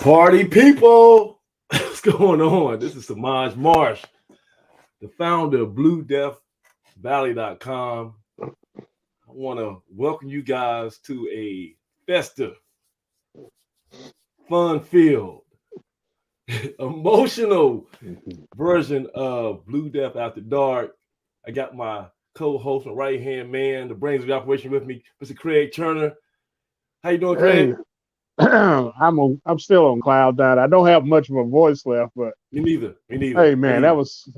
Party people, what's going on? This is Samaj Marsh, the founder of BlueDeathValley.com. I want to welcome you guys to a festive, fun-filled, emotional version of Blue Death After Dark. I got my co-host and right-hand man, the brains of the operation with me, Mr. Craig Turner. How you doing, Craig? Hey, I'm still on cloud nine. I don't have much of a voice left, but Me neither. hey, man, that was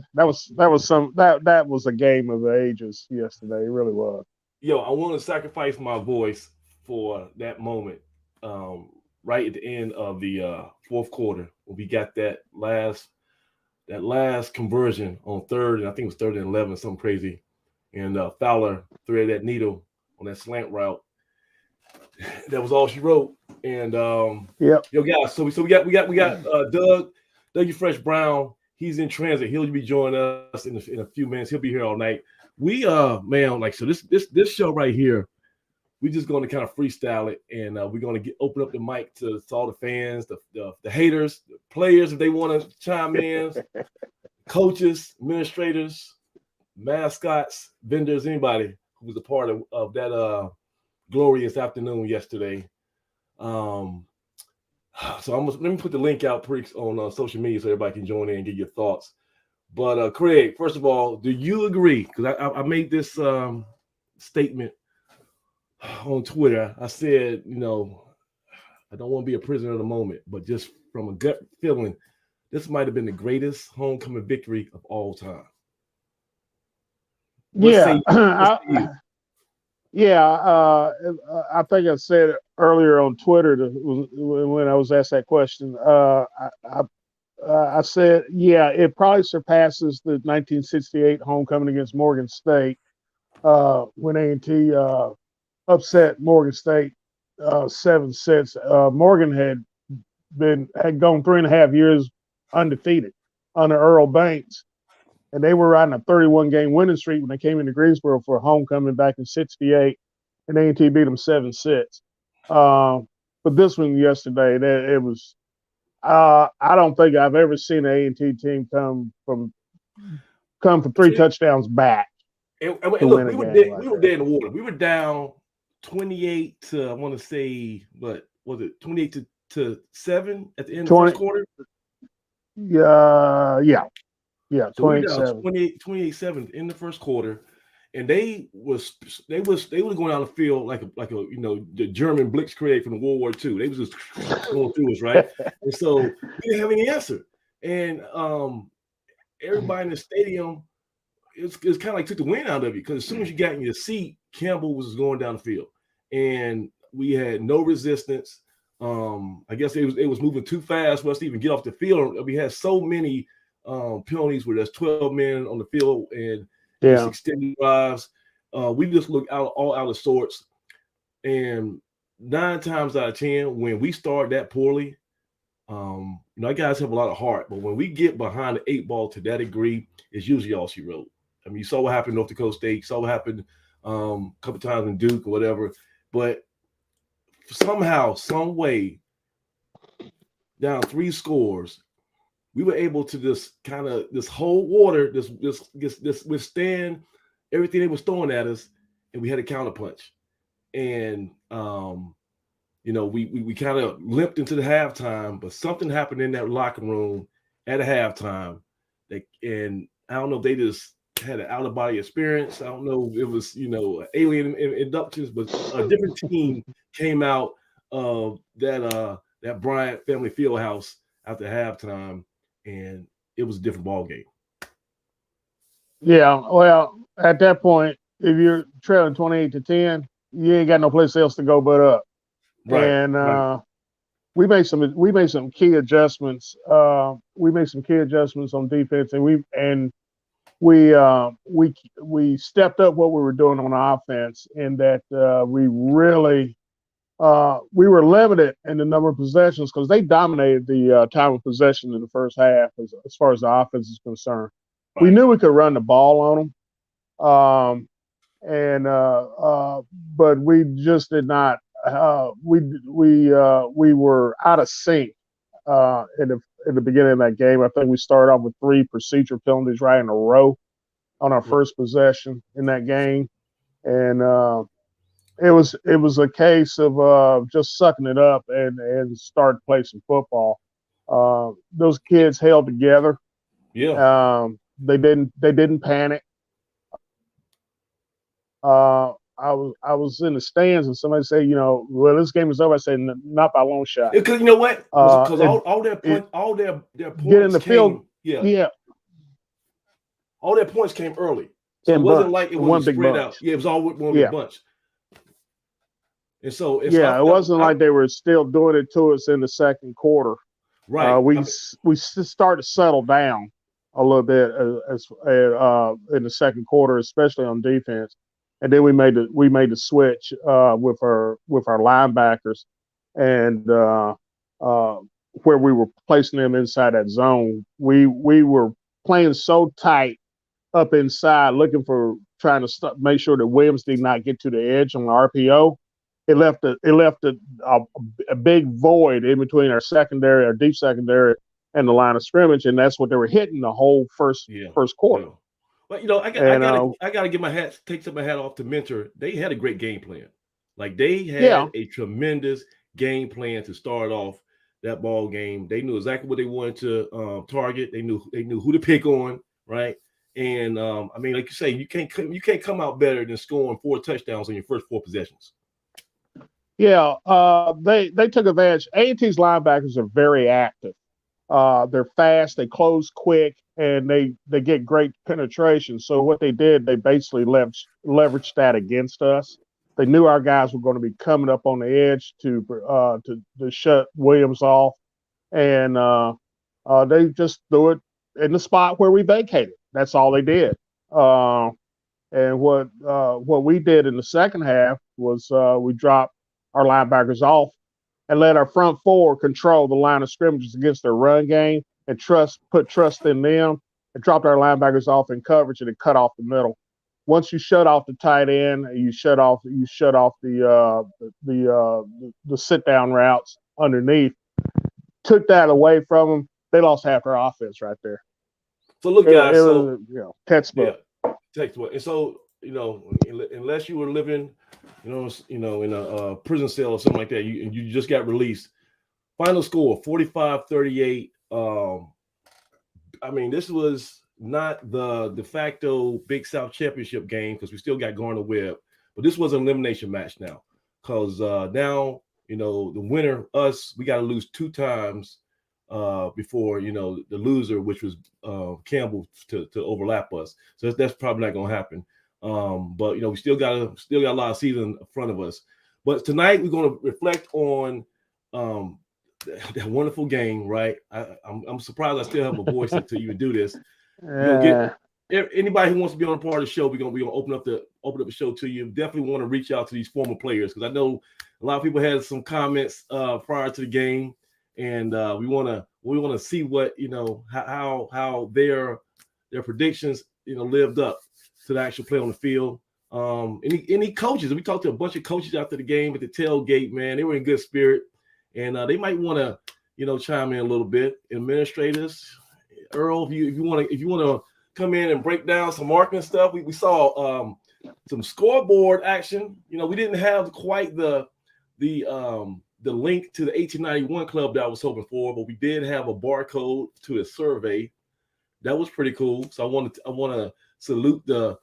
a game of the ages yesterday. It really was. Yo, I want to sacrifice my voice for that moment, right at the end of the fourth quarter when we got that last conversion on third, and I think it was third and 11, something crazy, and Fowler threaded that needle on that slant route. That was all she wrote. And Yo, guys, so we got Doug Fresh Brown. He's in transit. He'll be joining us in a few minutes. He'll be here all night. We this show right here, we're just going to kind of freestyle it, and we're going to open up the mic to all the fans, the haters, the players if they want to chime in, coaches, administrators, mascots, vendors, anybody who was a part of that glorious afternoon yesterday. So let me put the link out on social media so everybody can join in and get your thoughts. But Craig, first of all, do you agree? Because I made this statement on Twitter. I said, I don't want to be a prisoner of the moment, but just from a gut feeling, this might have been the greatest homecoming victory of all time. I think I said it earlier on Twitter when I was asked that question. I said, it probably surpasses the 1968 homecoming against Morgan State when A&T upset Morgan State 7 sets. Morgan had gone 3.5 years undefeated under Earl Banks, and they were riding a 31-game winning streak when they came into Greensboro for a homecoming back in '68, and A&T beat them 7 sets. But this one yesterday, it was. I don't think I've ever seen an A&T team come from 3 touchdowns back. And look, we were dead in the water. We were down 28 to, I want to say, what was it, 28 to 7 at the end of the first quarter? Yeah. So 28-7 in the first quarter, and they was going down the field like a the German blitzkrieg from World War II. They was just going through us, right? And so we didn't have any answer, and everybody in the stadium, it's kind of like took the wind out of you, because as soon as you got in your seat, Campbell was going down the field, and we had no resistance. I guess it was moving too fast for us to even get off the field. We had so many penalties where there's 12 men on the field and extended drives. We just looked all out of sorts. And 9 times out of 10, when we start that poorly, our guys have a lot of heart, but when we get behind the 8 ball to that degree, it's usually all she wrote. I mean, you saw what happened in North Dakota State, saw what happened a couple times in Duke or whatever, but somehow, some way, down 3 scores, we were able to just kind of hold water, this withstand everything they was throwing at us, and we had a counterpunch. And we kind of limped into the halftime, but something happened in that locker room at a halftime. And I don't know if they just had an out-of-body experience. I don't know if it was, alien inductions, but a different team came out of that Bryant Family Fieldhouse after halftime, and it was a different ball game. Yeah, well, at that point, if you're trailing 28-10, you ain't got no place else to go but up. Right. And right. we made some key adjustments. We made some key adjustments on defense, and we stepped up what we were doing on offense, in that we really we were limited in the number of possessions because they dominated the time of possession in the first half as far as the offense is concerned. Right. We knew we could run the ball on them, but we just did not. We were out of sync in the beginning of that game. I think we started off with 3 procedure penalties right in a row on our first possession in that game, and it was a case of just sucking it up and start playing some football. Those kids held together. Yeah. They didn't panic. I was in the stands and somebody said, well, this game is over. I said, not by a long shot. Because you know what? Because all their points get in the field. Yeah. All their points came early. So it wasn't like it was spread out. Yeah, it was all one big bunch. And so it wasn't like they were still doing it to us in the second quarter. Right. We started to settle down a little bit in the second quarter, especially on defense. And then we made the switch with our linebackers, and where we were placing them inside that zone. We were playing so tight up inside, looking for trying to make sure that Williams did not get to the edge on the RPO. It left a big void in between our deep secondary, and the line of scrimmage, and that's what they were hitting the whole first quarter. Yeah. But I gotta take my hat off to Mentor. They had a great game plan. Like they had a tremendous game plan to start off that ball game. They knew exactly what they wanted to target. They knew who to pick on, right? And like you say, you can't come out better than scoring 4 touchdowns on your first 4 possessions. Yeah, they took advantage. A&T's linebackers are very active. They're fast, they close quick, and they get great penetration. So what they did, they basically leveraged that against us. They knew our guys were going to be coming up on the edge to shut Williams off, and they just threw it in the spot where we vacated. That's all they did. And what we did in the second half was we dropped our linebackers off and let our front 4 control the line of scrimmages against their run game and put trust in them, and dropped our linebackers off in coverage and cut off the middle. Once you shut off the tight end, you shut off the sit down routes underneath. Took that away from them. They lost half their offense right there. So look, guys. Textbook. Yeah, textbook. And so unless you were living, in a prison cell or something like that, you just got released. Final score 45-38. This was not the de facto Big South Championship game because we still got Garner Webb, but this was an elimination match now because now the winner, us, we got to lose 2 times before the loser, which was Campbell, to overlap us. So that's probably not going to happen. But we still got a lot of season in front of us. But tonight we're going to reflect on that wonderful game, right? I'm surprised I still have a voice to even do this. Anybody who wants to be on a part of the show, we're gonna open up the show to you. Definitely want to reach out to these former players because I know a lot of people had some comments prior to the game, and we want to see what how their predictions lived up to the actual play on the field. Any coaches? We talked to a bunch of coaches after the game at the tailgate. Man, they were in good spirit, and they might want to chime in a little bit. Administrators, Earl, if you want to come in and break down some marketing stuff. We saw some scoreboard action. We didn't have quite the link to the 1891 club that I was hoping for, but we did have a barcode to a survey. That was pretty cool. So I want to salute the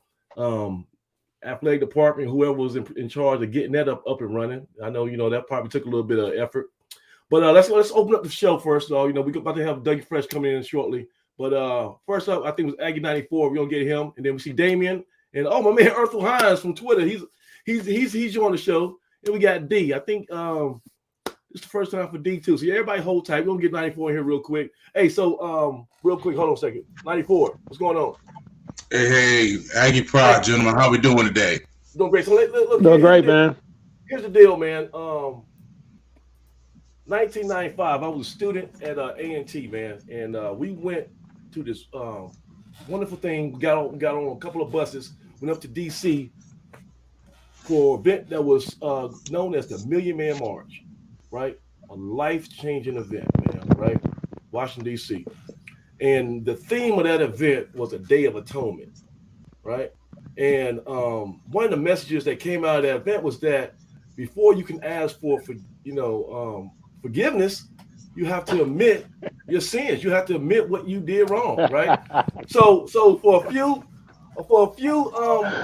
athletic department, whoever was in charge of getting that up and running. I know that probably took a little bit of effort. But let's open up the show first. We're about to have Dougie Fresh coming in shortly. But first up, I think it was Aggie 94. We're gonna get him, and then we see Damien and my man Earthel Hines from Twitter. He's on the show, and we got D. I think it's the first time for D too. So everybody hold tight. We're gonna get 94 in here real quick. Hey, so real quick, hold on a second. 94, what's going on? Hey, Aggie Pride, gentlemen. How we doing today? Doing great. So look, doing great, man. Here's the deal, man. 1995, I was a student at A&T, man, and we went to this wonderful thing. We got on a couple of buses, went up to DC for an event that was known as the Million Man March, right? A life-changing event, man. right? Washington, D.C. And the theme of that event was a Day of Atonement, right? And one of the messages that came out of that event was that before you can ask for forgiveness, you have to admit your sins. You have to admit what you did wrong, right? So for a few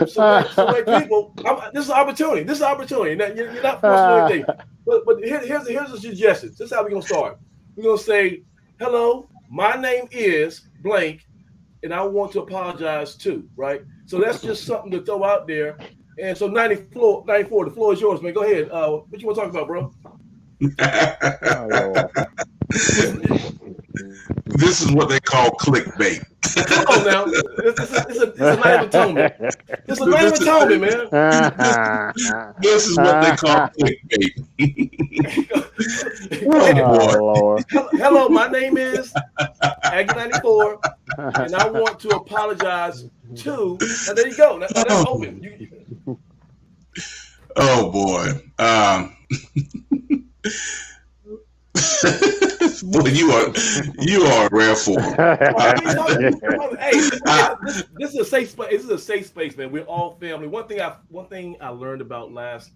select people, this is an opportunity. This is an opportunity. Now, you're not forced to do anything. But here's a suggestion. This is how we're gonna start. We're gonna say, "Hello, my name is blank, and I want to apologize too." Right. So that's just something to throw out there. And so 94, the floor is yours, man. Go ahead. What you want to talk about, bro? This is what they call clickbait. Come on now. It's a night of atonement. It's a night of atonement, man. This is what they call clickbait. Lord. Hello, my name is Aggie 94, and I want to apologize too. Now there you go. Now that's open. Oh boy. Boy, you are a rare form. Hey, this is a safe space. This is a safe space, man. We're all family. One thing I learned about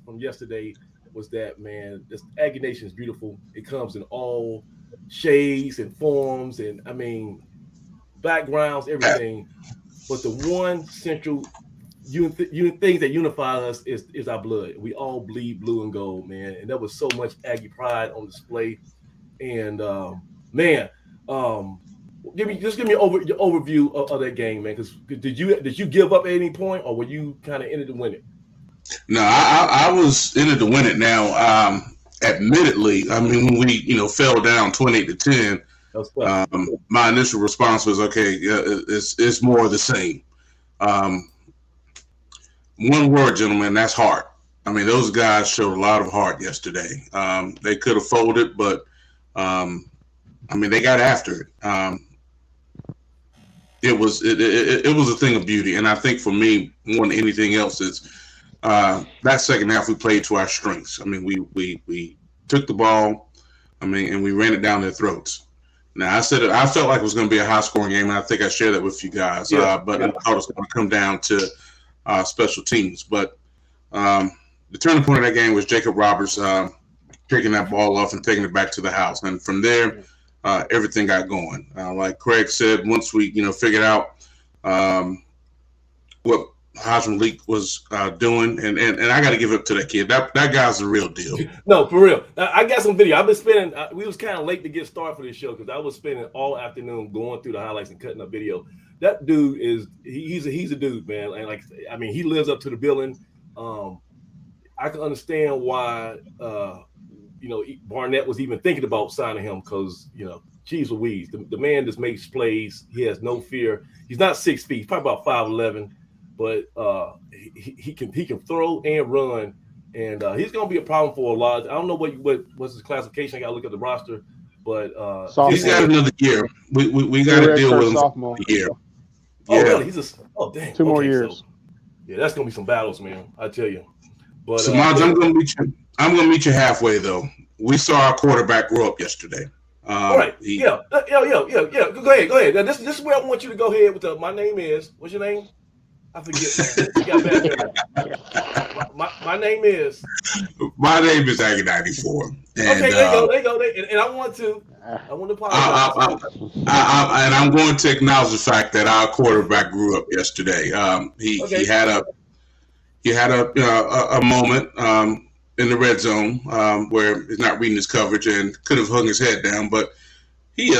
from yesterday was that, man, this Aggie Nation is beautiful. It comes in all shades and forms, and I mean backgrounds, everything. But the one central thing that unifies us is our blood. We all bleed blue and gold, man. And there was so much Aggie pride on display. And man, give me your overview of that game, man. Because did you give up at any point, or were you kind of in it to win it? No, I was in it to win it. Now, admittedly, I mean, when we fell down 28-10, my initial response was, okay, it's more of the same. One word, gentlemen, that's heart. I mean, those guys showed a lot of heart yesterday. They could have folded, but I mean, they got after it. It was a thing of beauty, and I think for me, more than anything else, is that second half we played to our strengths. I mean, we took the ball, and we ran it down their throats. Now, I felt like it was going to be a high-scoring game, and I think I shared that with you guys. But I thought it was going to come down to special teams. But the turning point of that game was Jacob Roberts picking that ball off and taking it back to the house. And from there, everything got going. Like Craig said, once we figured out what Haj Malik was doing, and I got to give it up to that kid. That guy's the real deal. No, for real. I got some video. I've been spending. We was kind of late to get started for this show because I was spending all afternoon going through the highlights and cutting up video. That dude he's a dude, man. And I mean, he lives up to the billing. I can understand why Barnett was even thinking about signing him because geez Louise, the man just makes plays. He has no fear. He's not 6 feet. He's probably about 5'11", but he can throw and run, and he's gonna be a problem for a lot. I don't know what's his classification. I gotta look at the roster, but he's got another year. We got to deal with him for a year. Oh, yeah. Really? Dang. 2 more years. So, yeah, that's gonna be some battles, man. I tell you. But Samaj, I'm gonna meet you halfway though. We saw our quarterback grow up yesterday. Right. Yeah. Go ahead. Now, this is where I want you to go ahead with my name is. What's your name? I forget. You got bad my name is. My name is Aggie 94. And, okay, there you go. And I want to apologize. And I'm going to acknowledge the fact that our quarterback grew up yesterday. He had a moment in the red zone where he's not reading his coverage and could have hung his head down, but he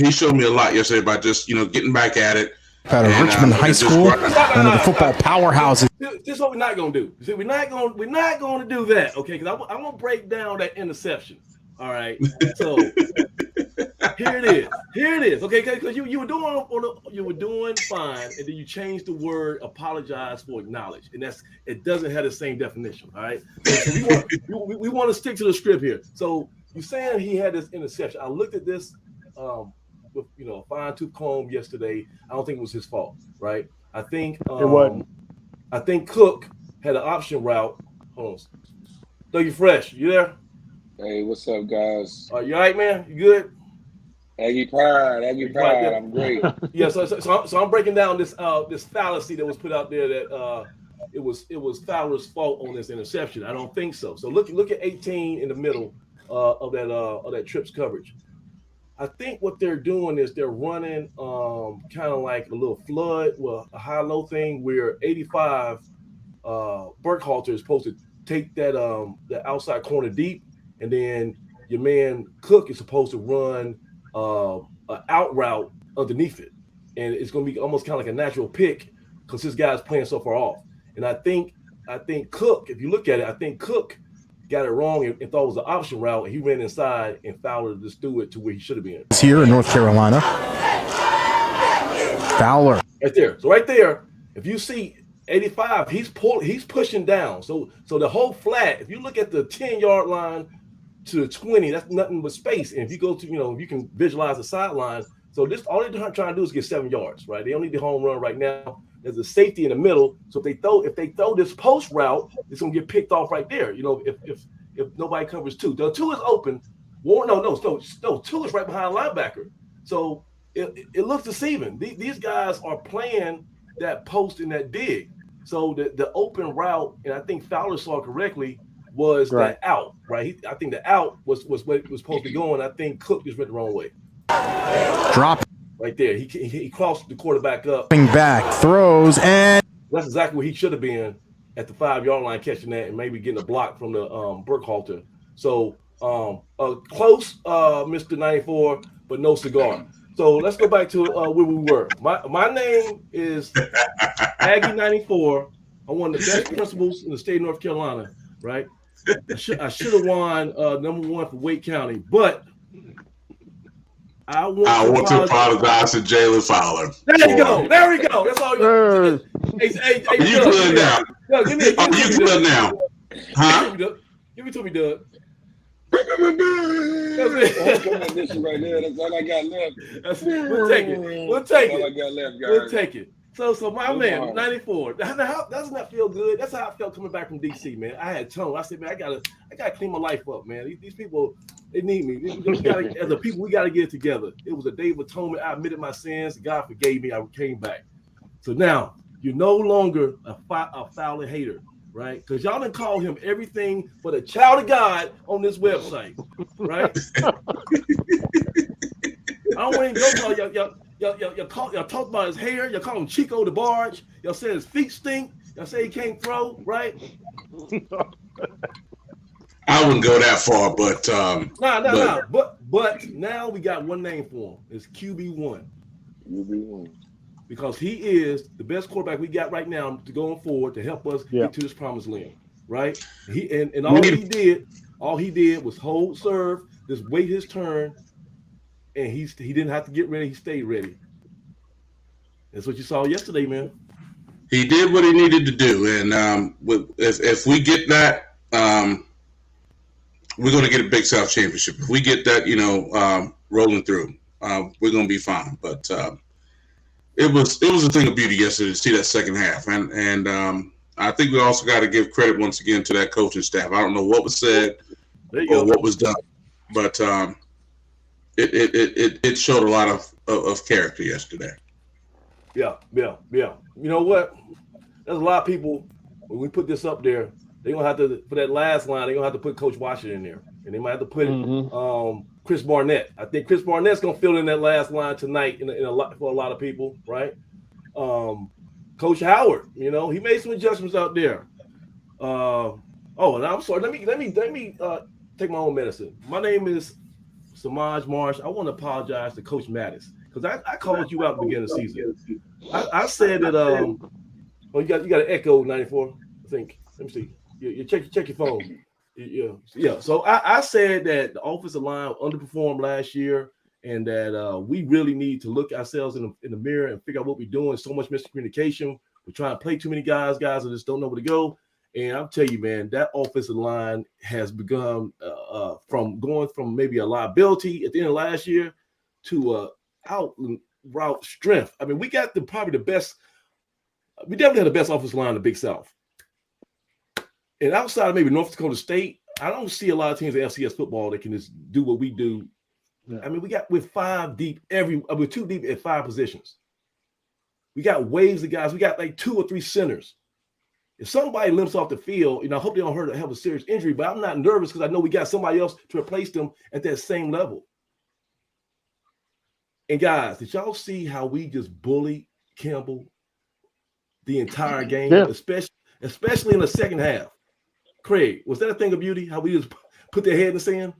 showed me a lot yesterday about just getting back at it. Out of Richmond High School, one of the football powerhouses. This is what we're not gonna do. See, we're not gonna do that, okay? Because I'm gonna break down that interception. All right. So here it is. Okay, because you were doing fine, and then you changed the word apologize for acknowledge, and it doesn't have the same definition. All right. So we want to stick to the script here. So you're saying he had this interception. I looked at this. With a fine-tooth comb yesterday. I don't think it was his fault, right? I think it wasn't. I think Cook had an option route. Hold on, Dougie Fresh, you there? Hey, what's up, guys? You all right, man? You good? Aggie Pride. Yeah. I'm great. Yeah, so I'm breaking down this fallacy that was put out there that it was Fowler's fault on this interception. I don't think so. So look at 18 in the middle of that trips coverage. I think what they're doing is they're running kind of like a little flood, well, a high-low thing where 85 Burkhalter is supposed to take that the outside corner deep, and then your man Cook is supposed to run an out route underneath it, and it's going to be almost kind of like a natural pick because this guy's playing so far off. And I think Cook, if you look at it, I think Cook got it wrong and thought it was an option route, and he ran inside, and Fowler just threw it to where he should have been. It's here in North Carolina. Fowler. Right there. So right there, if you see 85, he's pushing down. So the whole flat, if you look at the 10-yard line to the 20, that's nothing but space. And if you go to, you can visualize the sideline. So this all they're trying to do is get 7 yards, right? They don't need the home run right now. There's a safety in the middle. So if they throw this post route, it's gonna get picked off right there. If nobody covers 2. The 2 is open. No, 2 is right behind linebacker. So it looks deceiving. These guys are playing that post and that dig. So the open route, and I think Fowler saw it correctly, was that out, right? I think the out was what it was supposed to be going. I think Cook just went the wrong way. Drop. Right there. He crossed the quarterback up. Back, throws, and that's exactly where he should have been at the 5-yard line, catching that and maybe getting a block from the Burkhalter. So close, Mr. 94, but no cigar. So let's go back to where we were. My name is Aggie 94. I'm one of the best principals in the state of North Carolina, right? I should have won number 1 for Wake County, but I want to apologize to Jalen Fowler. There you go. There we go. That's all you. Hey, you good now? Doug, give me you good now? Huh? Give it to me, Doug. Right there. That's all I got left. We'll take it. That's all I got left, guys. We'll take it. So my man, 94. How doesn't that feel good? That's how I felt coming back from DC, man. I had tone. I said, man, I gotta clean my life up, man. These people, they need me. As a people, we gotta get it together. It was a day of atonement. I admitted my sins. God forgave me. I came back. So now you're no longer a Fowler hater, right? Because y'all done call him everything but a child of God on this website, right? I don't want to go. Y'all talk about his hair. Y'all call him Chico the Barge. Y'all say his feet stink. Y'all say he can't throw, right? I wouldn't go that far, but But now we got one name for him. It's QB1. QB1. Because he is the best quarterback we got right now to going forward to help us get to this promised land, right? And all he did was hold serve, just wait his turn, and he didn't have to get ready. He stayed ready. That's what you saw yesterday, man. He did what he needed to do, and if we get that, we're going to get a Big South championship. If we get that, rolling through, we're going to be fine. But it was a thing of beauty yesterday to see that second half, and I think we also got to give credit once again to that coaching staff. I don't know what was said or what was done, but it showed a lot of character yesterday. Yeah. You know what? There's a lot of people, when we put this up there, they're going to have to, for that last line, they're going to have to put Coach Washington in there. And they might have to put Chris Barnett. I think Chris Barnett's going to fill in that last line tonight for a lot of people, right? Coach Howard, he made some adjustments out there. And I'm sorry. Let me take my own medicine. My name is Samaj Marsh. I want to apologize to Coach Mattis because I called you out at the beginning of the season. I said that you got an echo 94, I think. Let me see. You check your phone. Yeah. So I said that the offensive line underperformed last year, and that we really need to look ourselves in the mirror and figure out what we're doing. So much miscommunication. We're trying to play too many guys that just don't know where to go. And I'll tell you, man, that offensive line has become from going from maybe a liability at the end of last year to out route strength. I mean, we got probably the best. We definitely had the best offensive line in the Big South. And outside of maybe North Dakota State, I don't see a lot of teams in FCS football that can just do what we do. Yeah. I mean, we're 5 deep we're 2 deep at 5 positions. We got waves of guys. We got like 2 or 3 centers. If somebody limps off the field, I hope they don't have a serious injury, but I'm not nervous because I know we got somebody else to replace them at that same level. And guys, did y'all see how we just bullied Campbell the entire game, especially in the second half? Craig, was that a thing of beauty? How we just put their head in the sand?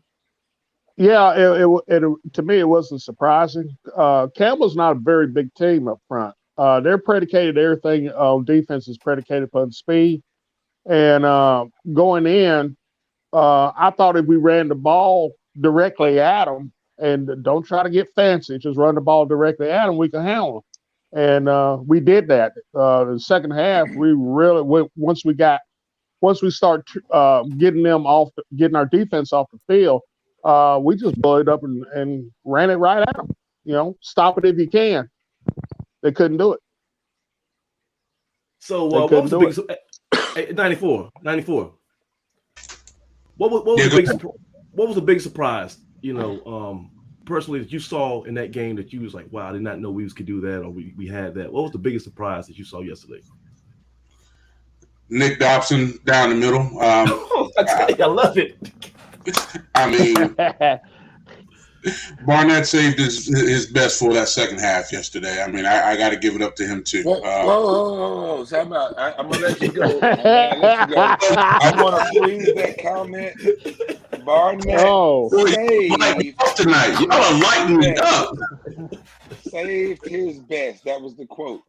Yeah, to me it wasn't surprising. Campbell's not a very big team up front. They're predicated, everything on defense is predicated upon speed. And going in, I thought if we ran the ball directly at them and don't try to get fancy, just run the ball directly at them, we can handle them. And we did that. The second half, we really went, once we start getting our defense off the field, we just bullied up and ran it right at them. Stop it if you can. They couldn't do it. So what was the biggest 94? What was the big surprise, personally, that you saw in that game that you was like, wow, I did not know we could do that, or we had that? What was the biggest surprise that you saw yesterday? Nick Dobson down the middle. I love it. I mean, Barnett saved his best for that second half yesterday. I mean, I got to give it up to him too. Whoa. So I'm gonna let you go. I want to freeze that comment. Barnett saved tonight. Y'all are lighting me up. Saved his best. That was the quote.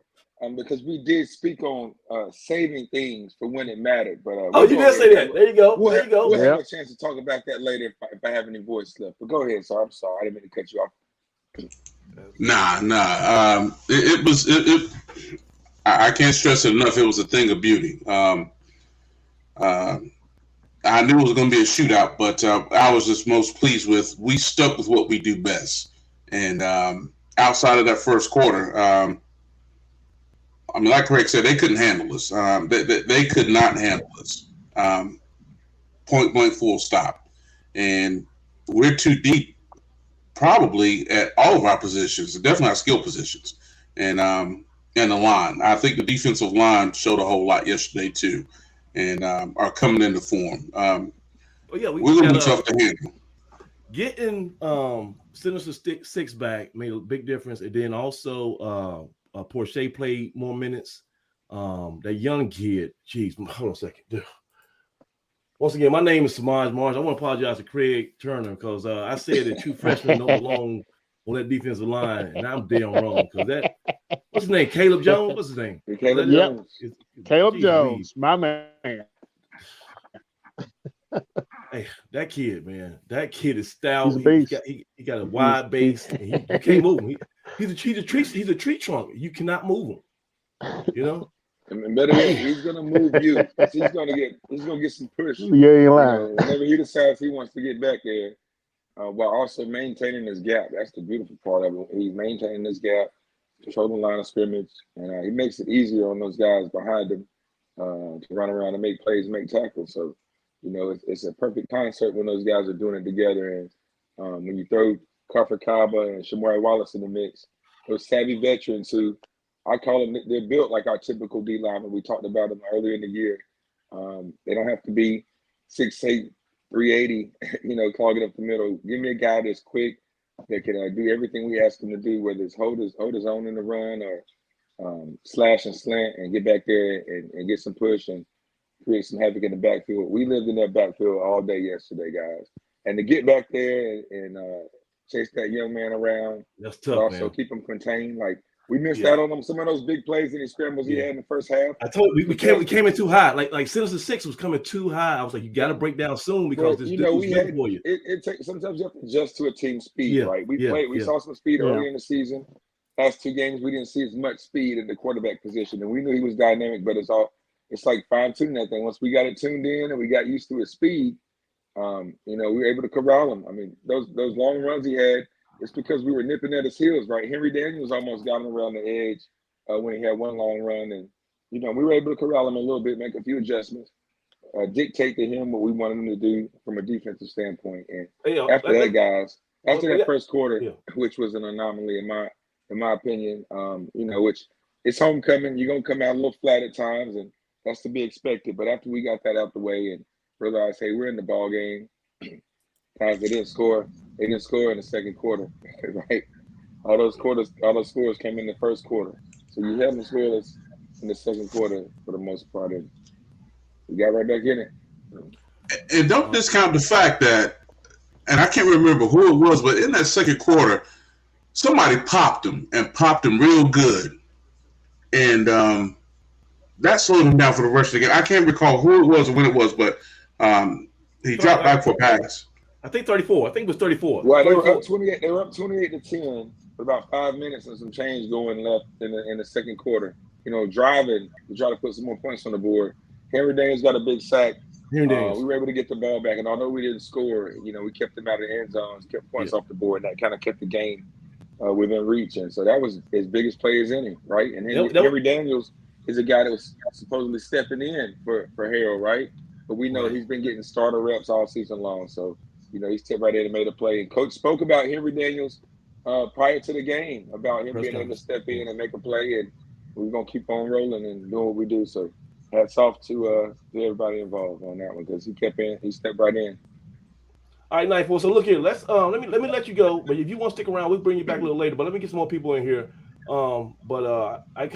Because we did speak on saving things for when it mattered. But you did say that. There you go. We'll have a chance to talk about that later if I have any voice left. But go ahead, sir. I'm sorry. I didn't mean to cut you off. Nah. It was. I can't stress it enough. It was a thing of beauty. I knew it was going to be a shootout, but I was just most pleased with we stuck with what we do best. And outside of that first quarter, I mean, like Craig said, they couldn't handle us. They could not handle us. Point blank, full stop. And we're too deep, probably at all of our positions, definitely our skill positions, and the line. I think the defensive line showed a whole lot yesterday too, and are coming into form. We're going to be tough to handle. Getting Sinister 6 back made a big difference, and then also. Porsche played more minutes. That young kid, geez, hold on a second. Once again, my name is Samaj Marsh. I want to apologize to Craig Turner because I said that 2 freshmen don't belong on that defensive line, and I'm damn wrong because what's his name? Caleb Jones? What's his name? Caleb Jones. Caleb Jones, my man. Hey, that kid, man. That kid is stout. He got a wide base. And you can't move him. He's a tree trunk. You cannot move him. And better yet, he's gonna move you. He's gonna get some push. Yeah, ain't lying. Whenever he decides he wants to get back there, while also maintaining his gap. That's the beautiful part of it. He's maintaining his gap, controlling the line of scrimmage, and he makes it easier on those guys behind him to run around and make plays, make tackles. So, it's a perfect concert when those guys are doing it together. And when you throw Kaffer Kaba and Shamari Wallace in the mix, those savvy veterans who I call them, they're built like our typical D linemen. We talked about them earlier in the year. They don't have to be 6'8", 380, clogging up the middle. Give me a guy that's quick, that can do everything we ask him to do, whether it's hold his own in the run or slash and slant and get back there and get some push and create some havoc in the backfield. We lived in that backfield all day yesterday, guys. And to get back there and chase that young man around, that's tough, but also man. keep him contained. Like, we missed out on them. Some of those big plays and scrambles he had in the first half. I told you we came in too high. Like Sinister 6 was coming too high. I was like, you got to break down soon because this was good for you. It takes sometimes you have to adjust to a team's speed, right? We saw some speed early in the season. Last 2 games we didn't see as much speed in the quarterback position, and we knew he was dynamic. But it's like fine-tuning that thing. Once we got it tuned in and we got used to his speed, we were able to corral him. I mean, those long runs he had. It's because we were nipping at his heels, right? Henry Daniels almost got him around the edge when he had one long run, and we were able to corral him a little bit, make a few adjustments. dictate to him what we want him to do from a defensive standpoint. And after that first quarter, which was an anomaly in my opinion, which it's homecoming, you're gonna come out a little flat at times, and that's to be expected. But after we got that out the way and realized, hey, we're in the ball game, guys, they didn't score in the second quarter, right? All those scores came in the first quarter. So you have them scoreless in the second quarter for the most part, and we got right back in it. And don't discount the fact that, and I can't remember who it was, but in that second quarter, somebody popped him real good. And that slowed him down for the rest of the game. I can't recall who it was or when it was, but he dropped back for a pass. I think 34. I think it was 34. Well, they were up 28. They were up 28-10 with about 5 minutes and some change going left in the second quarter. Driving to try to put some more points on the board. Henry Daniels got a big sack. We were able to get the ball back, and although we didn't score, we kept them out of the end zones, kept points off the board, and that kind of kept the game within reach. And so that was his biggest play as any, right? And Henry Daniels is a guy that was supposedly stepping in for Harold, right? But we know he's been getting starter reps all season long. So, he stepped right in and made a play. And Coach spoke about Henry Daniels prior to the game, about him being able to step in and make a play. And we're going to keep on rolling and doing what we do. So hats off to everybody involved on that one, because he stepped right in. All right, 94. So look here. Let's let me let you go. But if you want to stick around, we'll bring you back a little later. But let me get some more people in here. I do want to ask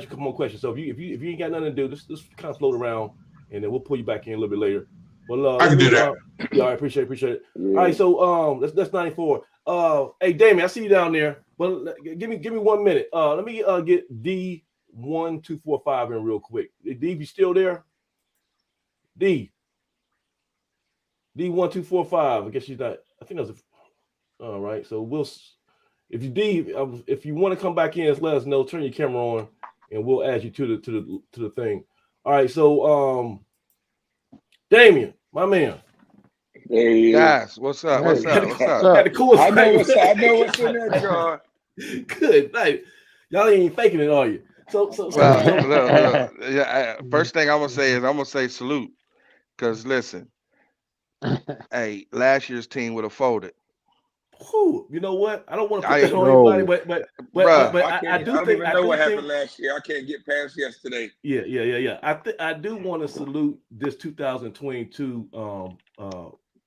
you a couple more questions. So if you ain't got nothing to do, just kind of float around, and then we'll pull you back in a little bit later. But I can do that. Yeah, I appreciate it. Yeah. All right, so that's 94. Hey, Damien, I see you down there. But give me 1 minute. Let me get D1245 in real quick. D, you still there? D1245. I guess she's not. I think that's all right. So if you want to come back in, just let us know. Turn your camera on, and we'll add you to the thing. All right. So Damien, my man. Hey guys, what's up? What's up? Got the coolest I know what's in there, John. Good night. Y'all ain't faking it, are you? So look. Yeah. First thing I'm gonna say salute, because listen, hey, last year's team would have folded. Whew, you know what? I don't want to put that on anybody, but I do think. I don't even know what happened last year. I can't get past yesterday. Yeah. I do want to salute this 2022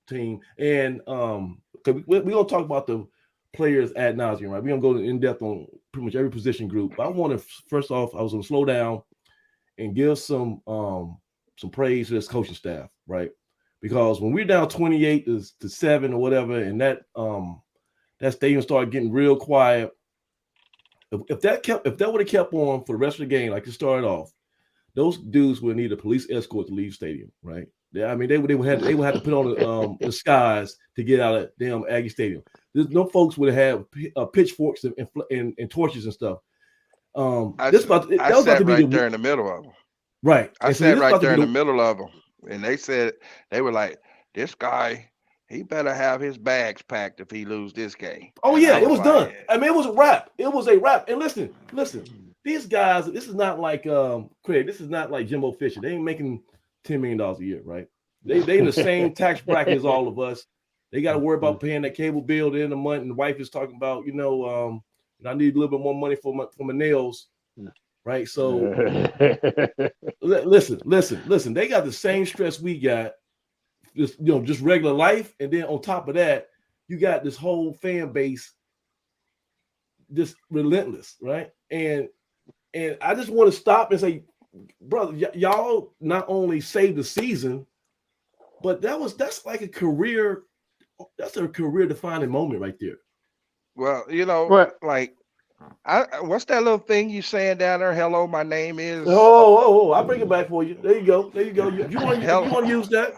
team, and we're gonna talk about the players ad nauseum, right? We're gonna go in depth on pretty much every position group. But I want to first off, I was gonna slow down and give some praise to this coaching staff, right? Because when we're down 28-7 or whatever, and that stadium started getting real quiet, if that would have kept on for the rest of the game like it started off, those dudes would need a police escort to leave stadium, right? I mean, they would have to put on the skies to get out of damn Aggie Stadium. There's no folks would have pitchforks and torches and stuff. I sat right there in the middle of them. Right. I sat right there in the middle of them. And they were like, this guy, he better have his bags packed if he lose this game. Oh, yeah, it was done. I mean, it was a wrap. It was a wrap. And listen, these guys, this is not like Craig, this is not like Jimbo Fisher. They ain't making $10 million a year, right? They in the same tax bracket as all of us. They got to worry about paying that cable bill at the end of the month, and the wife is talking about, I need a little bit more money for my nails. Right. So listen, they got the same stress we got, just regular life. And then on top of that, you got this whole fan base, just relentless. Right. And I just want to stop and say, brother, y'all not only saved the season, but that's like a career defining moment right there. Well, what's that little thing you saying down there? Hello, my name is. Oh! I'll bring it back for you. There you go. If you want to use that.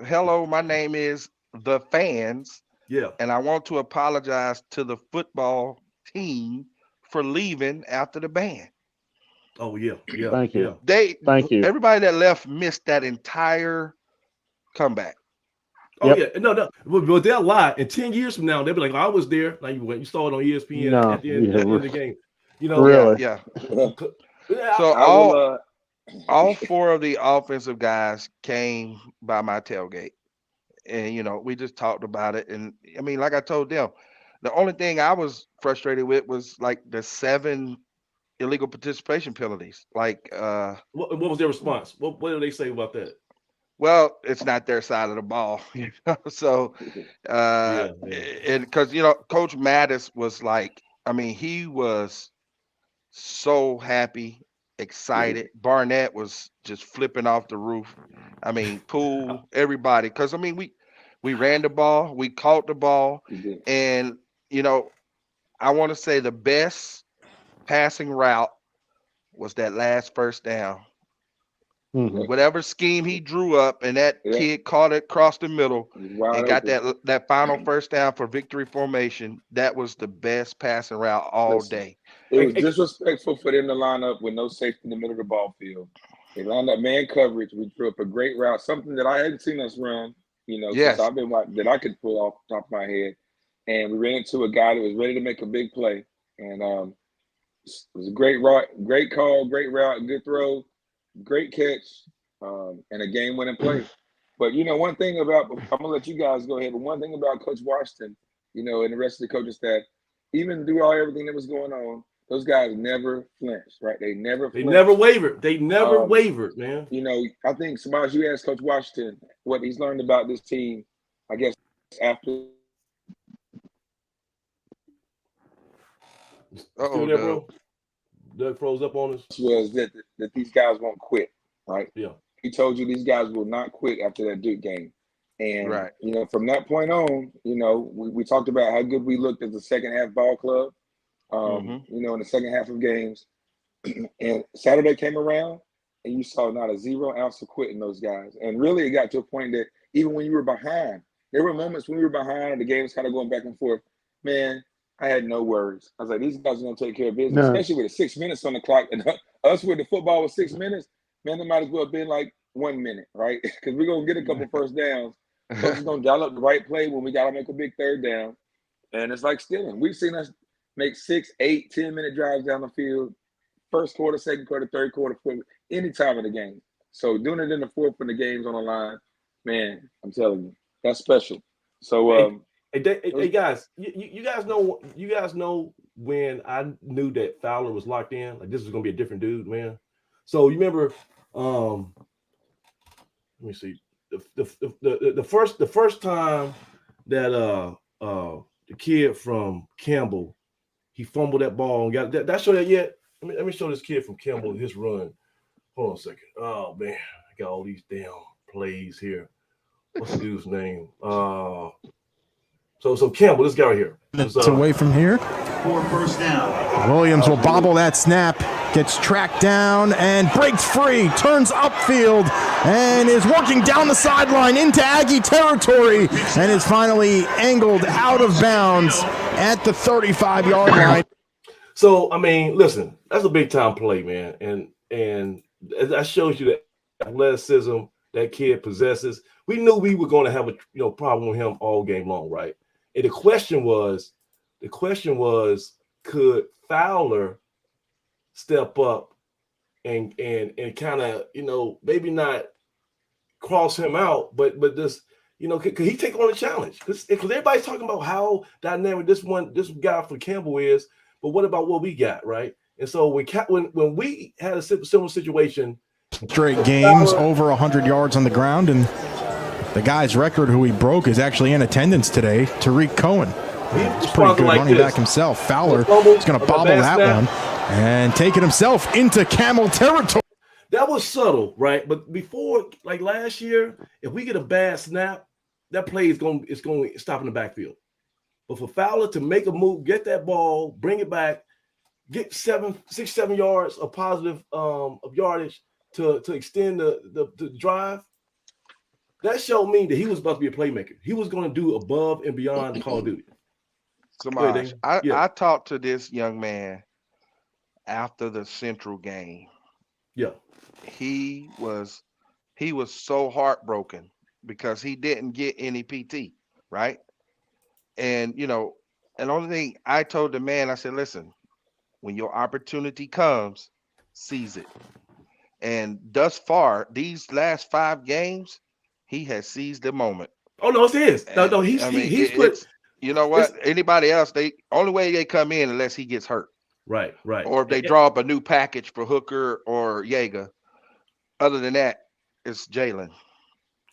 Hello, my name is the fans. Yeah. And I want to apologize to the football team for leaving after the band. Oh yeah. Thank you. Thank you. Everybody that left missed that entire comeback. Oh yeah, no. But they'll lie. In 10 years from now, they'll be like, I was there. Like you saw it on ESPN at the end of the game. Really? Yeah. So all 4 of the offensive guys came by my tailgate. And we just talked about it. And I mean, like I told them, the only thing I was frustrated with was like the 7 illegal participation penalties. Like, what was their response? What did they say about that? well, it's not their side of the ball, So, Yeah. and because Coach Mattis was like, I mean, he was so happy, excited. Barnett was just flipping off the roof. I mean, Poole, everybody, because I mean, we ran the ball, we caught the ball, and I want to say the best passing route was that last first down. Whatever scheme he drew up, and that kid caught it across the middle and got that final first down for victory formation. That was the best passing route all day. It was disrespectful for them to line up with no safety in the middle of the ball field. They lined up man coverage. We drew up a great route, something that I hadn't seen us run, since I've been that I could pull off the top of my head. And we ran into a guy that was ready to make a big play. And it was a great route, great call, great route, good throw, great catch, and a game-winning play. But one thing about, I'm gonna let you guys go ahead. But one thing about Coach Washington, and the rest of the coaching staff, even through everything that was going on, those guys never flinched, right? They never wavered. They never wavered, man. I think, Samaj, you asked Coach Washington what he's learned about this team, I guess, after. Still there, bro? Doug froze up on us. Was that these guys won't quit, right? Yeah. He told you these guys will not quit after that Duke game. And, from that point on, we talked about how good we looked as a second half ball club, in the second half of games. And Saturday came around and you saw not a 0 ounce of quit in those guys. And really it got to a point that even when you were behind, there were moments when we were behind and the game was kind of going back and forth. Man, I had no words. I was like, these guys are going to take care of business, especially with 6 minutes on the clock. And us with the football with 6 minutes, man, it might as well have been like 1 minute, right? Because we're going to get a couple first downs. Coach is going to dial up the right play when we got to make a big third down. And it's like stealing. We've seen us make 6, 8, 10-minute drives down the field, first quarter, second quarter, third quarter, fourth, any time of the game. So doing it in the fourth when the game's on the line, man, I'm telling you, that's special. So, hey guys, you guys know when I knew that Fowler was locked in, like this was gonna be a different dude, man. So you remember, let me see, the first time that the kid from Campbell, he fumbled that ball and got that. Did I show that yet? Let me show this kid from Campbell his run. Hold on a second. Oh man, I got all these damn plays here. What's the dude's name? So Campbell, this guy right here. It's away from here. For first down. Williams will bobble that snap, gets tracked down and breaks free, turns upfield and is working down the sideline into Aggie territory and is finally angled out of bounds at the 35-yard line. So, I mean, listen, that's a big time play, man. And that shows you the athleticism that kid possesses. We knew we were going to have a problem with him all game long, right? And the question was, could Fowler step up and kind of, maybe not cross him out, but just, could he take on a challenge? Because everybody's talking about how dynamic this guy for Campbell is, but what about what we got, right? And so when we had a similar situation, straight games over 100 yards on the ground, and the guy's record who he broke is actually in attendance today, Tariq Cohen. He's pretty good running back himself. Fowler is going to bobble that one and take it himself into Camel territory. That was subtle, right? But before, like last year, if we get a bad snap, that play is going to stop in the backfield. But for Fowler to make a move, get that ball, bring it back, get 6, 7 yards of positive of yardage to extend the drive, that showed me that he was about to be a playmaker. He was going to do above and beyond the Call of Duty. Samaj, I talked to this young man after the Central game. Yeah. He was so heartbroken because he didn't get any PT, right? And and the only thing I told the man, I said, listen, when your opportunity comes, seize it. And thus far, these last 5 games, he has seized the moment. Oh no, it's his. No, And, he's I mean, he's put. it's you know what? Anybody else, they only way they come in unless he gets hurt, Right. or if they draw up a new package for Hooker or Yeager. Other than that, it's Jalen.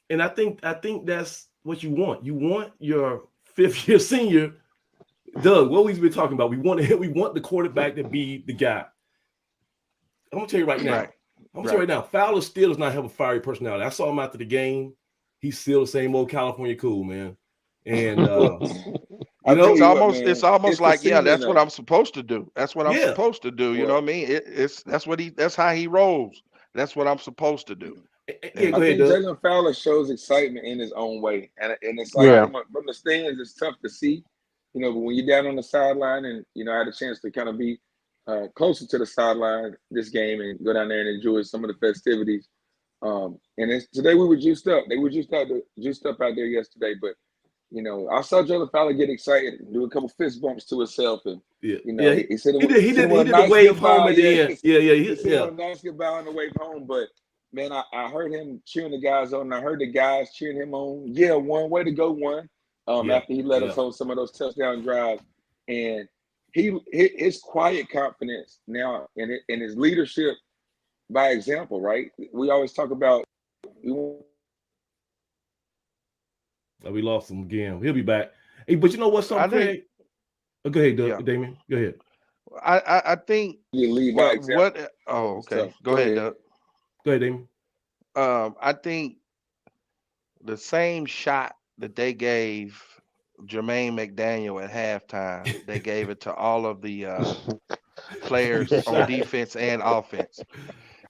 And I think that's what you want. You want your 5th-year senior, Doug. What we've been talking about. We want the quarterback to be the guy. I'm gonna tell you right now. Right. I'm gonna tell you right now. Fowler still does not have a fiery personality. I saw him after the game. He's still the same old California cool, man. And it's almost like that's what I'm supposed to do. That's what I'm Yeah. supposed to do. You know what I mean? That's how he rolls. That's what I'm supposed to do. Yeah, go I ahead, think Doug. Jalen Fowler shows excitement in his own way, and it's like from the stands, it's tough to see, but when you're down on the sideline, and I had a chance to kind of be closer to the sideline this game and go down there and enjoy some of the festivities. And today we were juiced up. They were juiced up out there yesterday, but I saw Jalen Fowler get excited, do a couple fist bumps to himself, and he said he did the wave home at the end. He said a nice goodbye on the wave home, but. Man, I heard him cheering the guys on, and I heard the guys cheering him on. Yeah, one way to go, one. After he let us hold some of those touchdown drives, and his quiet confidence now and his leadership by example, right? We always talk about. We lost him again. He'll be back. Hey, but you know what's something, Craig? Go ahead, Doug. Damien. Go ahead. I think you lead by example. Oh, okay. Go ahead, Doug. Go ahead, Damien. I think the same shot that they gave Jermaine McDaniel at halftime, they gave it to all of the players on defense and offense.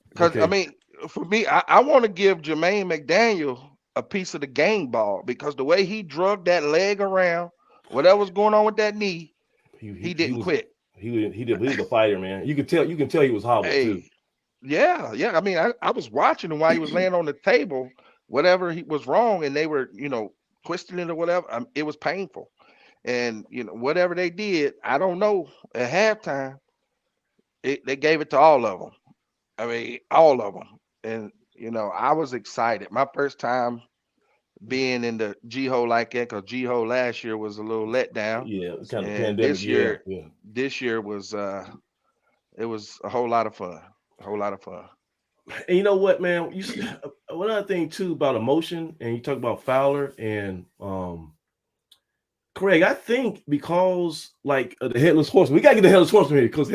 Because, I mean, for me, I want to give Jermaine McDaniel a piece of the game ball, because the way he drug that leg around, whatever's going on with that knee, he didn't quit. He was a fighter, man. You can tell he was hobbled too. Yeah. I mean, I was watching him while he was laying on the table, whatever he was wrong, and they were, twisting it or whatever. It was painful. And, whatever they did, I don't know, at halftime, they gave it to all of them. I mean, all of them. And, I was excited. My first time being in the GHOE like that, because GHOE last year was a little letdown. Yeah, it's kind of pandemic. This year was, it was a whole lot of fun. A whole lot of fun. And you know what, man? One other thing too about emotion, and you talk about Fowler and Craig. I think because like the headless horseman, we gotta get the headless horseman here, because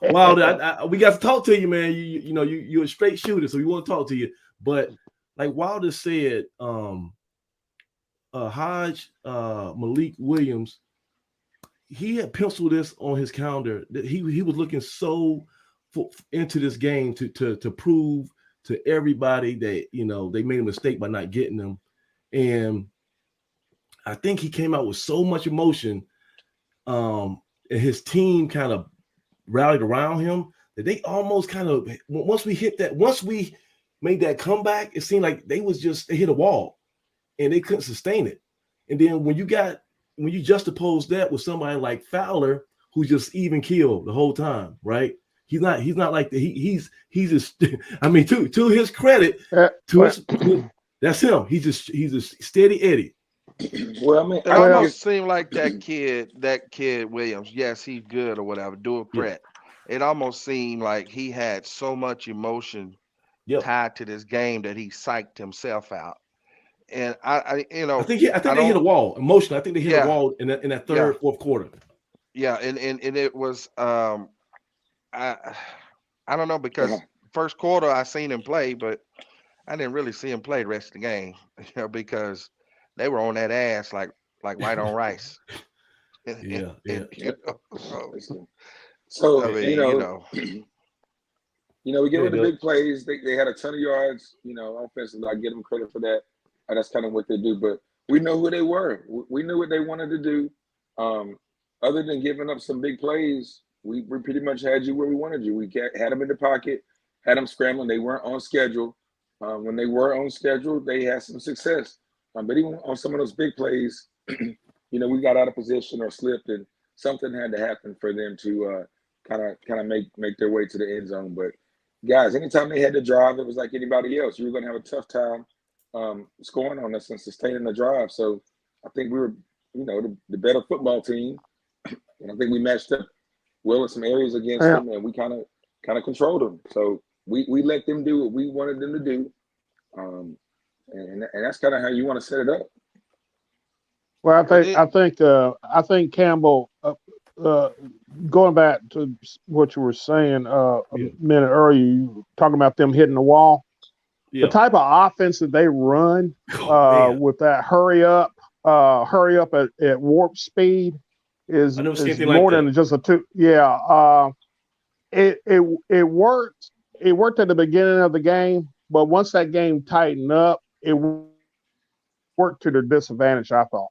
Wilder, we got to talk to you, man. You're a straight shooter, so we want to talk to you. But like Wilder said, Malik Williams, he had penciled this on his calendar that he was looking so into this game to prove to everybody that they made a mistake by not getting them. And I think he came out with so much emotion, and his team kind of rallied around him that they almost kind of, once we made that comeback, it seemed like they hit a wall and they couldn't sustain it. And then when you juxtapose that with somebody like Fowler, who's just even keeled the whole time, right? He's not like he's just, I mean, to his credit, that's him. He's a steady Eddie. Well, I mean, it almost seemed like that kid Williams. Yes, he's good or whatever. Do a threat. Yeah. It almost seemed like he had so much emotion tied to this game that he psyched himself out. And I think they hit a wall emotionally. I think they hit a wall in that third, fourth quarter. Yeah, and it was I don't know, because first quarter I seen him play, but I didn't really see him play the rest of the game, because they were on that ass like white on rice. Yeah. So I mean, we get with the big plays. They had a ton of yards, offensively. I give them credit for that. And that's kind of what they do. But we know who they were. We knew what they wanted to do. Other than giving up some big plays, we pretty much had you where we wanted you. We had them in the pocket, had them scrambling. They weren't on schedule. When they were on schedule, they had some success. But even on some of those big plays, we got out of position or slipped, and something had to happen for them to kind of make their way to the end zone. But guys, anytime they had to drive, it was like anybody else. You were going to have a tough time scoring on us and sustaining the drive. So I think we were, the better football team. And I think we matched up well in some areas against them, and we kind of controlled them. So we let them do what we wanted them to do. And that's kind of how you want to set it up. Well, I think Campbell, going back to what you were saying a minute earlier, you were talking about them hitting the wall. Yeah. The type of offense that they run with that hurry up at warp speed is more than just a two. Yeah, it worked. It worked at the beginning of the game, but once that game tightened up, it worked to their disadvantage, I thought.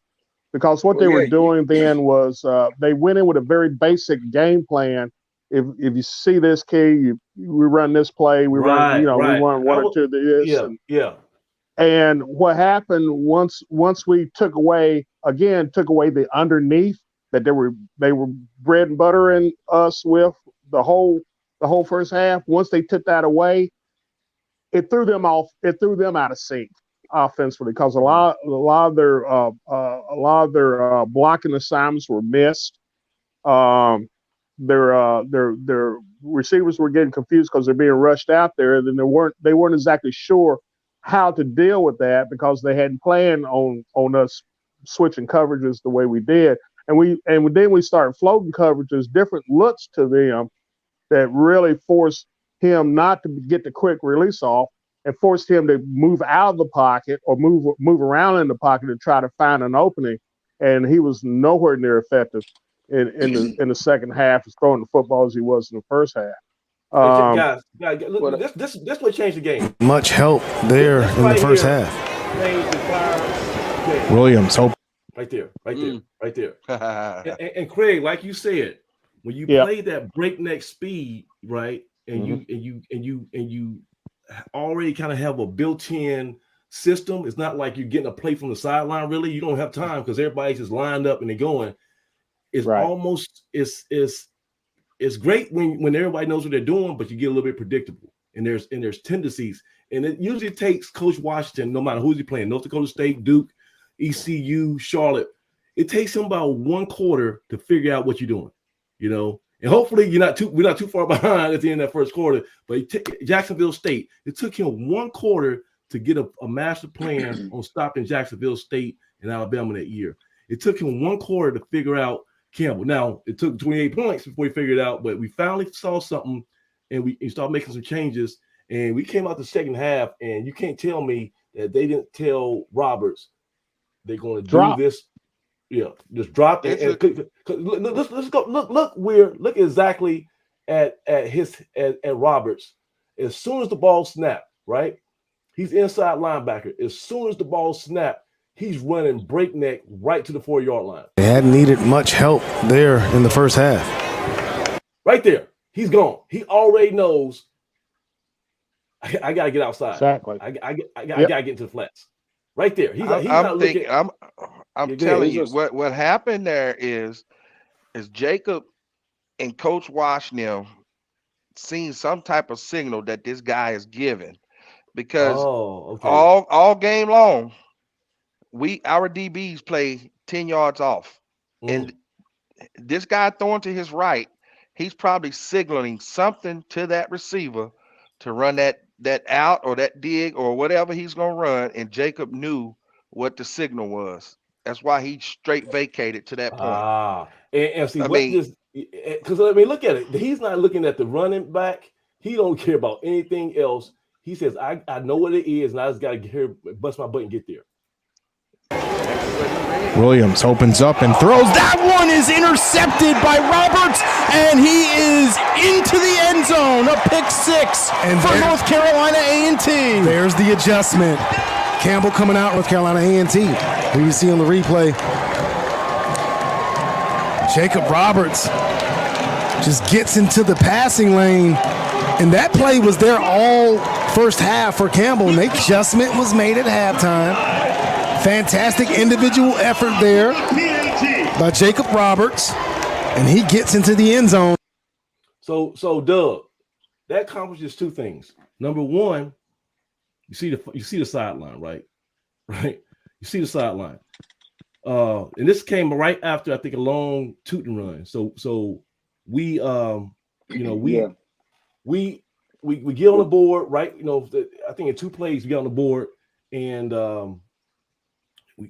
Because what they were doing then was they went in with a very basic game plan. If you see this kid, we run this play, we run one or two of this. And what happened once we took away the underneath that they were bread and buttering us with the whole first half. Once they took that away, it threw them off. It threw them out of sync offensively because a lot of their blocking assignments were missed. Their receivers were getting confused because they're being rushed out there, and then they weren't exactly sure how to deal with that because they hadn't planned on us switching coverages the way we did, and then we started floating coverages, different looks to them that really forced him not to get the quick release off and forced him to move out of the pocket or move around in the pocket to try to find an opening, and he was nowhere near effective in the second half as throwing the football as he was in the first half. Guys, look, this what changed the game. Much help there in the first half. Williams, hope. Right there. And Craig, like you said, when you play that breakneck speed, right, and you already kind of have a built-in system. It's not like you're getting a play from the sideline. Really, you don't have time because everybody's just lined up and they're going. It's almost it's great when everybody knows what they're doing, but you get a little bit predictable. And there's tendencies, and it usually takes Coach Washington, no matter who's he playing, North Dakota State, Duke, ECU, Charlotte. It takes him about one quarter to figure out what you're doing, And hopefully we're not too far behind at the end of that first quarter. But Jacksonville State, it took him one quarter to get a master plan on stopping Jacksonville State and Alabama that year. It took him one quarter to figure out Campbell. Now, it took 28 points before we figured it out, but we finally saw something, and we started making some changes, and we came out the second half, and you can't tell me that they didn't tell Roberts they're going to do this. Yeah, just drop it. Let's go. Look exactly at Roberts. As soon as the ball snapped, right? He's inside linebacker. As soon as the ball snapped, he's running breakneck right to the 4-yard line. They hadn't needed much help there in the first half. Right there. He's gone. He already knows I got to get outside. Exactly. I got to get into the flats. Right there. I'm telling you what happened there is Jacob and Coach Washington seen some type of signal that this guy is giving because all game long our DBs play 10 yards off. And this guy throwing to his right, he's probably signaling something to that receiver to run that out or that dig or whatever he's going to run. And Jacob knew what the signal was. That's why he straight vacated to that point. And see, because look at it. He's not looking at the running back. He don't care about anything else. He says, I know what it is, and I just got to bust my butt and get there. Williams opens up and throws. That one is intercepted by Roberts, and he is into the end zone. A pick six for North Carolina A&T. There's the adjustment. Campbell coming out, North Carolina A&T. Here you see on the replay. Jacob Roberts just gets into the passing lane, and that play was there all first half for Campbell, and the adjustment was made at halftime. Fantastic individual effort there by Jacob Roberts, and he gets into the end zone. So Doug, that accomplishes two things. Number one, you see the sideline, right? Right. You see the sideline. And this came right after I think a long tooting run. So we we get on the board, right? I think in 2 plays we get on the board, and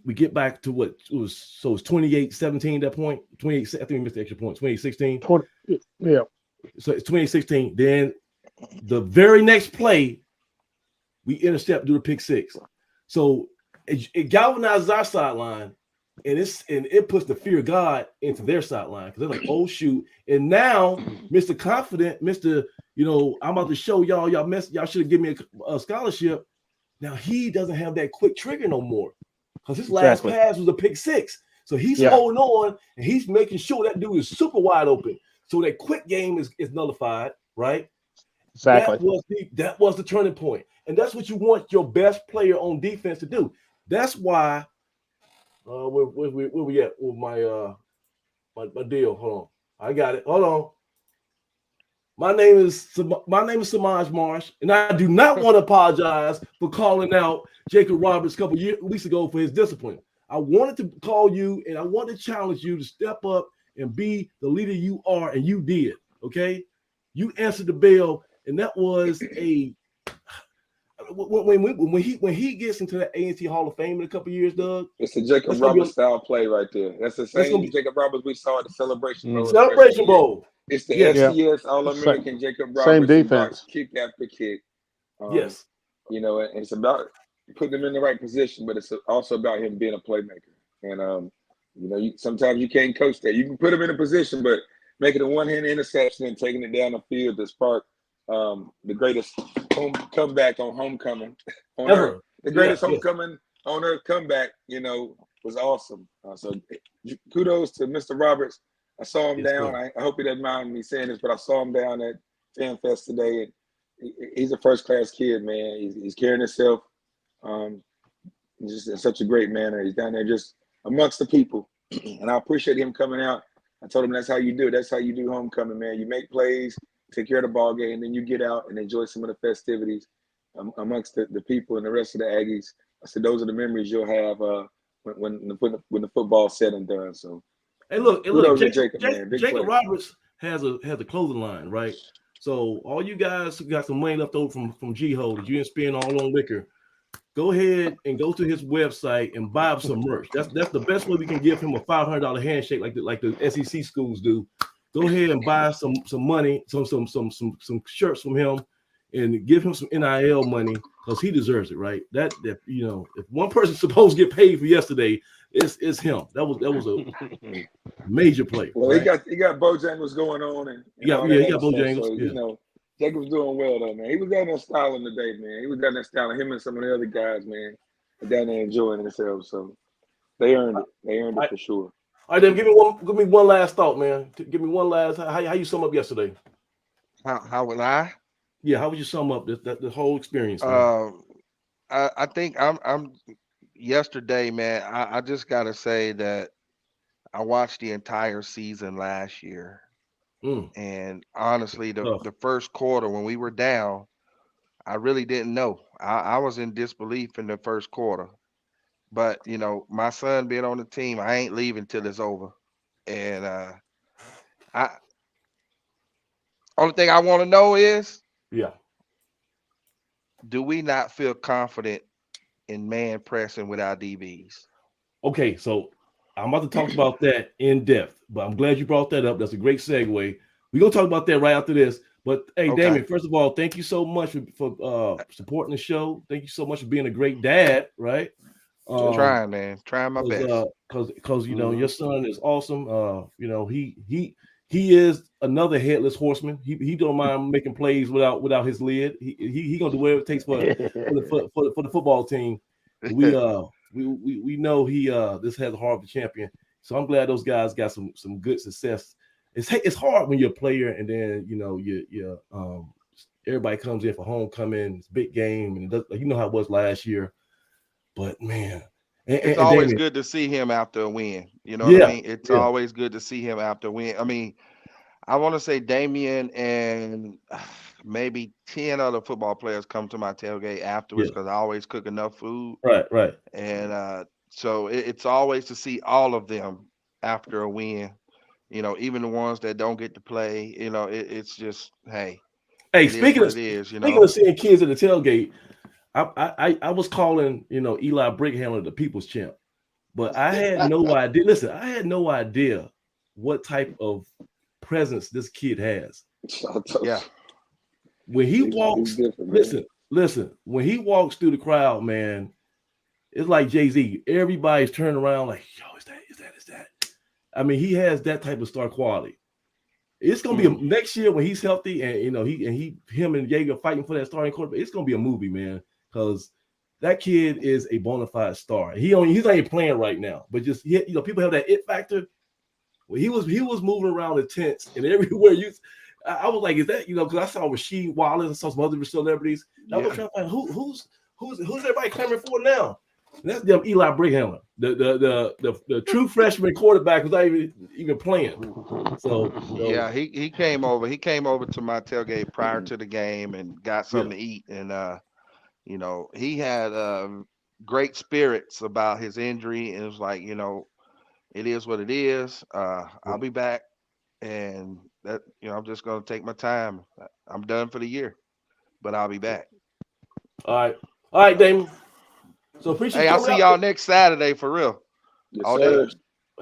we get back to what it was. So it's 28-17 at that point. 28. I think we missed the extra point. 28-16. Yeah. So it's 28-16. Then the very next play, we intercept, do the pick six. So it galvanizes our sideline, and it puts the fear of God into their sideline, because they're like, oh shoot. And now Mr. Confident, Mr. I'm about to show y'all should have given me a scholarship. Now he doesn't have that quick trigger no more, because his last pass was a pick six. So he's holding on, and he's making sure that dude is super wide open. So that quick game is nullified, right? Exactly. That was the turning point. And that's what you want your best player on defense to do. That's why where we at with my deal? Hold on. I got it. Hold on. My name is Samaj Marsh, and I do not want to apologize for calling out Jacob Roberts a couple weeks ago for his discipline. I wanted to call you, and I wanted to challenge you to step up and be the leader you are, and you did. Okay, you answered the bell, and that was a when he gets into the A&T Hall of Fame in a couple of years, Doug. It's the Jacob Roberts style play right there. That's the same Jacob Roberts we saw at the Celebration Bowl. Celebration Bowl. It's the FCS All-American Jacob Roberts. Same defense. Kick after kick. Yes. It's about putting him in the right position, but it's also about him being a playmaker. And sometimes you can't coach that. You can put him in a position, but making a one-hand interception and taking it down the field to spark the greatest comeback on homecoming on earth. The greatest homecoming on earth comeback, was awesome. So kudos to Mr. Roberts. I saw him down. I hope he doesn't mind me saying this, but I saw him down at Fan Fest today, and he's a first-class kid, man. He's carrying himself just in such a great manner. He's down there just amongst the people, and I appreciate him coming out. I told him that's how you do it. That's how you do homecoming, man. You make plays, take care of the ball game, and then you get out and enjoy some of the festivities amongst the people and the rest of the Aggies. I said those are the memories you'll have when the football's said and done. So, hey, look, Jacob Roberts has a clothing line, right? So all you guys who got some money left over from GHOE that you didn't spend all on liquor, go ahead and go to his website and buy him some merch. That's the best way we can give him a $500 handshake like the SEC schools do. Go ahead and buy some money, some shirts from him, and give him some NIL money, because he deserves it, right? That if one person's supposed to get paid for yesterday, it's him. That was a major play. Well, right? he got Bojangles going on, and he got Bojangles. So, Jacob's doing well though, man. He was down there styling today, man. He was down there styling him and some of the other guys, man. Down there enjoying themselves. So they earned it. They earned it for sure. All right, then give me one last thought, man. Give me one last. How you sum up yesterday? How would I? Yeah, how would you sum up the whole experience? I think I'm yesterday, man. I just gotta say that I watched the entire season last year, and honestly, the first quarter when we were down, I really didn't know. I was in disbelief in the first quarter. But my son being on the team, I ain't leaving till it's over. And only thing I want to know is, do we not feel confident in man pressing with our DBs? Okay, so I'm about to talk about that in depth, but I'm glad you brought that up. That's a great segue. We're gonna talk about that right after this. But hey, okay. Damien, first of all, thank you so much for supporting the show. Thank you so much for being a great dad, right? Trying, man. Trying my best. Because your son is awesome. He is another headless horseman. He don't mind making plays without his lid. He gonna do whatever it takes for the football team. We know this has the heart of a champion. So I'm glad those guys got some good success. It's hard when you're a player and then you everybody comes in for homecoming, it's a big game, and how it was last year. But man, it's always Damien, good to see him after a win. You know what I mean? It's always good to see him after a win. I mean, I want to say Damien and maybe 10 other football players come to my tailgate afterwards because I always cook enough food. Right. And so it's always to see all of them after a win. Even the ones that don't get to play. It's just Speaking of seeing kids at the tailgate, I was calling Eli Brickhammer the people's champ, but I had no idea. Listen, I had no idea what type of presence this kid has. Yeah. When he walks, listen, when he walks through the crowd, man, it's like Jay-Z. Everybody's turning around like, yo, is that? I mean, he has that type of star quality. It's gonna be next year when he's healthy, and him and Jaeger fighting for that starting quarterback. It's gonna be a movie, man, because that kid is a bona fide star. He's not even playing right now, but just people have that it factor. Well, he was moving around the tents and everywhere. I was like, is that because I saw Rasheed Wallace and saw some other celebrities. I was trying to find who's everybody clamoring for now. And that's them Eli Brickhammer, the true freshman quarterback who's not even playing. So yeah, he came over. He came over to my tailgate prior to the game and got something to eat. And he had great spirits about his injury, and it was like, it is what it is. I'll be back, and that I'm just gonna take my time. I'm done for the year, but I'll be back. All right, Damon. So appreciate. Hey, I'll see y'all next Saturday for real. Yes, all day.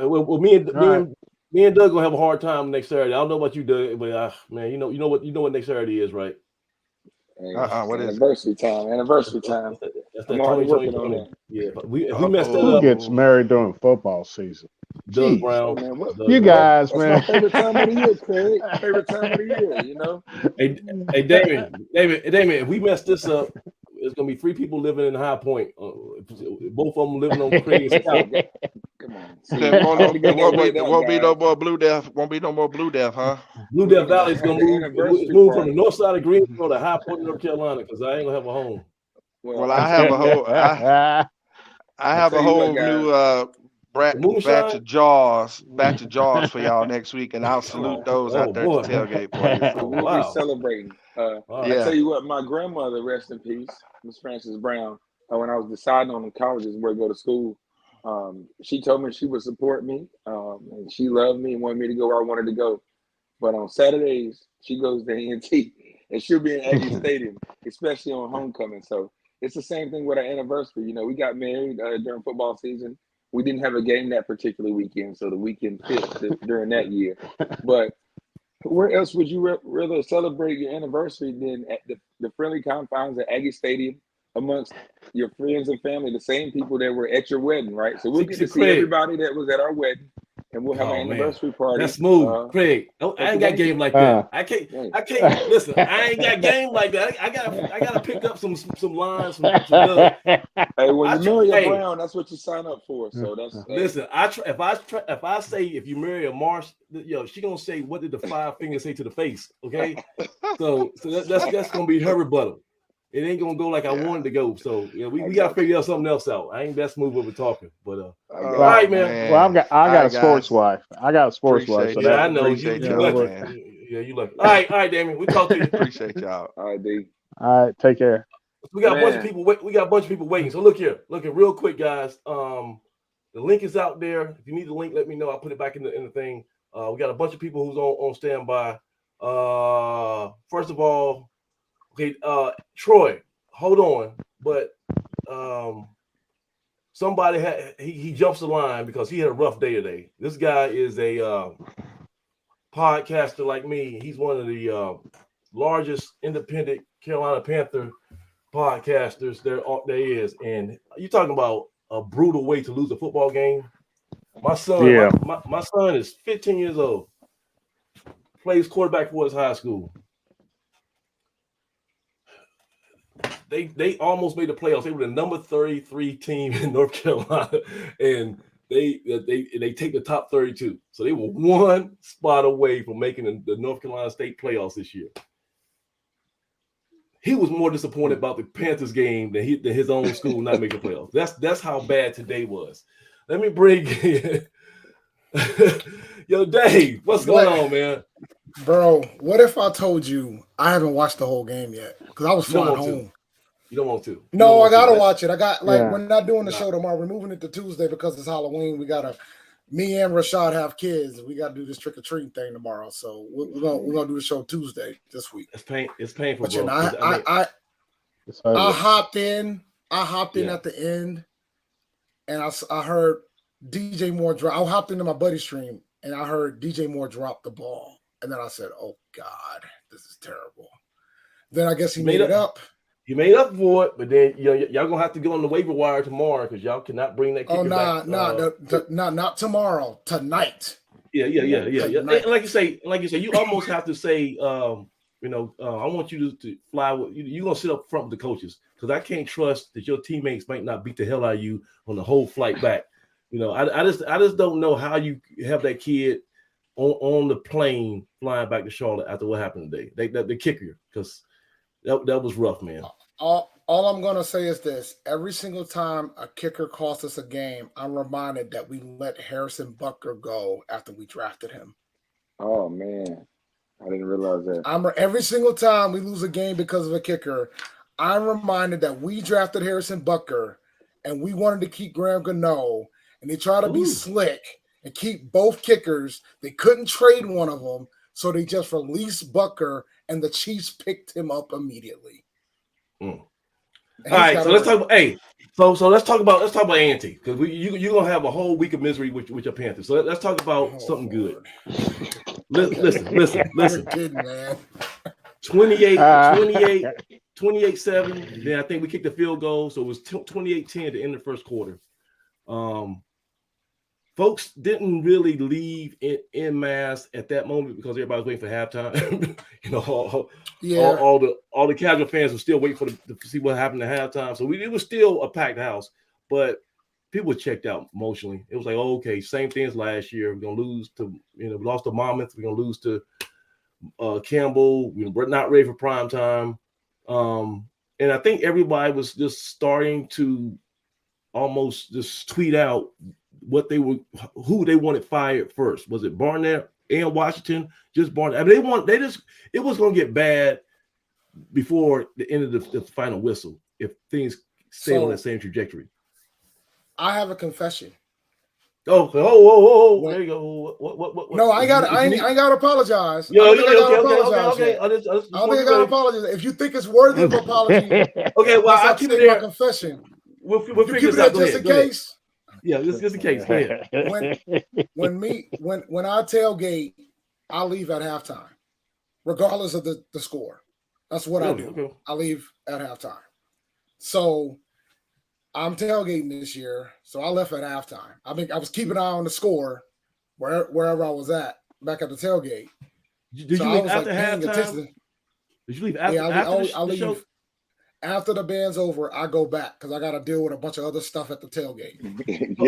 Well, me and Doug gonna have a hard time next Saturday. I don't know about you, Doug, but man, you know what next Saturday is, right? What is anniversary time? Anniversary time. That's that 2020. Yeah, but if we messed that Who up, gets married during football season? Doug Brown. Man, You guys, that's man. my favorite time of the year, Craig. Favorite time of the year, Hey, Damon, if we mess this up, it's gonna be 3 people living in High Point. Both of them living on Craig and Scout. Come on. There won't be no more Blue Death. Won't be no more Blue Death, huh? Blue Death Valley is gonna move from the north side of Greensboro to High Point, North Carolina, because I ain't gonna have a home. Well, I have a whole I have a whole new batch of jaws for y'all next week, and I'll salute those out there at the tailgate for you. We'll be celebrating. I tell you what, my grandmother, rest in peace, Miss Frances Brown, when I was deciding on the colleges where to go to school, she told me she would support me, and she loved me and wanted me to go where I wanted to go. But on Saturdays, she goes to A&T, and she'll be in Aggie Stadium, especially on homecoming. So it's the same thing with our anniversary. We got married during football season. We didn't have a game that particular weekend, so the weekend fit during that year. But where else would you rather celebrate your anniversary than at the friendly confines of Aggie Stadium amongst your friends and family, the same people that were at your wedding, right? So we'll get to see everybody that was at our wedding, and we'll have an anniversary party. That's smooth, Craig. I ain't got game like that. I can't. Listen, I ain't got game like that. I gotta pick up some lines. Hey, when you marry a Brown, that's what you sign up for. So that's listen. If I say if you marry a Marsh, she gonna say what did the 5 fingers say to the face? Okay, so that's gonna be her rebuttal. It ain't gonna go like I wanted to go. So we gotta figure out something else out. I ain't that smooth over talking, but all right, man. Well, I got a sports wife. I got a sports wife. So I know you lucky. All right, Damien. We talk to you. Appreciate y'all. All right, D. All right, take care. We got a bunch of people. We got a bunch of people waiting. So look real quick, guys. The link is out there. If you need the link, let me know. I'll put it back in the thing. We got a bunch of people who's on standby. First of all, okay, Troy, hold on, but somebody he jumps the line because he had a rough day today. This guy is a podcaster like me. He's one of the largest independent Carolina Panther podcasters there is, and you're talking about a brutal way to lose a football game. My son, my son is 15 years old, plays quarterback for his high school. They almost made the playoffs. They were the number 33 team in North Carolina, and they take the top 32. So they were one spot away from making the North Carolina State playoffs this year. He was more disappointed about the Panthers game than his own school not making playoffs. That's how bad today was. Let me bring Yo, Dave, what's going on, man? Bro, what if I told you I haven't watched the whole game yet? Because I was flying home. You don't want to. No, I gotta watch it. I got we're not doing the show tomorrow. We're moving it to Tuesday because it's Halloween. Me and Rashad have kids. We gotta do this trick or treat thing tomorrow. So we're gonna do the show Tuesday this week. It's painful. But you know, I hopped in. I hopped in at the end, and I heard DJ Moore drop. I hopped into my buddy's stream, and I heard DJ Moore drop the ball, and then I said, "Oh God, this is terrible." Then I guess he made it up. You made up for it, but then y'all gonna have to go on the waiver wire tomorrow because y'all cannot bring that kicker back. Not tomorrow. Tonight. Yeah. Like you say, you almost have to say, I want you to fly with you. You're gonna sit up front with the coaches because I can't trust that your teammates might not beat the hell out of you on the whole flight back. I just don't know how you have that kid on the plane flying back to Charlotte after what happened today. The kicker, because that was rough, man. All I'm gonna say is this: every single time a kicker costs us a game, I'm reminded that we let Harrison Butker go after we drafted him. Oh man, I didn't realize that. Every single time we lose a game because of a kicker, I'm reminded that we drafted Harrison Butker and we wanted to keep Graham Gano, and they try to be slick and keep both kickers. They couldn't trade one of them, so they just released Butker, and the Chiefs picked him up immediately. All right, so let's talk about so let's talk about Ante, because you're gonna have a whole week of misery with your Panthers. So let's talk about something good. Listen. Kidding, man. 28-7. Then I think we kicked the field goal, so it was 28-10 to end the first quarter. Folks didn't really leave in mass at that moment because everybody was waiting for halftime. All the casual fans were still waiting to see what happened at halftime. So it was still a packed house, but people were checked out emotionally. It was like, okay, same thing as last year. We're gonna lose to, we lost to Monmouth. We're gonna lose to Campbell. We're not ready for prime time. And I think everybody was just starting to almost just tweet out who they wanted fired first. Was it Barnett and Washington? Just Barnett. I mean, it was going to get bad before the end of the final whistle if things stay on that same trajectory. I have a confession. Oh! There you go. What? No, I ain't got to apologize. Okay. I don't think I got to apologize. If you think it's worthy of apology, okay. Well, I'll keep it there. My confession. We'll figure this out. Just in case. Yeah, just in case. Go ahead. When I tailgate, I leave at halftime, regardless of the score. That's what I do. Okay. I leave at halftime. So I'm tailgating this year, so I left at halftime. I was keeping an eye on the score wherever I was at back at the tailgate. Did you leave after halftime? Did you leave after? I leave show? After the band's over. I go back because I got to deal with a bunch of other stuff at the tailgate.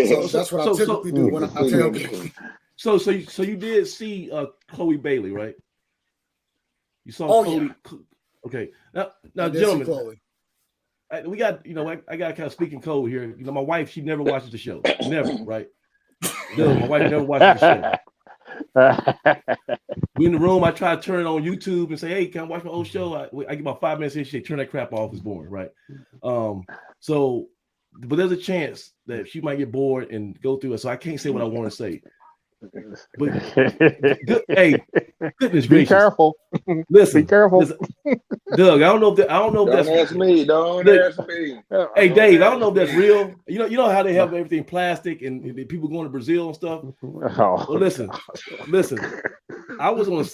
So that's what I typically do when I tailgate. So you did see Chloe Bailey, right? You saw Chloe. Yeah. Okay, now gentlemen. We got, I got to kind of speak in code here. My wife, she never watches the show. Never, right? No, my wife never watches the show. We in the room, I try to turn it on YouTube and say, hey, can I watch my old show? I get about 5 minutes in, she turn that crap off, it's boring, right? But there's a chance that she might get bored and go through it. So I can't say what I want to say. But hey, goodness gracious. Be careful. Listen, be careful. Listen. Doug, I don't know if that's ask me. Don't ask me. Hey, Dave, I don't know if that's real. You know how they have everything plastic and people going to Brazil and stuff. Well, listen. I was on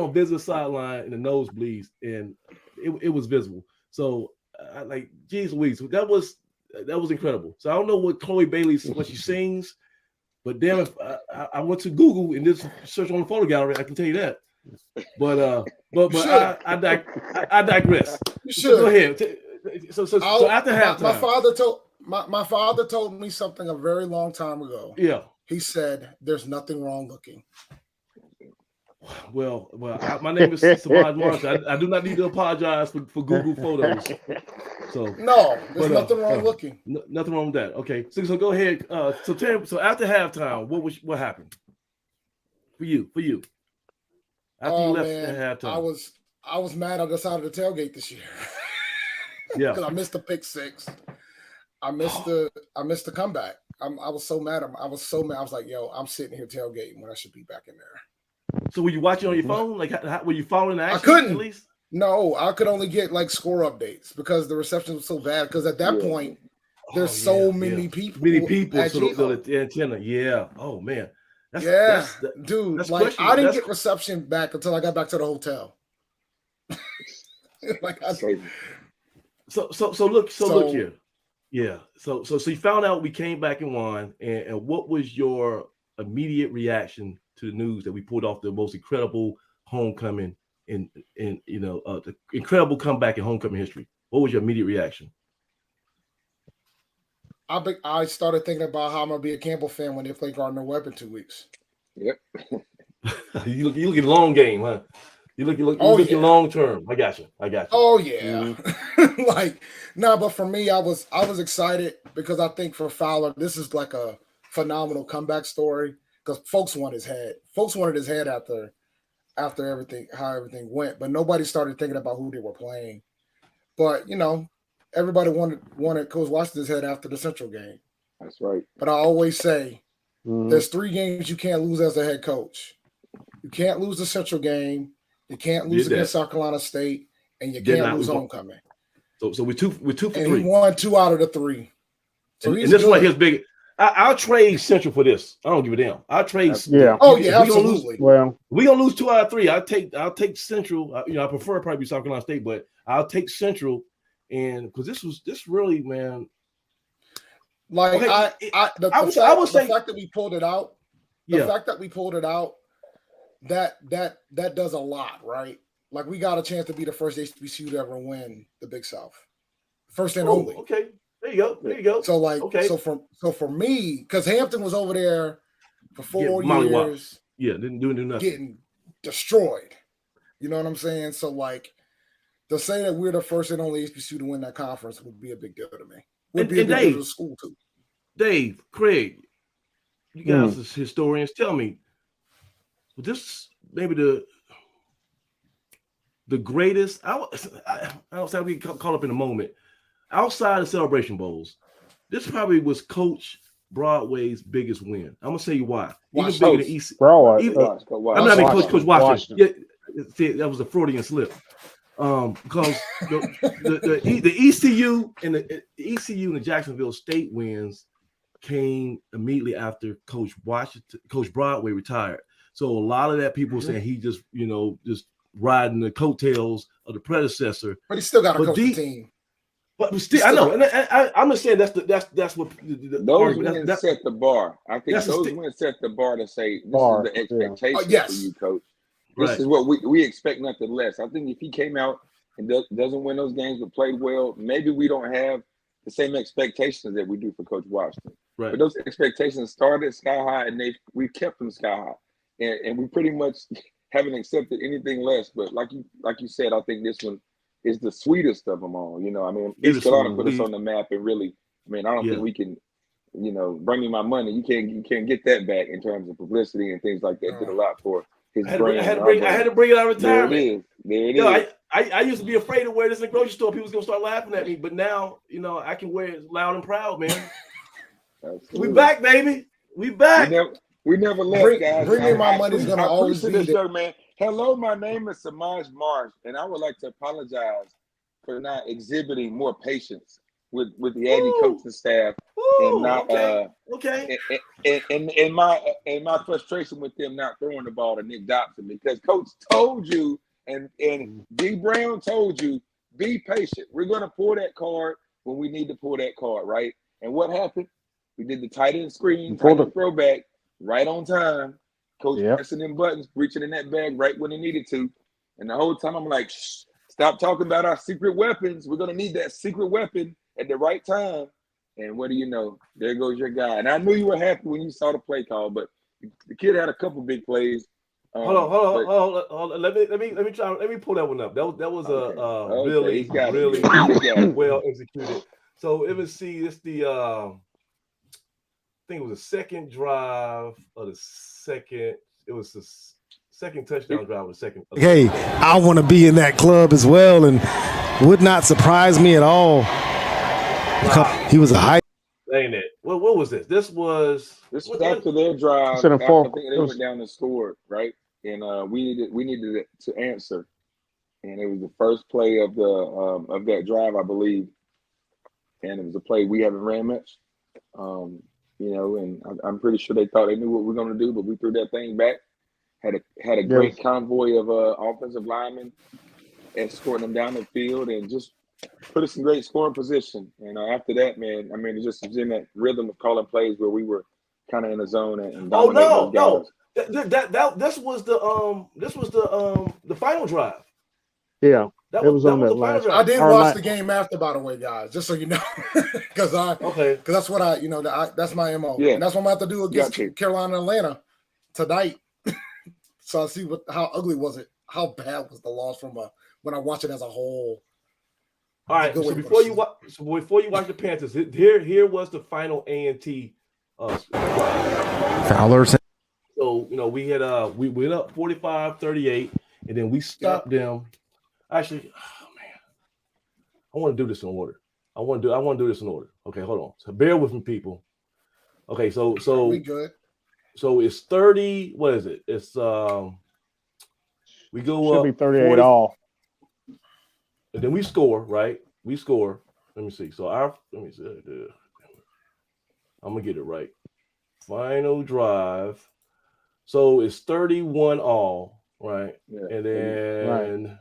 a business sideline in the nosebleeds, and it was visible. So, geez Louise, that was incredible. So I don't know what Chloe Bailey's what she sings. But damn, if I went to Google and did search on the photo gallery, I can tell you that. But I digress. You should go ahead. So after halftime, my father told me something a very long time ago. Yeah, he said, "There's nothing wrong looking." Well, my name is Samad Marshall. I do not need to apologize for Google photos. So no, there's nothing wrong looking. Nothing wrong with that. Okay, so go ahead. So after halftime, what happened? For you. After you left at halftime. I was mad I decided to tailgate this year. Yeah. Because I missed the pick six. I missed the comeback. I was so mad. I was so mad. I was like, yo, I'm sitting here tailgating when I should be back in there. So were you watching on your phone? Like, how, were you following the action? I couldn't. At least? No, I could only get like score updates because the reception was so bad. Because at that point, there's so many people. Many people. At so the antenna. Yeah. Oh man. Dude. Like I didn't get reception back until I got back to the hotel. So look here. Yeah. So you found out we came back and won, and what was your immediate reaction to the news that we pulled off the most incredible homecoming in the incredible comeback in homecoming history? What was your immediate reaction? I started thinking about how I'm gonna be a Campbell fan when they play Gardner Webb in 2 weeks. Yep. you look at the long game, huh? You look long term. I got you. Oh yeah. Mm-hmm. But for me, I was excited because I think for Fowler, this is like a phenomenal comeback story because folks wanted his head. Folks wanted his head after how everything went, but nobody started thinking about who they were playing. But everybody wanted Coach Washington's head after the Central game. That's right. But I always say there's 3 games you can't lose as a head coach. You can't lose the Central game. You can't lose against South Carolina State, and you can't lose homecoming. So we're two for and 3. He won 2 out of the 3. So and this one here's big. I'll trade Central for this. I don't give a damn. I'll trade. Absolutely. We're gonna lose 2 out of 3. I'll take Central. I prefer probably South Carolina State, but I'll take Central, and because this really, man. Like the fact that we pulled it out. The fact that we pulled it out. That does a lot, right? Like we got a chance to be the first HBCU to ever win the Big South, first and only. Okay, there you go. So for me, because Hampton was over there for 4 years, didn't do nothing, getting destroyed. You know what I'm saying? So like to say that we're the first and only HBCU to win that conference would be a big deal to me. Would be a big deal to the school too. Dave, Craig, you guys as historians, tell me. This maybe the greatest. I don't say we get caught up in the moment. Outside of Celebration Bowls, this probably was Coach Broadway's biggest win. I'm gonna tell you why. Even bigger than EC. I mean, Coach Washington. Yeah, see, that was a Freudian slip. Because the ECU and the ECU and the Jacksonville State wins came immediately after Coach Broadway retired. So a lot of that people saying he just riding the coattails of the predecessor. But he still got to coach the team. But still, I know, and I'm just saying that's what those wins set the bar. I think those wins set the bar to say this is the expectation for you, Coach. This is what we expect, nothing less. I think if he came out and doesn't win those games but played well, maybe we don't have the same expectations that we do for Coach Washington. Right. But those expectations started sky high, and we kept them sky high. And we pretty much haven't accepted anything less. But like you said, I think this one is the sweetest of them all. I mean, East Carolina put us on the map, and really, I don't think we can, bring me my money. You can't get that back in terms of publicity and things like that. Did a lot for his brand. I had to bring it out of retirement. There it is. I used to be afraid to wear this in the grocery store. People was gonna start laughing at me, but now I can wear it loud and proud, man. We back, baby. We back. We never left, guys. Bringing my money is going to always be there. Man. Hello, my name is Samaj Marsh, and I would like to apologize for not exhibiting more patience with the Aggie coaching staff and not and my frustration with them not throwing the ball to Nick Dobson, because Coach told you and D Brown told you, be patient. We're going to pull that card when we need to pull that card, right? And what happened? We did the tight end screen, tight end throwback. Right on time, Coach pressing them buttons, reaching in that bag right when he needed to. And the whole time I'm like, shh, stop talking about our secret weapons. We're going to need that secret weapon at the right time. And what do you know? There goes your guy. And I knew you were happy when you saw the play call, but the kid had a couple big plays. Hold on. Let me pull that one up. That was really well executed. So let's see. It's the I think it was the second drive of the second. was the second touchdown drive with second. Hey, I want to be in that club as well, and would not surprise me at all. He was a high. Ain't it? What was this? This was after their drive. I think they went down and scored, right? And we needed to answer. And it was the first play of that drive, I believe. And it was a play we haven't ran much. And I'm pretty sure they thought they knew what we were going to do, but we threw that thing back. Had a great convoy of offensive linemen escorting them down the field and just put us in great scoring position. And after that, man, I mean, it just was in that rhythm of calling plays where we were kind of in the zone and dominating those guys. This was the final drive. Yeah, it was on that last. I did watch the game after, by the way, guys, just so you know, because that's what that's my MO. Yeah. And that's what I'm about to do against Carolina and Atlanta tonight. So I see how ugly was it? How bad was the loss from when I watch it as a whole? All right. So before you watch the Panthers, here was the final A&T. Fowler's. So we had we went up 45-38, and then we stopped them. Actually, I want to do this in order. I want to do this in order. Okay, hold on. So bear with me, people. Okay, so we good. So it's 30. What is it? It's we go should up be 38 40, all. and then we score. Right? We score. Let me see. So let me see. I'm gonna get it right. Final drive. So it's 31 all. Right? Yeah. And then. Right.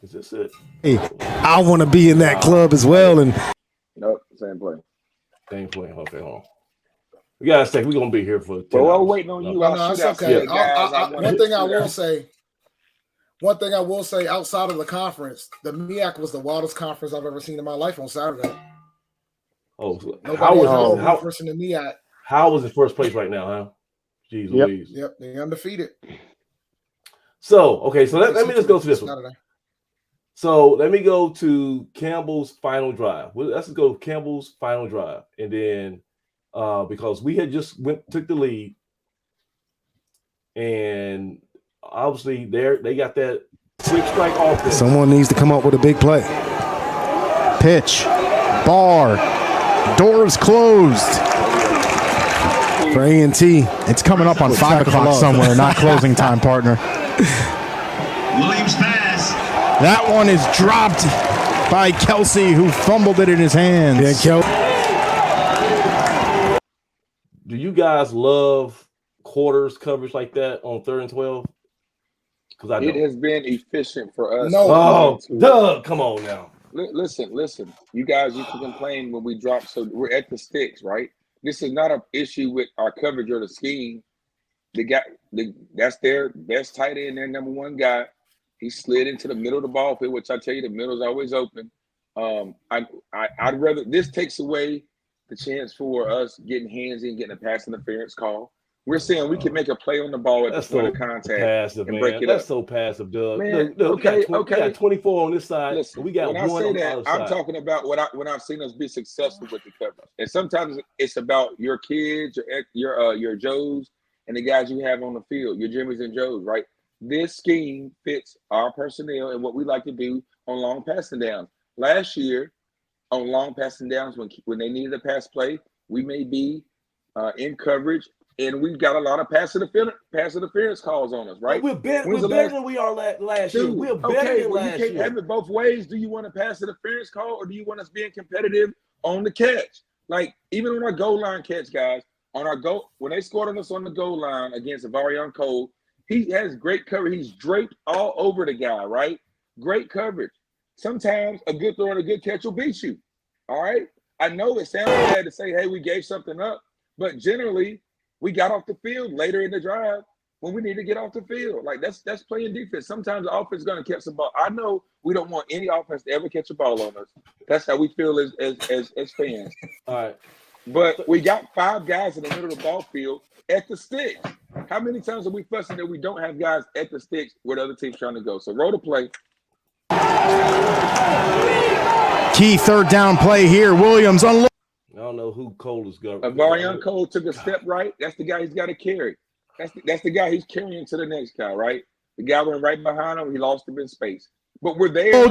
Is this it? Hey, I want to be in that club as well, and nope, same play. Same play. Okay, hold on. We got a second. We're gonna be here for 10 Well, hours. we're waiting on you. No, it's okay. One thing I will say, outside of the conference, the MEAC was the wildest conference I've ever seen in my life on Saturday. Oh, how was in the MEAC? How was it first place right now, huh? Jeez Louise. Yep, they undefeated. So, okay, so let me just go to this one. Saturday. So let me go to Campbell's final drive. Let's go to Campbell's final drive, and then because we had just took the lead, and obviously they got that quick strike offense. Someone needs to come up with a big play. Pitch, bar, doors closed. For A&T, it's coming up on 5 o'clock somewhere, not closing time, partner. Williams pass. That one is dropped by Kelsey, who fumbled it in his hands. Yeah, Do you guys love quarters coverage like that on 3rd and 12? Because I don't. It has been efficient for us. No. Oh, Doug, come on now. Listen. You guys used to complain when we dropped, so we're at the sticks, right? This is not an issue with our coverage or the scheme. That's their best tight end, their number one guy. He slid into the middle of the ball field, which I tell you, the middle is always open. I'd rather this takes away the chance for us getting handsy and getting a pass interference call. We're saying we can make a play on the ball at the point of contact passive, and man. break it That's up. so passive, Doug. Man, Look, we got 24 on this side. Listen, we got when one on the other side. I'm talking about when I've seen us be successful with the coverage. And sometimes it's about your kids, your Joes, and the guys you have on the field, your Jimmys and Joes, right? This scheme fits our personnel and what we like to do on long passing downs. Last year, on long passing downs, when they needed a pass play, we may be in coverage, and we got a lot of pass interference calls on us, right? We're better than we are last year. We're better than last year. You can't have it both ways. Do you want a pass interference call, or do you want us being competitive on the catch? Like, even on our goal line catch, guys, when they scored on us on the goal line against Avarion Cole, he has great coverage. He's draped all over the guy, right? Great coverage. Sometimes a good throw and a good catch will beat you. All right? I know it sounds bad to say, hey, we gave something up, but generally we got off the field later in the drive when we need to get off the field. Like, that's playing defense. Sometimes the offense is going to catch the ball. I know we don't want any offense to ever catch a ball on us. That's how we feel as fans. All right. But we got 5 guys in the middle of the ball field at the sticks. How many times are we fussing that we don't have guys at the sticks where the other team's trying to go? So roll the play. key third down play here. Williams unload. I don't know who Cole is going. Avarion Cole took a step right. That's the guy he's got to carry. That's the guy he's carrying to the next guy, right? The guy went right behind him. He lost him in space. But we're there.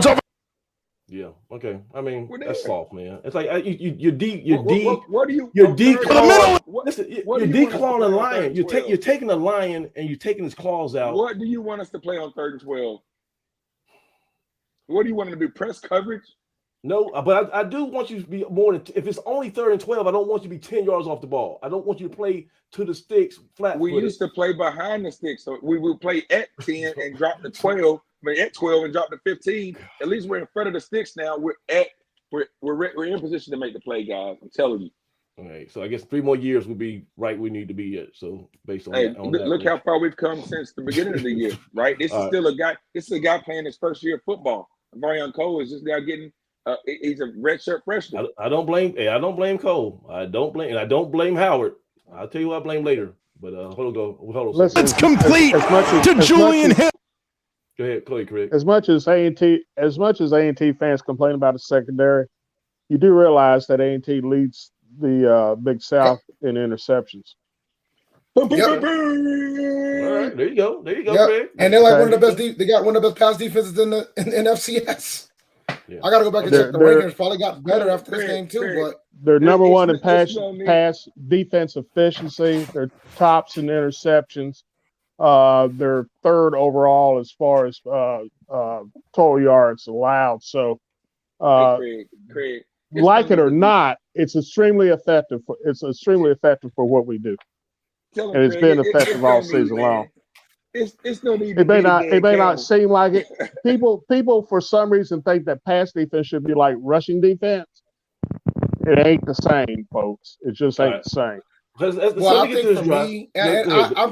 Yeah. Okay. I mean, We're that's there. soft, man. It's like you're declawing the lion. You're taking the lion and you're taking his claws out. What do you want us to play on 3rd and 12? What do you want to do? Press coverage? No, but I do want you to be more than if it's only 3rd and 12. I don't want you to be 10 yards off the ball. I don't want you to play to the sticks flat. We used to play behind the sticks, so we would play at 10 and drop to 12. At 12 and drop to 15. At least we're in front of the sticks now. We're in position to make the play, guys. I'm telling you. All right, so I guess 3 more years would be right. We need to be at. So based on that, look how far we've come since the beginning of the year, right? This is still a guy. This is a guy playing his first year of football. Avarion Cole is just now getting. He's a redshirt freshman. I don't blame Cole. I don't blame Howard. I'll tell you what I blame later. But hold on. Let's complete to Julian Hill. Go ahead, Craig. As much as A&T fans complain about the secondary, you do realize that A&T leads the Big South in interceptions. Yep. All right, there you go, yep. Craig. And they're like one of the best. They got one of the best pass defenses in the FCS. Yeah. I got to go back and check the rankings. Probably got better after this game too, but they're number one in pass defense efficiency. They're tops in interceptions. They're 3rd overall as far as total yards allowed. So, Craig, like it or not, it's extremely effective. It's extremely effective for what we do, and it's been effective all season long. It's no need. It may not seem like it. People for some reason think that pass defense should be like rushing defense. It ain't the same, folks. It just ain't the same. Well, I think for me, I'm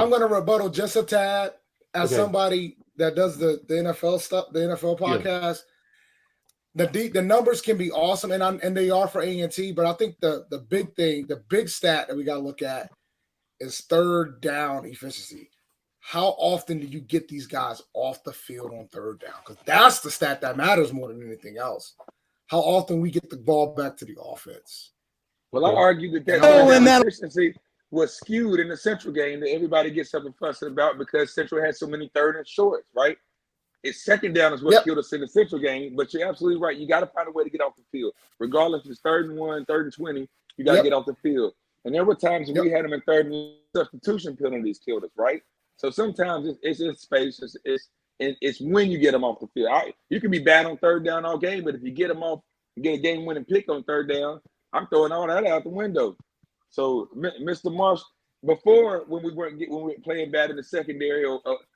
gonna rebuttal just a tad as somebody that does the NFL stuff, the NFL podcast. Yeah. The numbers can be awesome, and they are for A&T, but I think the big thing, the big stat that we got to look at is 3rd down efficiency. How often do you get these guys off the field on 3rd down? Because that's the stat that matters more than anything else. How often we get the ball back to the offense. Well, I argue that efficiency was skewed in the Central game that everybody gets up and fussing about because Central had so many 3rd and shorts, right? It's 2nd down is what killed us in the Central game, but you're absolutely right. You got to find a way to get off the field. Regardless if it's 3rd and 1, 3rd and 20, you got to get off the field. And there were times when we had them in 3rd and substitution penalties killed us, right? So sometimes it's in space. It's when you get them off the field. You can be bad on 3rd down all game, but if you get them off, you get a game-winning pick on 3rd down, I'm throwing all that out the window. So, Mr. Marsh, before when we were playing bad in the secondary,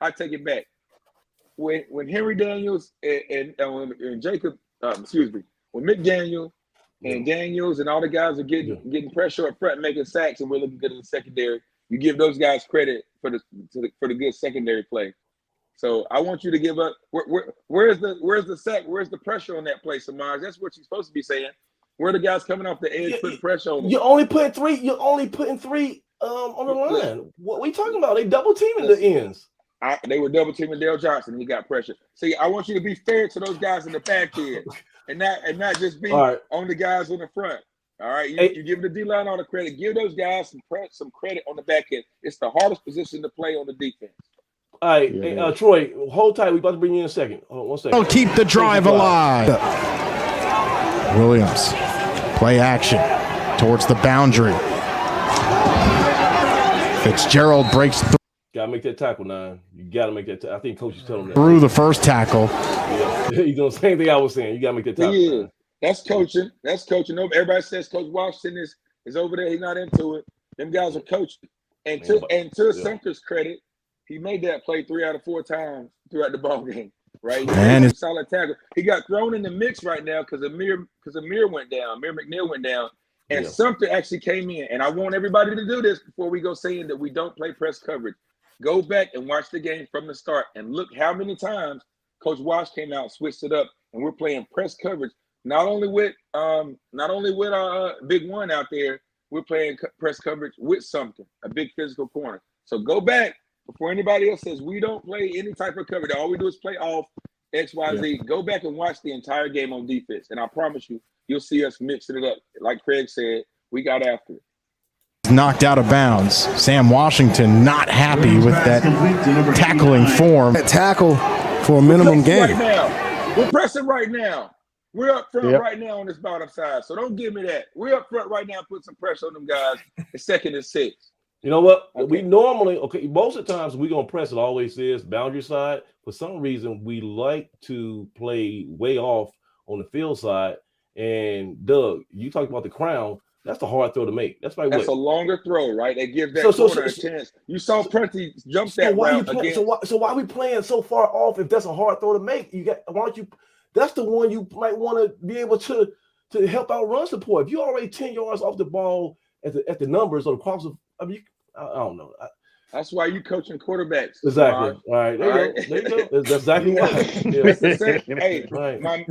I take it back. When Henry Daniels and Jacob, when McDaniel and Daniels and all the guys are getting pressure up front, making sacks, and we're looking good in the secondary, you give those guys credit for the good secondary play. So I want you to give up. Where's the sack? Where's the pressure on that play, Samaj? That's what you're supposed to be saying. Where are the guys coming off the edge putting pressure on them? You're only putting three on the line. What are we talking about? They double teaming the ends. They were double teaming Dale Johnson. He got pressure. See, I want you to be fair to those guys in the back end, and not just be on the guys in the front. All right, you give the D-line all the credit. Give those guys some credit on the back end. It's the hardest position to play on the defense. All right, Troy, hold tight. We're about to bring you in a second. Hold on 1 second. I'll keep the drive alive. Williams, play action towards the boundary. Fitzgerald breaks through. Gotta make that tackle, 9. You gotta make that. I think coach is telling him that. Through the first tackle. Yeah. He's doing the same thing I was saying. You gotta make that tackle. Yeah. That's coaching. Everybody says Coach Washington is over there. He's not into it. Them guys are coaching. And to Center's credit, he made that play 3 out of 4 times throughout the ball game. Right? He made a solid tackle. He got thrown in the mix right now because Amir went down. Amir McNeil went down. And Sumter actually came in. And I want everybody to do this before we go saying that we don't play press coverage. Go back and watch the game from the start and look how many times Coach Wash came out, switched it up, and we're playing press coverage. Not only with our big one out there, we're playing press coverage with Sumter, a big physical corner. So go back before anybody else says we don't play any type of coverage. All we do is play off XYZ. Go back and watch the entire game on defense, and I promise you, you'll see us mixing it up. Like Craig said, we got after it. Knocked out of bounds. Sam Washington not happy with that tackling form. That tackle for a minimum game. Right now. We're pressing right now. We're up front right now on this bottom side. So don't give me that. We're up front right now, put some pressure on them guys. It's 2nd and 6. You know what? Okay. We normally, most of the times we're going to press, it always is boundary side. For some reason, we like to play way off on the field side. And Doug, you talked about the crown. That's the hard throw to make. That's a longer throw, right? They give that corner a chance. You saw Prunty jump that route again. So why are we playing so far off if that's a hard throw to make? Why don't you? That's the one you might want to be able to help out run support. If you're already 10 yards off the ball at the numbers or the cross of, I don't know. That's why you coaching quarterbacks. Exactly. All right. There you go. That's exactly why. That's the same. Hey, right.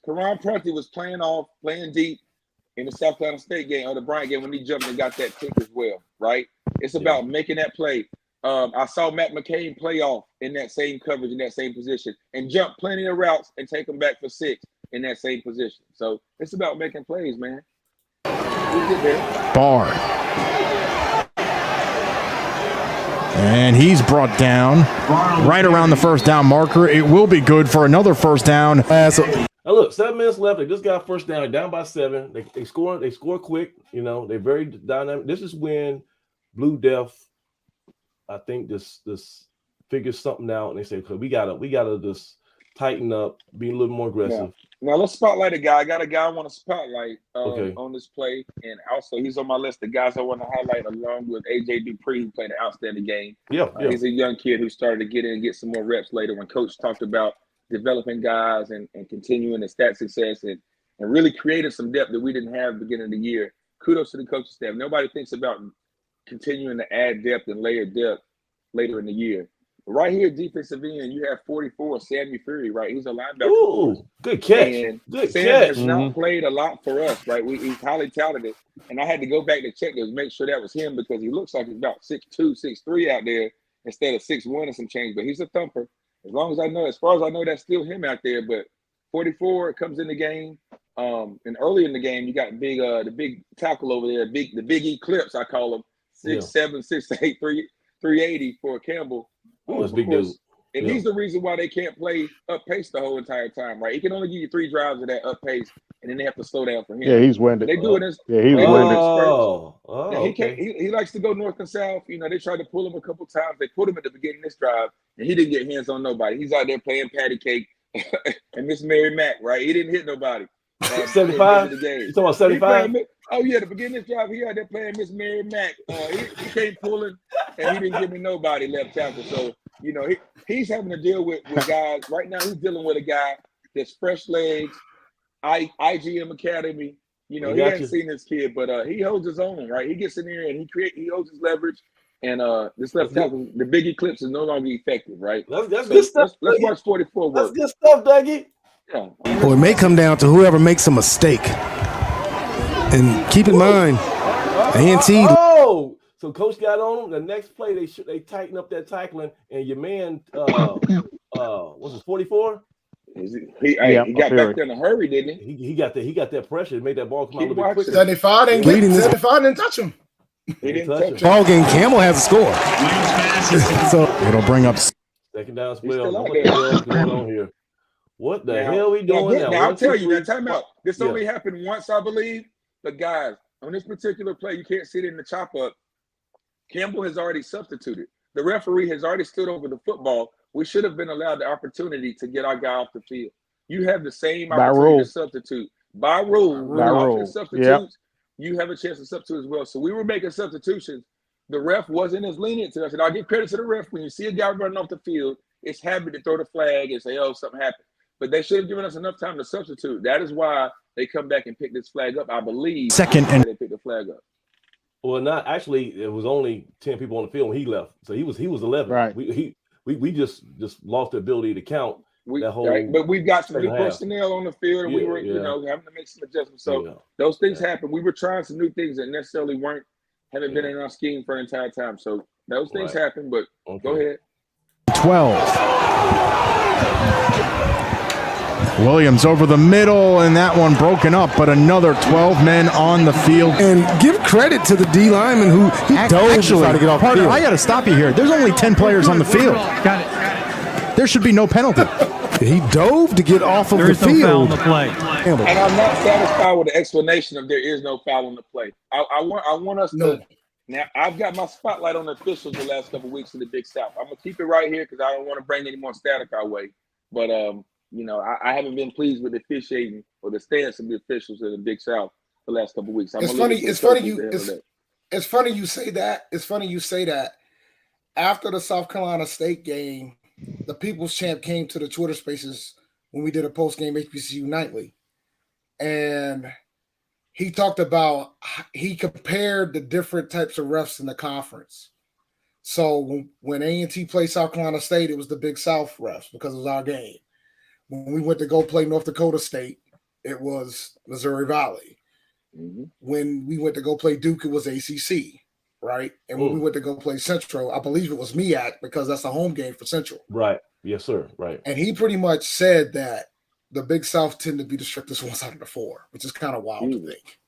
Karan Prunty was playing deep in the South Carolina State game or the Bryant game when he jumped and got that kick as well, right? It's about making that play. I saw Matt McCain play off in that same coverage, in that same position, and jump plenty of routes and take them back for 6 in that same position. So it's about making plays, man. We'll get there. Barr. And he's brought down right around the first down marker. It will be good for another first down. Now look, 7 minutes left. They just got first down. They're down by 7. They score quick. You know, they're very dynamic. This is when Blue Death, I think, this figures something out, and they say, we gotta just tighten up, be a little more aggressive. Now let's spotlight a guy. I got a guy I want to spotlight on this play, and also he's on my list of guys I want to highlight along with AJ Dupree, who played an outstanding game. He's a young kid who started to get in and get some more reps later when Coach talked about developing guys and continuing the stat success and really creating some depth that we didn't have at the beginning of the year. Kudos to the coaching staff. Nobody thinks about continuing to add depth and layer depth later in the year. But right here, defensive end, you have 44, Sammy Fury, right? He's a linebacker. Ooh, good catch. And good Sam catch. has not played a lot for us, right? He's highly talented. And I had to go back to check to make sure that was him because he looks like he's about 6'2", 6'3" out there instead of 6'1" and some change. But he's a thumper. As far as I know, that's still him out there. But 44 comes in the game. And early in the game, you got the big tackle over there, the big Eclipse, I call him, 6'7", 6'8", 380 for Campbell. Oh, that's big dude. And he's the reason why they can't play up pace the whole entire time, right? He can only give you 3 drives of that up pace, and then they have to slow down for him. Yeah, he's winded. They do it as he's winded. He likes to go north and south. You know, they tried to pull him a couple times. They put him at the beginning of this drive, and he didn't get hands on nobody. He's out there playing patty cake and Miss Mary Mack, right? He didn't hit nobody. 75? You talking about 75? Oh, yeah, the beginning of this drive, he out there playing Miss Mary Mack. He came pulling, and he didn't give me nobody left tackle. So, you know, he's having to deal with guys. Right now, he's dealing with a guy that's fresh legs, IGM Academy. You know, he hasn't seen this kid, but he holds his own, right? He gets in there, and he holds his leverage. And this left tackle, the big Eclipse is no longer effective, right? That's good stuff. Let's watch 44 work. That's good stuff, Dougie. Yeah. Well, it may come down to whoever makes a mistake. And keep in mind, A&T. So Coach got on him. The next play, they tighten up that tackling, and your man, was it 44? He got back there in a hurry, didn't he? He got that pressure. It made that ball come out a little bit quicker. 75 didn't touch him. He didn't touch him. Ball game, Campbell has a score. So it'll bring up second down spell. What the hell is going on here? What the hell are we doing now? Now I'll tell you, that timeout. This only happened once, I believe. But guys, on this particular play, you can't see it in the chop up. Campbell has already substituted. The referee has already stood over the football. We should have been allowed the opportunity to get our guy off the field. You have the same opportunity to substitute. By rule. Substitutes, you have a chance to substitute as well. So we were making substitutions. The ref wasn't as lenient to us. And I'll give credit to the ref. When you see a guy running off the field, it's happy to throw the flag and say, oh, something happened. But they should have given us enough time to substitute. That is why they come back and pick this flag up. I believe second and they picked the flag up. Well, not actually. It was only 10 people on the field when he left, so he was 11. Right. We just lost the ability to count that whole. Right. But we've got some new personnel on the field, and we were having to make some adjustments. So those things happen. We were trying some new things that necessarily haven't been in our scheme for an entire time. So those things happen. But go ahead. 12. Williams over the middle, and that one broken up, but another 12 men on the field. And give credit to the D lineman who dove to try to get off the field. I got to stop you here. There's only 10 players on the field. Got it. There should be no penalty. He dove to get off of There the is no field. foul on the play. And I'm not satisfied with the explanation of there is no foul on the play. I want us to. Now, I've got my spotlight on the officials the last couple of weeks in the Big South. I'm going to keep it right here because I don't want to bring any more static our way. But, you know, I haven't been pleased with the officiating or the stance of the officials in the Big South the last couple of weeks. It's funny you say that. It's funny you say that. After the South Carolina State game, the People's Champ came to the Twitter Spaces when we did a post-game HBCU Nightly. And he talked about, he compared the different types of refs in the conference. So when A&T played South Carolina State, it was the Big South refs because it was our game. When we went to go play North Dakota State, it was Missouri Valley. Mm-hmm. When we went to go play Duke, it was ACC, right? And when we went to go play Central, I believe it was MEAC because that's a home game for Central. Right. Yes, sir. Right. And he pretty much said that the Big South tend to be the strictest ones out of the four, which is kind of wild to think.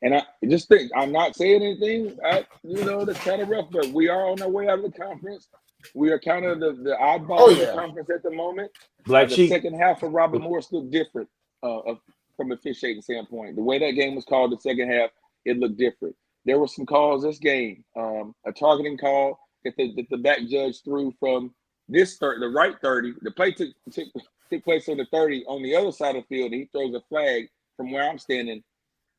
And I just think I'm not saying anything, that's kind of rough, but we are on our way out of the conference. We are kind of the oddball of the conference at the moment. Black the sheep. Second half of Robert Morris looked different from a officiating standpoint. The way that game was called the second half, it looked different. There were some calls this game, a targeting call that the back judge threw from the right 30. The play took place on the 30 on the other side of the field. And he throws a flag from where I'm standing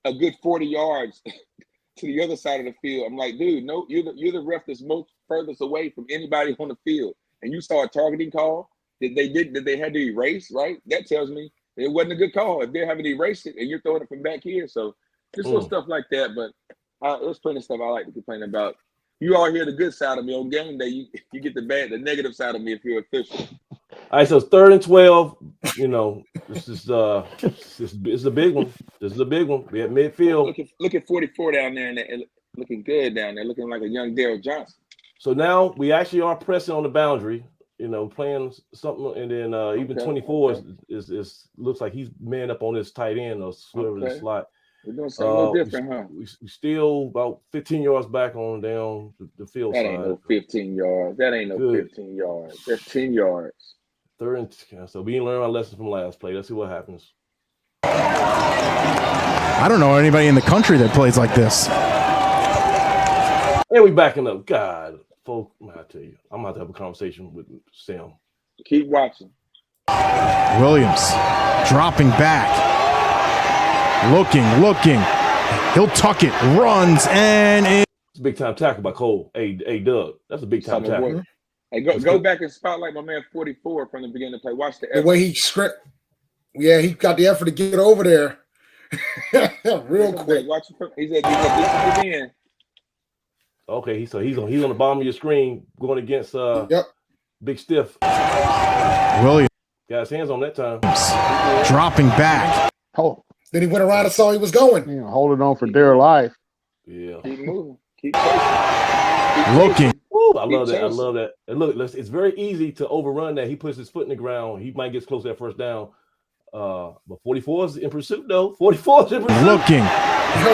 a good 40 yards to the other side of the field. I'm like, dude, no, you're the ref that's most furthest away from anybody on the field. And you saw a targeting call that they had to erase, right? That tells me it wasn't a good call if they're having to erase it and you're throwing it from back here. So just little stuff like that. But there's plenty of stuff I like to complain about. You all hear the good side of me on game day. You get the negative side of me if you're official. All right, so it's 3rd and 12. You know, this is a big one. This is a big one. We at midfield. Look at 44 down there and looking good down there, looking like a young Daryl Johnson. So now we actually are pressing on the boundary, playing something, and then even 24 is looks like he's man up on this tight end or swerving the slot. We're doing something a little different, huh? We still about 15 yards back on down the field that side. Ain't no 15 yards. That ain't no good. 15 yards. That's 10 yards. 3rd and so we didn't learn our lesson from last play. Let's see what happens. I don't know anybody in the country that plays like this. And we backing up. God, folks, I tell you, I'm about to have a conversation with Sam. Keep watching. Williams dropping back. Looking. He'll tuck it, runs, and it's a big time tackle by Cole. Hey, Doug, that's a big time tackle. Hey, go back and spotlight my man 44 from the beginning of the play. Watch the way he script. Yeah, he got the effort to get over there real quick. Watch him. He's at this again. Okay, so he's on the bottom of your screen going against Big Stiff. Williams got his hands on that time. Dropping back. Oh. Then he went around and saw he was going. Yeah, holding on for dear life. Yeah. Keep moving. Keep chasing. Looking. Woo, I love that. And look, it's very easy to overrun that. He puts his foot in the ground. He might get close to that first down. But 44 is in pursuit, though. 44 is in pursuit. Looking.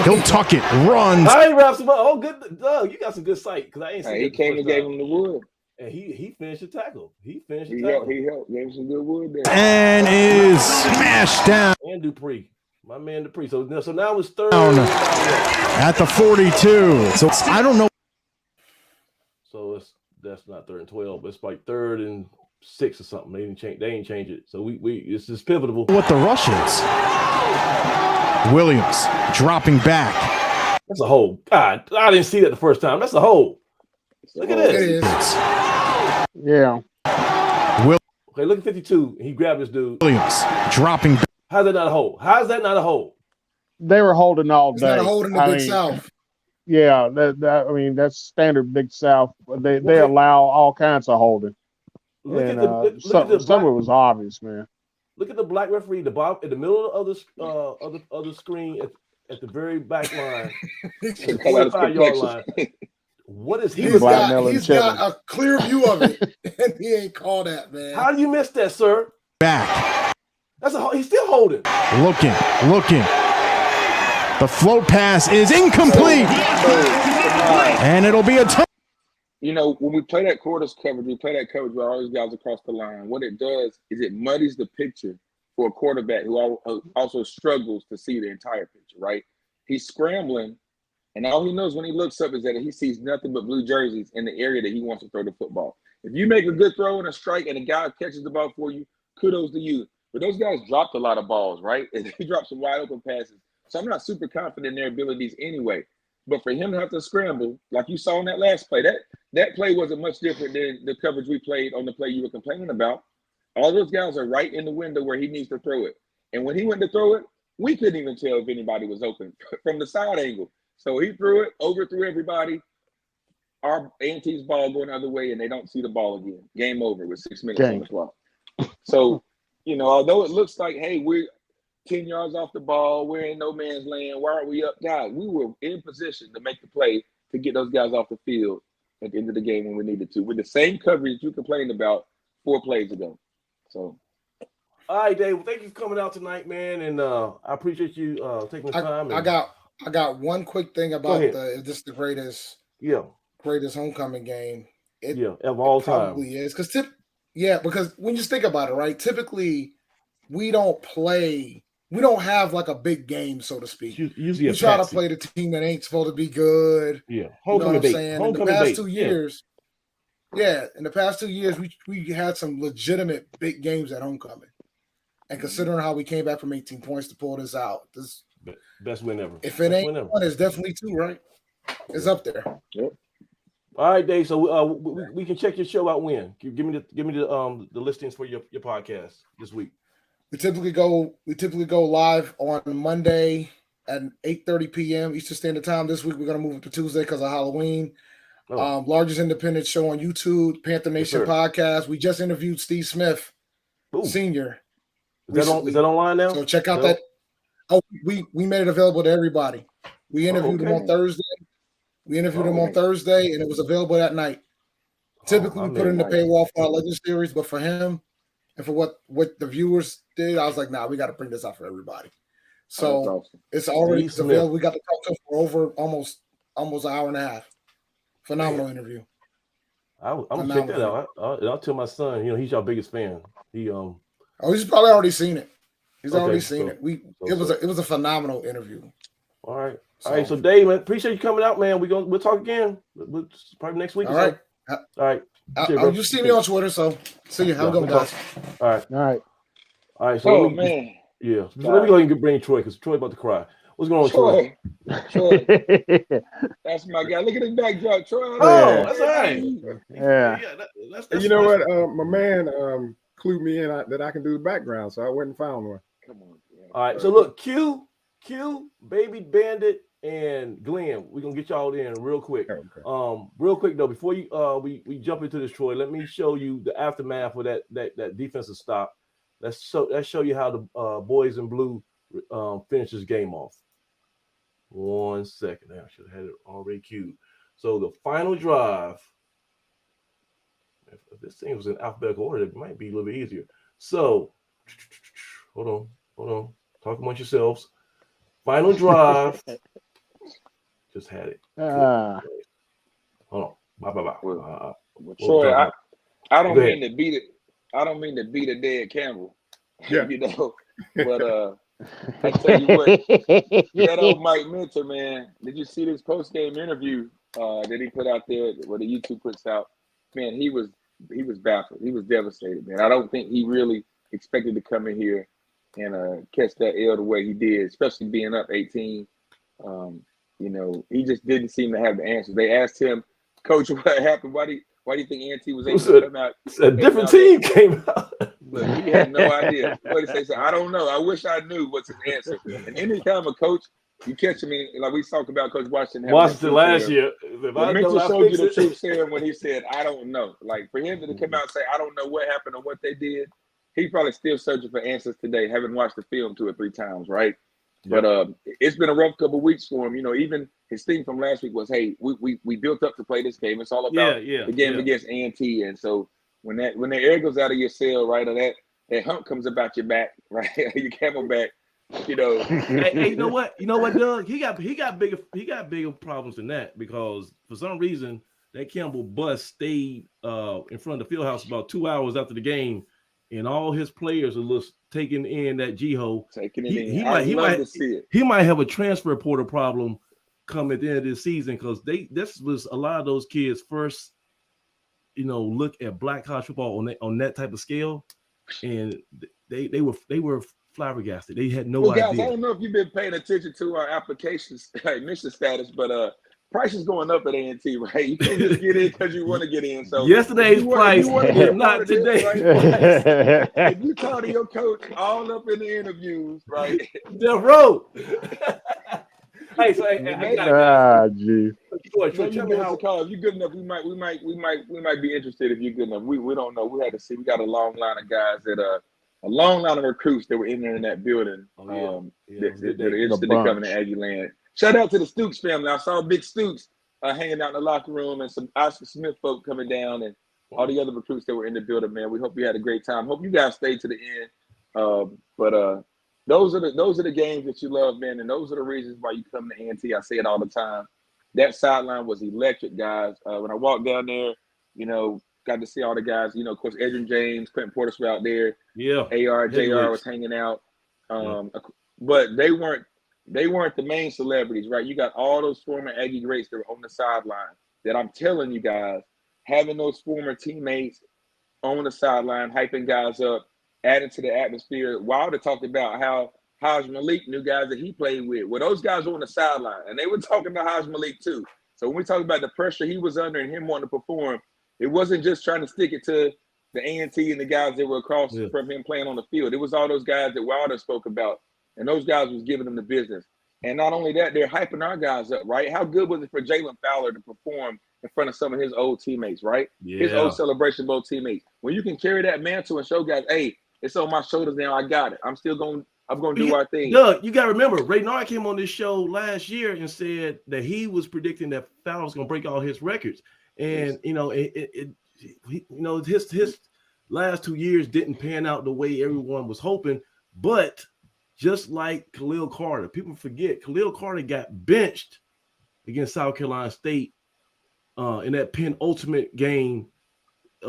He'll tuck it. Runs. I ain't wraps him up. Oh, good. Doug, you got some good sight because I ain't seen He came and gave him the wood. And he finished the tackle. He helped. Gave him some good wood there. And is smashed down. And Dupree. My man Dupree. So now it's 3rd at the 42. So I don't know. So that's not 3rd and 12, but it's like 3rd and 6 or something. They didn't change it. So it's just pivotal. What the rush is. Williams dropping back. That's a hole. God, I didn't see that the first time. That's a hole. Look at this. Yeah. Okay, look at 52. He grabbed this dude. Williams dropping back. How's that not a hole? How's that not a hole? They were holding all day. It's not a hold in the Big South. Yeah, that's standard Big South. They allow all kinds of holding. Some of it was obvious, man. Look at the black referee, the bottom in the middle of the screen at the very back line, 45-yard line. What is he? He's got a clear view of it, and he ain't called that, man. How do you miss that, sir? Back. He's still holding. Looking. The float pass is incomplete. And it'll be a touch. You know, when we play that quarters coverage, we play that coverage with all these guys across the line. What it does is it muddies the picture for a quarterback who also struggles to see the entire picture, right? He's scrambling, and all he knows when he looks up is that he sees nothing but blue jerseys in the area that he wants to throw the football. If you make a good throw and a strike and a guy catches the ball for you, kudos to you. But those guys dropped a lot of balls, right? And he dropped some wide open passes. So I'm not super confident in their abilities anyway. But for him to have to scramble, like you saw in that last play, that play wasn't much different than the coverage we played on the play you were complaining about. All those guys are right in the window where he needs to throw it. And when he went to throw it, we couldn't even tell if anybody was open from the side angle. So he threw it, overthrew everybody. Our A&T's ball going the other way, and they don't see the ball again. Game over with 6 minutes on the clock. So, you know, although it looks like, hey, we're 10 yards off the ball, we're in no man's land, why aren't we up? Guys, we were in position to make the play to get those guys off the field at the end of the game when we needed to, with the same coverage you complained about 4 plays ago. So, all right, Dave. Well, thank you for coming out tonight, man, and I appreciate you taking the time. I got one quick thing about the greatest homecoming game. Of all time. Probably is because when you just think about it, right? Typically, we don't have like a big game, so to speak. Usually we try to play the team that ain't supposed to be good. Yeah, homecoming. You know what I'm saying? In the past 2 years, in the past 2 years, we had some legitimate big games at homecoming. And considering how we came back from 18 points to pull this out, this best win ever. If it ain't one, it's definitely 2, right? It's up there. Yep. All right, Dave. So we can check your show out when. Give me the listings for your podcast this week. We typically go live on Monday at 8:30 p.m. Eastern Standard Time. This week we're gonna move it to Tuesday because of Halloween. Largest independent show on YouTube, Panther Nation podcast. We just interviewed Steve Smith, Senior. Is that online now? So check out that. Oh, we made it available to everybody. We interviewed him on Thursday. And it was available that night. Typically, we put in the paywall for our Legend series, but for him and for what the viewers did, I was like, nah, we got to bring this out for everybody. So it's already available. We got to talk to him for over almost an hour and a half. Phenomenal interview. I'm gonna check that out. I'll tell my son. You know, he's your biggest fan. He's probably already seen it. He's already seen it. It was a phenomenal interview. All right. All right. So Dave, man, appreciate you coming out, man. We'll talk again. Probably next week. All right. All right. You see me on Twitter, so see you. Have a good one, guys. All right. All right. So let me go ahead and bring Troy because Troy's about to cry. What's going on, Troy? That's my guy. Look at his backdrop, Troy. Oh, that's all right. Yeah. That's you know what? My man clued me in that I can do the background, so I went and found one. Come on. Man. All right. So look, Q, Baby Bandit, and Glenn, we're gonna get y'all in real quick. Okay. Real quick though, before you we jump into this, Troy, let me show you the aftermath of that defensive stop. Let's show you how the boys in blue finish this game off. 1 second. I should have had it already queued. So the final drive. If this thing was in alphabetical order, it might be a little bit easier. So hold on. Talk amongst yourselves. Final drive. Just had it. Hold on. Bye. Well, Troy, I don't mean to beat it. I don't mean to beat a dead Campbell. Yeah. You know, but I tell you what, that old Mike Minter, man. Did you see this post-game interview that he put out there, what the YouTube puts out? Man, he was baffled. He was devastated, man. I don't think he really expected to come in here and catch that L the way he did, especially being up 18. You know, he just didn't seem to have the answers. They asked him, Coach, what happened? Why do you think A&T was able to come out? A different team came out. Look, he had no idea. What did he say? I don't know. I wish I knew what's his answer. And anytime a coach, you catch him in, like we talked about Coach Washington last year. Mitchell showed you the truth serum when he said, I don't know. Like for him to come out and say, I don't know what happened or what they did, he's probably still searching for answers today, having watched the film 2 or 3 times, right? But it's been a rough couple of weeks for him. Even his thing from last week was, hey, we built up to play this game. It's all about the game against A&T. And so when the air goes out of your sail, right, or that hump comes about your back, right, your camel back, hey, you know what, Doug? He got bigger problems than that, because for some reason that Campbell bus stayed in front of the field house about 2 hours after the game, and all his players are taking in that GHOE. Taking it in. He might have a transfer portal problem come at the end of this season, because this was a lot of those kids' first, look at black college football on that type of scale, and they were flabbergasted. They had no idea. Guys, I don't know if you've been paying attention to our applications admission status, but price is going up at A&T, right? You can't just get in because you want to get in. So yesterday's price is not today. Right? If you talk to your coach all up in the interviews, right? The road. Hey, so geez. Tell me how. If you're good enough, we might be interested. If you're good enough, we don't know. We had to see. We got a long line of guys a long line of recruits that were in there in that building. That are interested in coming to Aggie Land. Shout out to the Stooks family. I saw Big Stooks hanging out in the locker room, and some Oscar Smith folk coming down, and all the other recruits that were in the building. Man, we hope you had a great time. Hope you guys stayed to the end. But those are the games that you love, man, and those are the reasons why you come to A&T. I say it all the time. That sideline was electric, guys. When I walked down there, got to see all the guys. Of course, Edrin James, Quentin Portis were out there. Yeah, AR, JR was hanging out. But they weren't the main celebrities, right? You got all those former Aggie greats that were on the sideline. That I'm telling you guys, having those former teammates on the sideline, hyping guys up, adding to the atmosphere. Wilder talked about how Haj Malik knew guys that he played with. Well, those guys were on the sideline, and they were talking about Haj Malik too. So when we talk about the pressure he was under and him wanting to perform, it wasn't just trying to stick it to the A&T and the guys that were across from him playing on the field. It was all those guys that Wilder spoke about, and those guys was giving them the business. And not only that, they're hyping our guys up, right? How good was it for Jalen Fowler to perform in front of some of his old teammates, right? Yeah. His old Celebration Bowl teammates. When you can carry that mantle and show guys, hey, it's on my shoulders now, I got it. I'm going to do our thing. Doug, you got to remember, Ray Nard came on this show last year and said that he was predicting that Fowler was going to break all his records. And, his last 2 years didn't pan out the way everyone was hoping. But just like Khalil Carter, people forget Khalil Carter got benched against South Carolina State in that penultimate game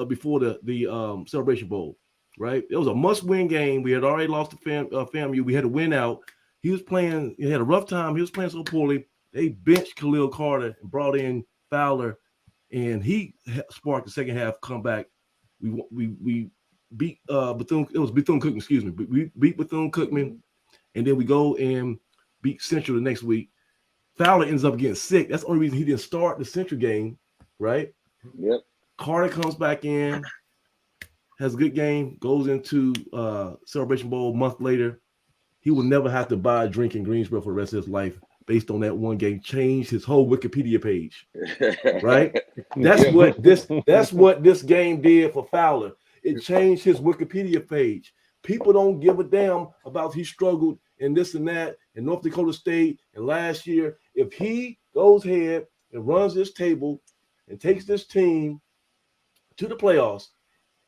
before the Celebration Bowl, right? It was a must-win game. We had already lost to FAMU. We had to win out. He had a rough time. He was playing so poorly. They benched Khalil Carter and brought in Fowler, and he sparked the second half comeback. We beat Bethune. It was Bethune-Cookman, excuse me. We beat Bethune-Cookman, and then we go and beat Central the next week. Fowler ends up getting sick. That's the only reason he didn't start the Central game, right? Yep. Carter comes back in, has a good game, goes into Celebration Bowl a month later. He will never have to buy a drink in Greensboro for the rest of his life based on that one game. Changed his whole Wikipedia page, right? That's what this game did for Fowler. It changed his Wikipedia page. People don't give a damn about he struggled and this and that in North Dakota State and last year. If he goes ahead and runs this table and takes this team to the playoffs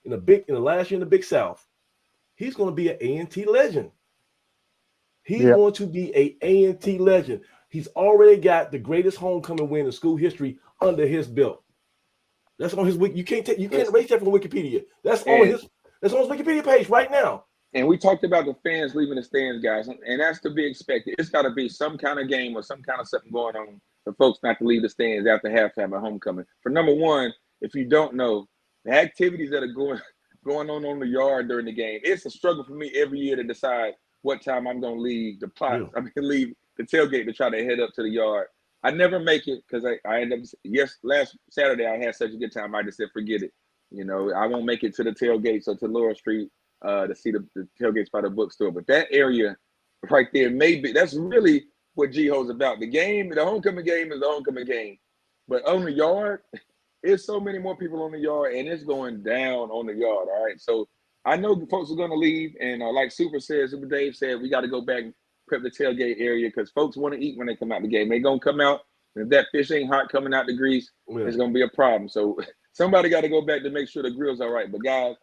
in the last year in the Big South, he's going to be an A&T legend. He's going to be a A&T legend. He's already got the greatest homecoming win in school history under his belt. That's on his wiki. You can't erase that from Wikipedia. That's on his Wikipedia page right now. And we talked about the fans leaving the stands, guys, and that's to be expected. It's got to be some kind of game or some kind of something going on for folks not to leave the stands after halftime at homecoming. For number one, if you don't know, the activities that are going on the yard during the game, it's a struggle for me every year to decide what time I'm going to leave the plot. Yeah. Leave the tailgate to try to head up to the yard. I never make it because I end up, last Saturday I had such a good time. I just said, forget it. I won't make it to the tailgates or to Laurel Street to see the tailgates by the bookstore. But that area right there, that's really what GHOE's about. The homecoming game is the homecoming game. But on the yard, there's so many more people on the yard, and it's going down on the yard, all right? So I know the folks are going to leave, and like Super Dave said, we got to go back prep the tailgate area because folks want to eat when they come out the game. They're going to come out, and if that fish ain't hot coming out the grease, it's going to be a problem. So somebody got to go back to make sure the grill's all right. But, guys,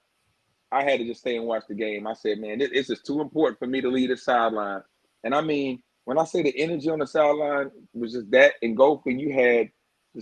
I had to just stay and watch the game. I said, man, this is too important for me to leave the sideline. And, I mean, when I say the energy on the sideline was just that engulfing, you had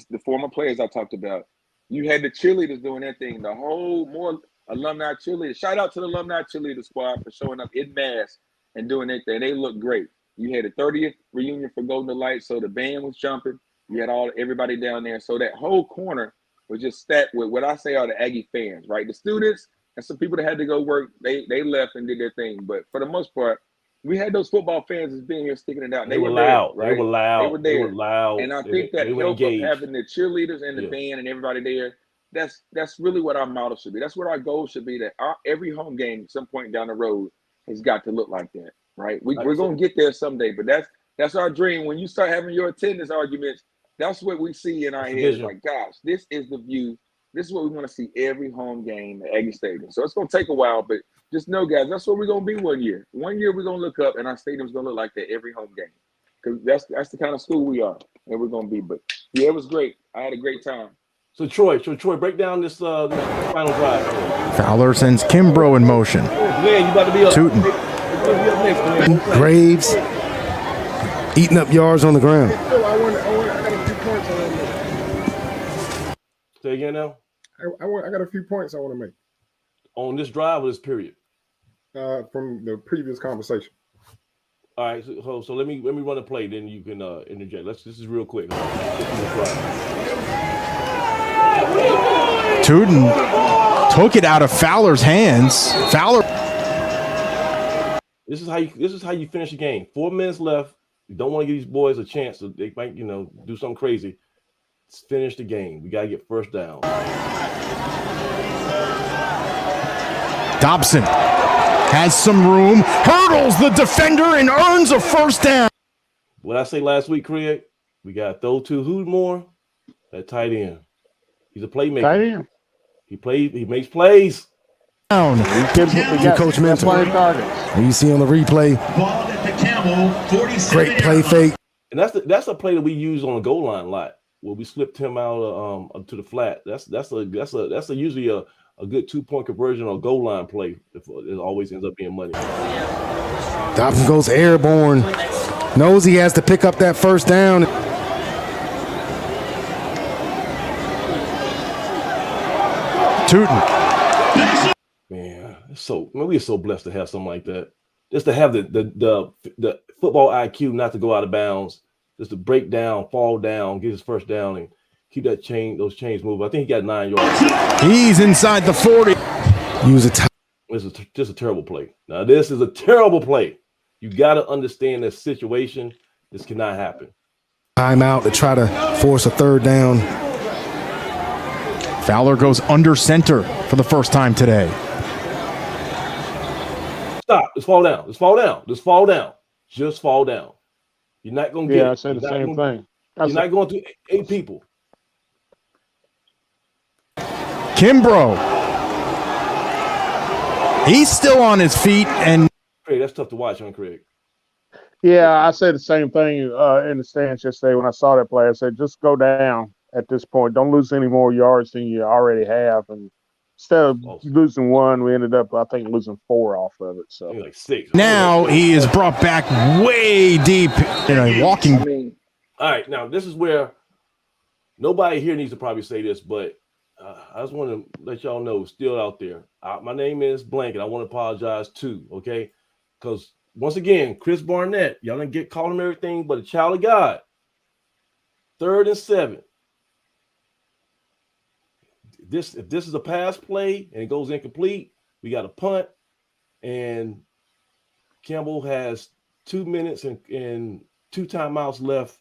the former players I talked about. You had the cheerleaders doing their thing, the whole more alumni cheerleaders. Shout out to the alumni cheerleader squad for showing up in mass and doing their thing. They looked great. You had a 30th reunion for Golden Light, so the band was jumping. You had everybody down there. So that whole corner was just stacked with what I say are the Aggie fans, right? The students and some people that had to go work, they left and did their thing. But for the most part, we had those football fans that's been here sticking it out. They were loud. There, right? They were loud. They were there. They were loud. And I think that helped of having the cheerleaders and the band and everybody there. That's really what our model should be. That's what our goal should be, that every home game at some point down the road has got to look like that, right? We're going to get there someday, but that's our dream. When you start having your attendance arguments, that's what we see in our heads. Like, gosh, this is the view. This is what we want to see every home game at Aggie Stadium. So it's going to take a while, but just know, guys, that's what we're going to be one year. One year we're going to look up and our stadium's going to look like that every home game. Because that's the kind of school we are and we're going to be. But, yeah, it was great. I had a great time. So Troy, break down this final drive. Fowler sends Kimbrough in motion. Man, you about to be up. Tootin. Graves eating up yards on the ground. I got a few points I want to make. Say again now? I got a few points I want to make. On this drive or this period? From the previous conversation. All right, so let me run a play, then you can interject. This is real quick. Tootin took it out of Fowler's hands. Fowler. This is how you finish the game. 4 minutes left. You don't want to give these boys a chance. So they might, do something crazy. Let's finish the game. We gotta get first down. Dobson has some room, hurdles the defender, and earns a first down. What I say last week, Craig, we got to throw to Hoodmore at tight end. He's a playmaker. Tight end. He makes plays. Down. Coach Mentor. You see on the replay. Ball at the Campbell, 47. Great play fake. And that's a play that we use on the goal line a lot, where we slipped him out to the flat. That's usually a good 2-point conversion or goal line play. It always ends up being money. Dobson goes airborne. Knows he has to pick up that first down. Tootin. Man, we're so blessed to have something like that. Just to have the football IQ not to go out of bounds, just to break down, fall down, get his first down, and keep those chains moving. I think he got 9 yards. He's inside the 40. This is just a terrible play. Now, this is a terrible play. You got to understand this situation. This cannot happen. Timeout to try to force a third down. Fowler goes under center for the first time today. Stop. Just fall down. Just fall down. Just fall down. Just fall down. You're not going to get it. I said the same thing. You're not going to 8 people. Kimbrough. He's still on his feet. And Craig, that's tough to watch, huh, Craig? Yeah, I said the same thing in the stands yesterday when I saw that play. I said, just go down at this point. Don't lose any more yards than you already have. And instead of losing 1, we ended up, I think, losing 4 off of it. So like 6. Now he is brought back way deep in a walking. All right, now this is where nobody here needs to probably say this, but I just want to let y'all know, still out there. My name is Blank, and I want to apologize too, okay? Because once again, Chris Barnett, y'all didn't get called him everything but a child of God. 3rd and 7. If this is a pass play and it goes incomplete, we got a punt, and Campbell has 2 minutes and 2 timeouts left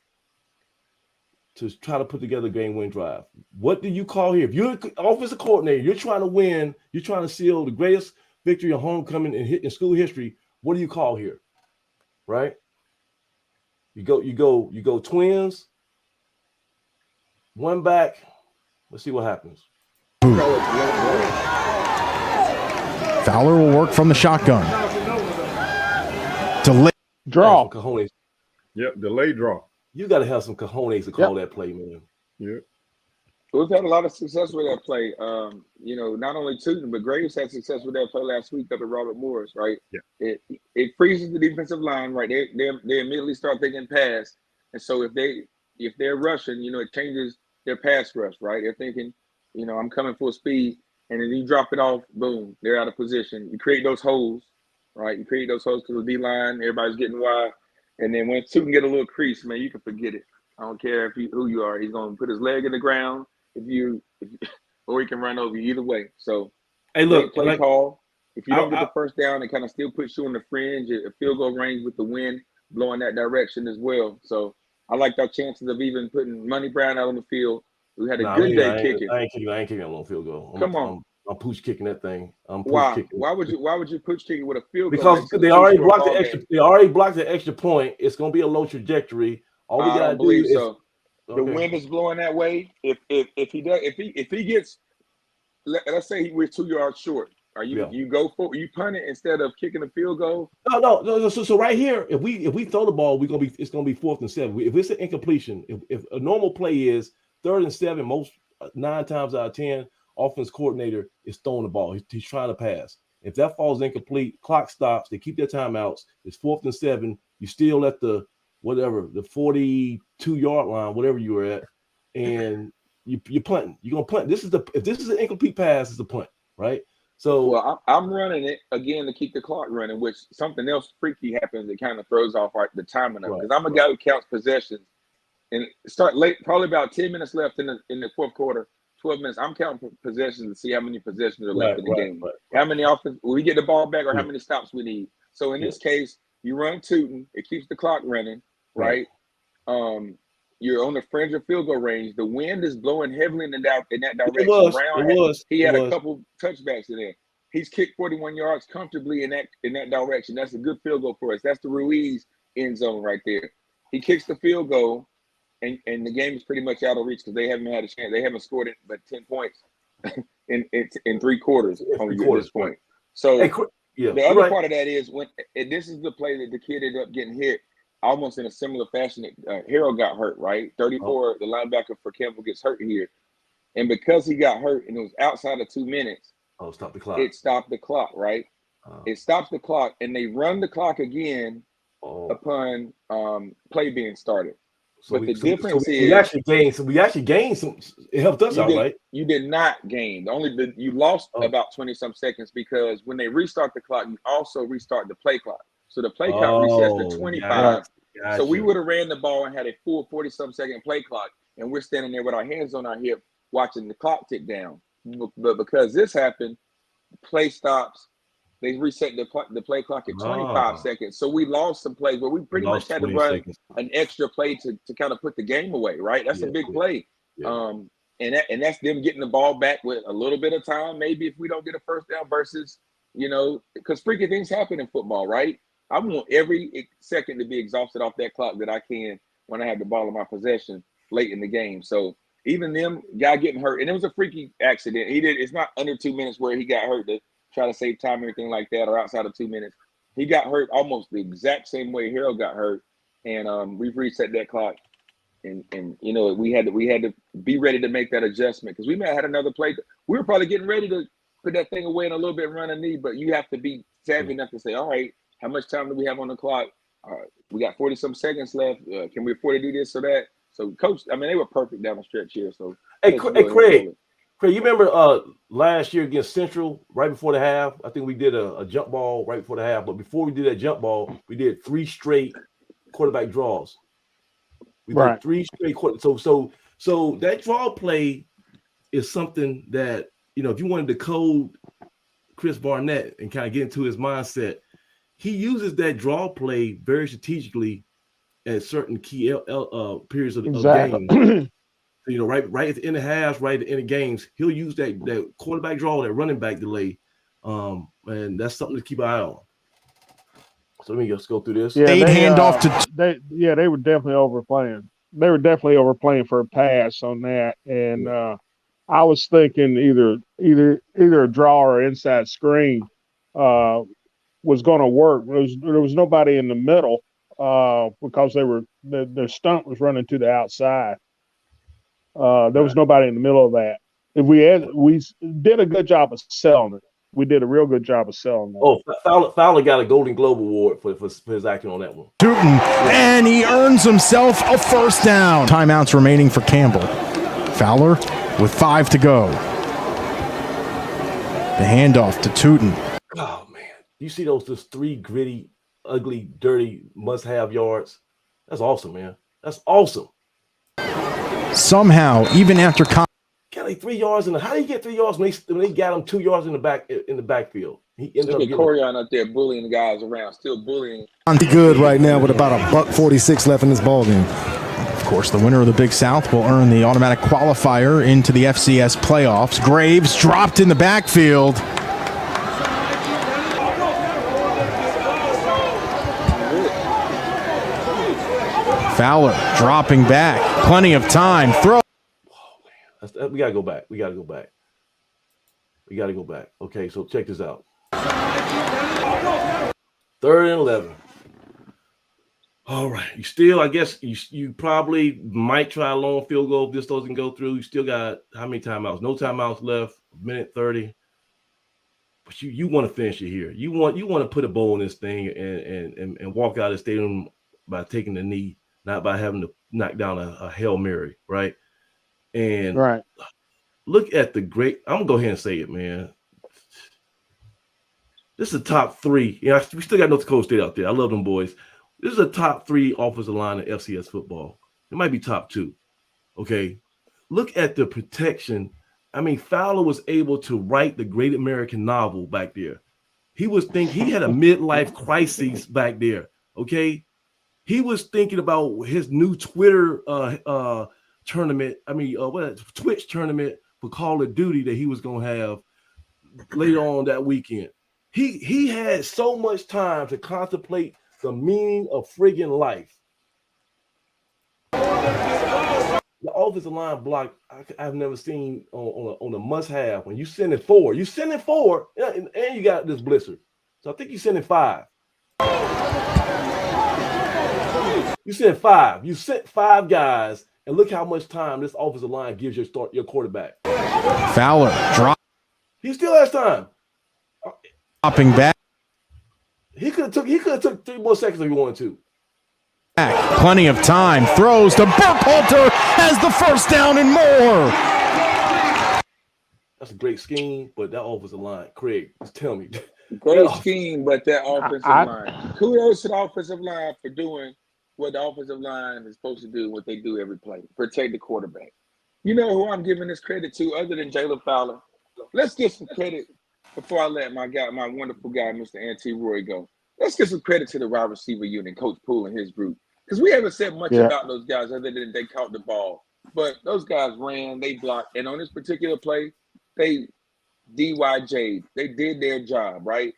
to try to put together a game-win drive. What do you call here? If you're an offensive coordinator, you're trying to win, you're trying to seal the greatest victory of homecoming in school history, what do you call here? Right? You go twins, 1 back. Let's see what happens. Fowler will work from the shotgun. Delay. Draw. Cojones. Yep, delay draw. You got to have some cojones to call that play, man. Yep. We've had a lot of success with that play. Not only Tootin, but Graves had success with that play last week up at Robert Morris, right? Yeah. It freezes the defensive line, right? They immediately start thinking pass. And so if they're rushing, it changes their pass rush, right? They're thinking, I'm coming full speed. And then you drop it off, boom, they're out of position. You create those holes, right? You create those holes to the D-line, everybody's getting wide. And then when Tootin get a little crease, man, you can forget it. I don't care who you are. He's going to put his leg in the ground or he can run over you either way. So, hey, look, play call. If you don't get the first down, it kind of still puts you in the fringe, a field goal range with the wind blowing that direction as well. So I like our chances of even putting Money Brown out on the field. We had a good day kicking. I ain't kicking a long field goal. Come on. I'm pooch kicking that thing. Why would you pooch kick it with a field goal? Because they already blocked the extra. Game. They already blocked the extra point. It's going to be a low trajectory. All we got to do is. So. The wind is blowing that way. If he gets, let's say we're 2 yards short. Are you you punt it instead of kicking a field goal? No. So right here, if we throw the ball, it's gonna be 4th and 7. If it's an incompletion, if a normal play is 3rd and 7, most 9 times out of 10, offense coordinator is throwing the ball. He's trying to pass. If that falls incomplete, clock stops. They keep their timeouts. It's 4th and 7. You still at the 42-yard line, whatever you were at, and you're punting. You're gonna punt. If this is an incomplete pass, it's a punt, right? So I'm running it again to keep the clock running, which something else freaky happens that kind of throws off the timing of it. Because I'm a guy who counts possessions, and start late, probably about 10 minutes left in the fourth quarter, 12 minutes. I'm counting possessions to see how many possessions are left in the game, how many offense will we get the ball back, or how many stops we need. So in this case, you run Tootin, it keeps the clock running. Right. You're on the fringe of field goal range. The wind is blowing heavily in that direction. He had a couple touchbacks in there. He's kicked 41 yards comfortably in that direction. That's a good field goal for us. That's the Ruiz end zone right there. He kicks the field goal, and the game is pretty much out of reach because they haven't had a chance. They haven't scored it but 10 points in 3 quarters at this point. So the other part of that is this is the play that the kid ended up getting hit. Almost in a similar fashion, Harold got hurt, right? 34, the linebacker for Campbell gets hurt here. And because he got hurt and it was outside of 2 minutes, stop the clock. It stopped the clock, right? It stops the clock, and they run the clock again upon play being started. So the difference is we actually gained some. It helped us out, right? You did not gain. You lost about 20-some seconds because when they restart the clock, you also restart the play clock. So the play clock resets to 25. Gotcha. So we would have ran the ball and had a full 40-some second play clock, and we're standing there with our hands on our hip watching the clock tick down. But because this happened, the play stops. They reset the play clock at 25 seconds. So we lost some plays, but we pretty much had to run an extra play to kind of put the game away, right? That's a big play. Yeah. And that's them getting the ball back with a little bit of time, maybe if we don't get a first down versus, because freaky things happen in football, right? I want every second to be exhausted off that clock that I can when I have the ball in my possession late in the game. So even them guy getting hurt, and it was a freaky accident. It's not under 2 minutes where he got hurt to try to save time or anything like that, or outside of 2 minutes. He got hurt almost the exact same way Harold got hurt, and we've reset that clock. And we had to be ready to make that adjustment because we may have had another play. We were probably getting ready to put that thing away in a little bit and run a knee, but you have to be savvy enough to say, all right, how much time do we have on the clock? We got 40-some seconds left. Can we afford to do this or that? So, Coach, they were perfect down the stretch here. So, Craig, you remember last year against Central, right before the half? I think we did a jump ball right before the half. But before we did that jump ball, we did 3 straight quarterback draws. We did 3 straight quarter. So that draw play is something that, if you wanted to code Chris Barnett and kind of get into his mindset, he uses that draw play very strategically at certain key periods of the game. Right at the end of halves, right at the end of games, he'll use that quarterback draw, that running back delay, and that's something to keep an eye on. So let me just go through this. Yeah, they were definitely overplaying. They were definitely overplaying for a pass on that, and I was thinking either a draw or inside screen was going to work. There was nobody in the middle, because their stunt was running to the outside. There was nobody in the middle of that. We did a good job of selling it. We did a real good job of selling that. Oh, Fowler got a Golden Globe Award for his acting on that one. Tootin, and he earns himself a first down. Timeouts remaining for Campbell. Fowler with 5 to go. The handoff to Tootin. Oh man, you see those 3 gritty, ugly, dirty, must-have yards? That's awesome, man. That's awesome. Somehow, even after got like 3 yards in the. How do you get 3 yards when they got him 2 yards in the backfield? He ended up getting Corian out there bullying the guys around, still bullying. Good right now with about $1:46 left in this ball game. Of course, the winner of the Big South will earn the automatic qualifier into the FCS playoffs. Graves dropped in the backfield. Fowler dropping back. Plenty of time. Throw. We got to go back. We got to go back. Okay, so check this out. 3rd and 11. All right. You still, I guess, you probably might try a long field goal if this doesn't go through. You still got how many timeouts? No timeouts left. 1:30. But you want to finish it here. You want to put a bow in this thing and walk out of the stadium by taking the knee, not by having to knock down a Hail Mary, right? And look at the great. I'm gonna go ahead and say it, man. This is a top 3. You know, we still got North Dakota State out there. I love them boys. This is a top 3 offensive line in FCS football. It might be top 2. Okay, look at the protection. I mean, Fowler was able to write the great American novel back there. He had a midlife crisis back there. Okay, he was thinking about his new Twitter tournament. I mean, Twitch tournament for Call of Duty that he was gonna have later on that weekend. He had so much time to contemplate the meaning of friggin' life. The offensive line block I've never seen on a must-have. When you send it 4, and you got this blister. So I think you sending 5. You sent 5. You sent 5 guys. And look how much time this offensive line gives your quarterback. Fowler drop. He still has time. Dropping back. He could have took 3 more seconds if he wanted to. Back. Plenty of time. Throws to Burkhalter. Has the first down and more. That's a great scheme, but that offensive line, Craig, just tell me. Great scheme, but that offensive line. Kudos to the offensive line for doing what the offensive line is supposed to do, what they do every play, protect the quarterback. You know who I'm giving this credit to other than Jalen Fowler? Let's get some credit before I let my wonderful guy, Mr. Auntie Roy, go. Let's get some credit to the wide receiver unit, Coach Poole and his group. Because we haven't said much about those guys other than they caught the ball. But those guys ran, they blocked, and on this particular play, they DYJ'd. They did their job, right?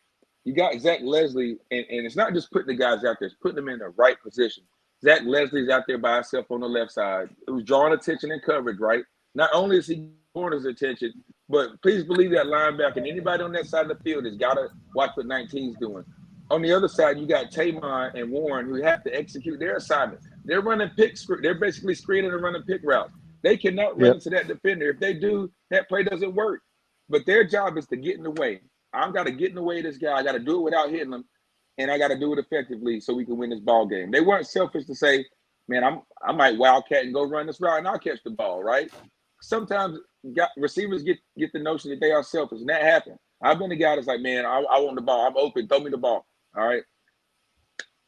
You got Zach Leslie, and it's not just putting the guys out there, it's putting them in the right position. Zach Leslie's out there by himself on the left side. It was drawing attention and coverage, right? Not only is he drawing his attention, but please believe that linebacker and anybody on that side of the field has got to watch what 19's doing. On the other side, you got Tamon and Warren who have to execute their assignment. They're running they're basically screening and running pick routes. They cannot run into that defender. If they do, that play doesn't work. But their job is to get in the way. I've got to get in the way of this guy. I got to do it without hitting him, and I got to do it effectively so we can win this ball game. They weren't selfish to say, man, I might wildcat and go run this route and I'll catch the ball, right? Sometimes receivers get the notion that they are selfish, and that happened. I've been the guy that's like, man, I want the ball. I'm open. Throw me the ball. All right.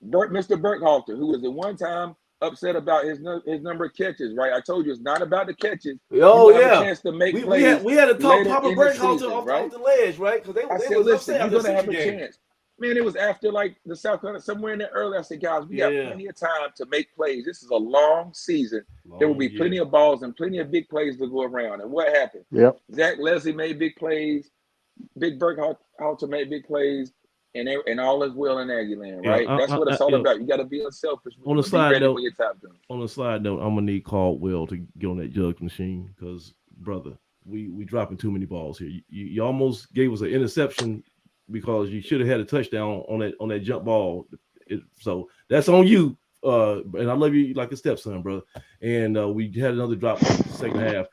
Mr. Burkhalter, who was at one time upset about his number of catches, right? I told you it's not about the catches. Oh, yeah. A chance to make plays. We had to talk Papa Burkhalter off the ledge, right? Because they were listen, you're going to have a chance. Man, it was after like the South Carolina, somewhere in there early. I said, guys, we got plenty of time to make plays. This is a long season. There will be plenty of balls and plenty of big plays to go around. And what happened? Zach Leslie made big plays. Big Burkhalter made big plays. And all is well in Aggieland, right? That's what it's all about. You got to be unselfish. On the side note, I'm gonna need Caldwell to get on that jug machine because, brother, we dropping too many balls here. You almost gave us an interception because you should have had a touchdown on that jump ball. So that's on you. And I love you like a stepson, brother. And we had another drop in the second half.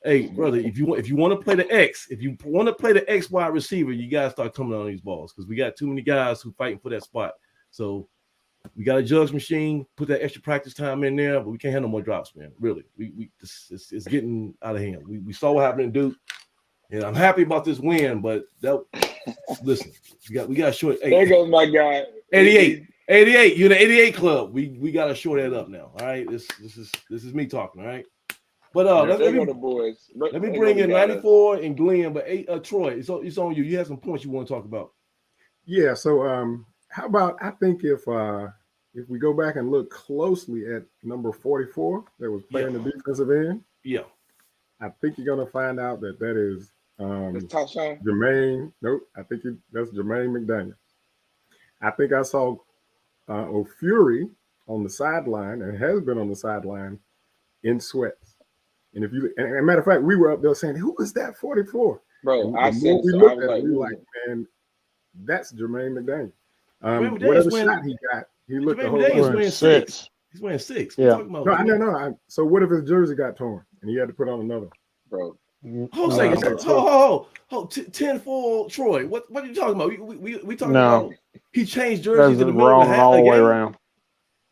Hey, brother, if you want to play the X wide receiver, you gotta start coming on these balls because we got too many guys who fighting for that spot. So we got a judge machine, put that extra practice time in there, but we can't have no more drops, man. Really, it's getting out of hand. We saw what happened to Duke, and I'm happy about this win, but listen, we got to short. There goes my guy. 88. You're the 88 club. We got to short that up now. All right, this is me talking. All right. But let me bring in 94 and Glenn. But Troy, it's on you. You have some points you want to talk about. Yeah. So how about I think if we go back and look closely at number 44 that was playing the defensive end, I think you're gonna find out that is Jermaine. Nope, I think that's Jermaine McDaniel. I think I saw O'Fury on the sideline and has been on the sideline in sweats. And as a matter of fact, we were up there saying, "Who is that 44?" Bro, we looked at it, we were like, "Man, that's Jermaine McDaniel." Whatever shot he got, he looked the whole time. He's wearing 6. Yeah. No. So what if his jersey got torn and he had to put on another? Bro. Hold on a second. Hold. 10-4 Troy. What are you talking about? We talking about he changed jerseys in the middle of the all the way around.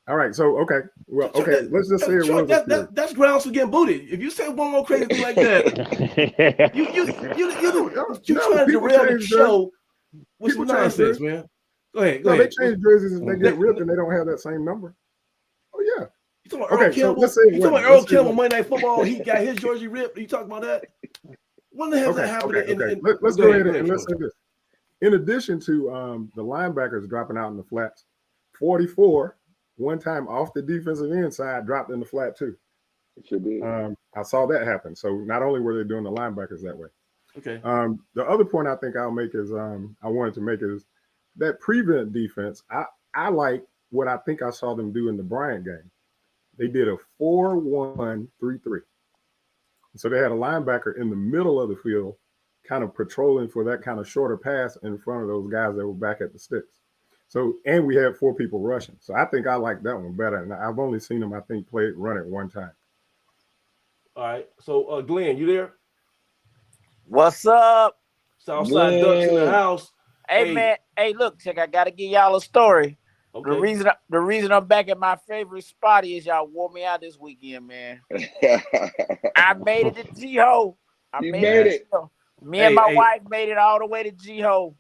All right, so okay. Well, okay, let's just say it was that's grounds for getting booted. If you say one more crazy thing like that, you're trying to derail the show with some nonsense, man. Go ahead. They change jerseys and they get ripped and they don't have that same number. Oh yeah. You talking about Earl Campbell? You talking about Earl Campbell Monday Night Football? He got his jersey ripped. Are you talking about that? When the hell that happened? Okay. Let's go ahead and let's say this. In addition to the linebackers dropping out in the flats, 44 one time off the defensive end side dropped in the flat too. It should be. I saw that happen. So not only were they doing the linebackers that way. Okay. The other point I think I'll make is I wanted to make is that prevent defense. I like what I think I saw them do in the Bryant game. They did a 4-1-3-3. So they had a linebacker in the middle of the field, kind of patrolling for that kind of shorter pass in front of those guys that were back at the sticks. So, and we had 4 people rushing. So I think I like that one better. And I've only seen them, I think, run it one time. All right. So, Glenn, you there? What's up? Southside Ducks in the house. Hey, man. Hey, look, check. I got to give y'all a story. Okay. The reason I'm back at my favorite spot is y'all wore me out this weekend, man. I made it to GHOE. You made it. Me and my wife made it all the way to GHOE.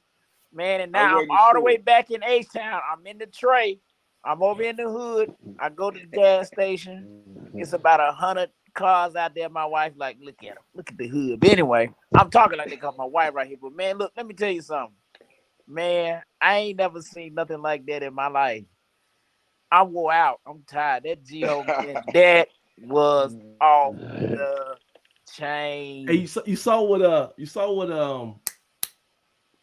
Man, and now I'm all the way back in H-Town. I'm in the tray. I'm over in the hood. I go to the gas station. It's about 100 cars out there. My wife like, look at them. Look at the hood. But anyway, I'm talking like they call my wife right here. But, man, look, let me tell you something. Man, I ain't never seen nothing like that in my life. I wore out. I'm tired. That GHOE, man, that was off the chain. Hey, you saw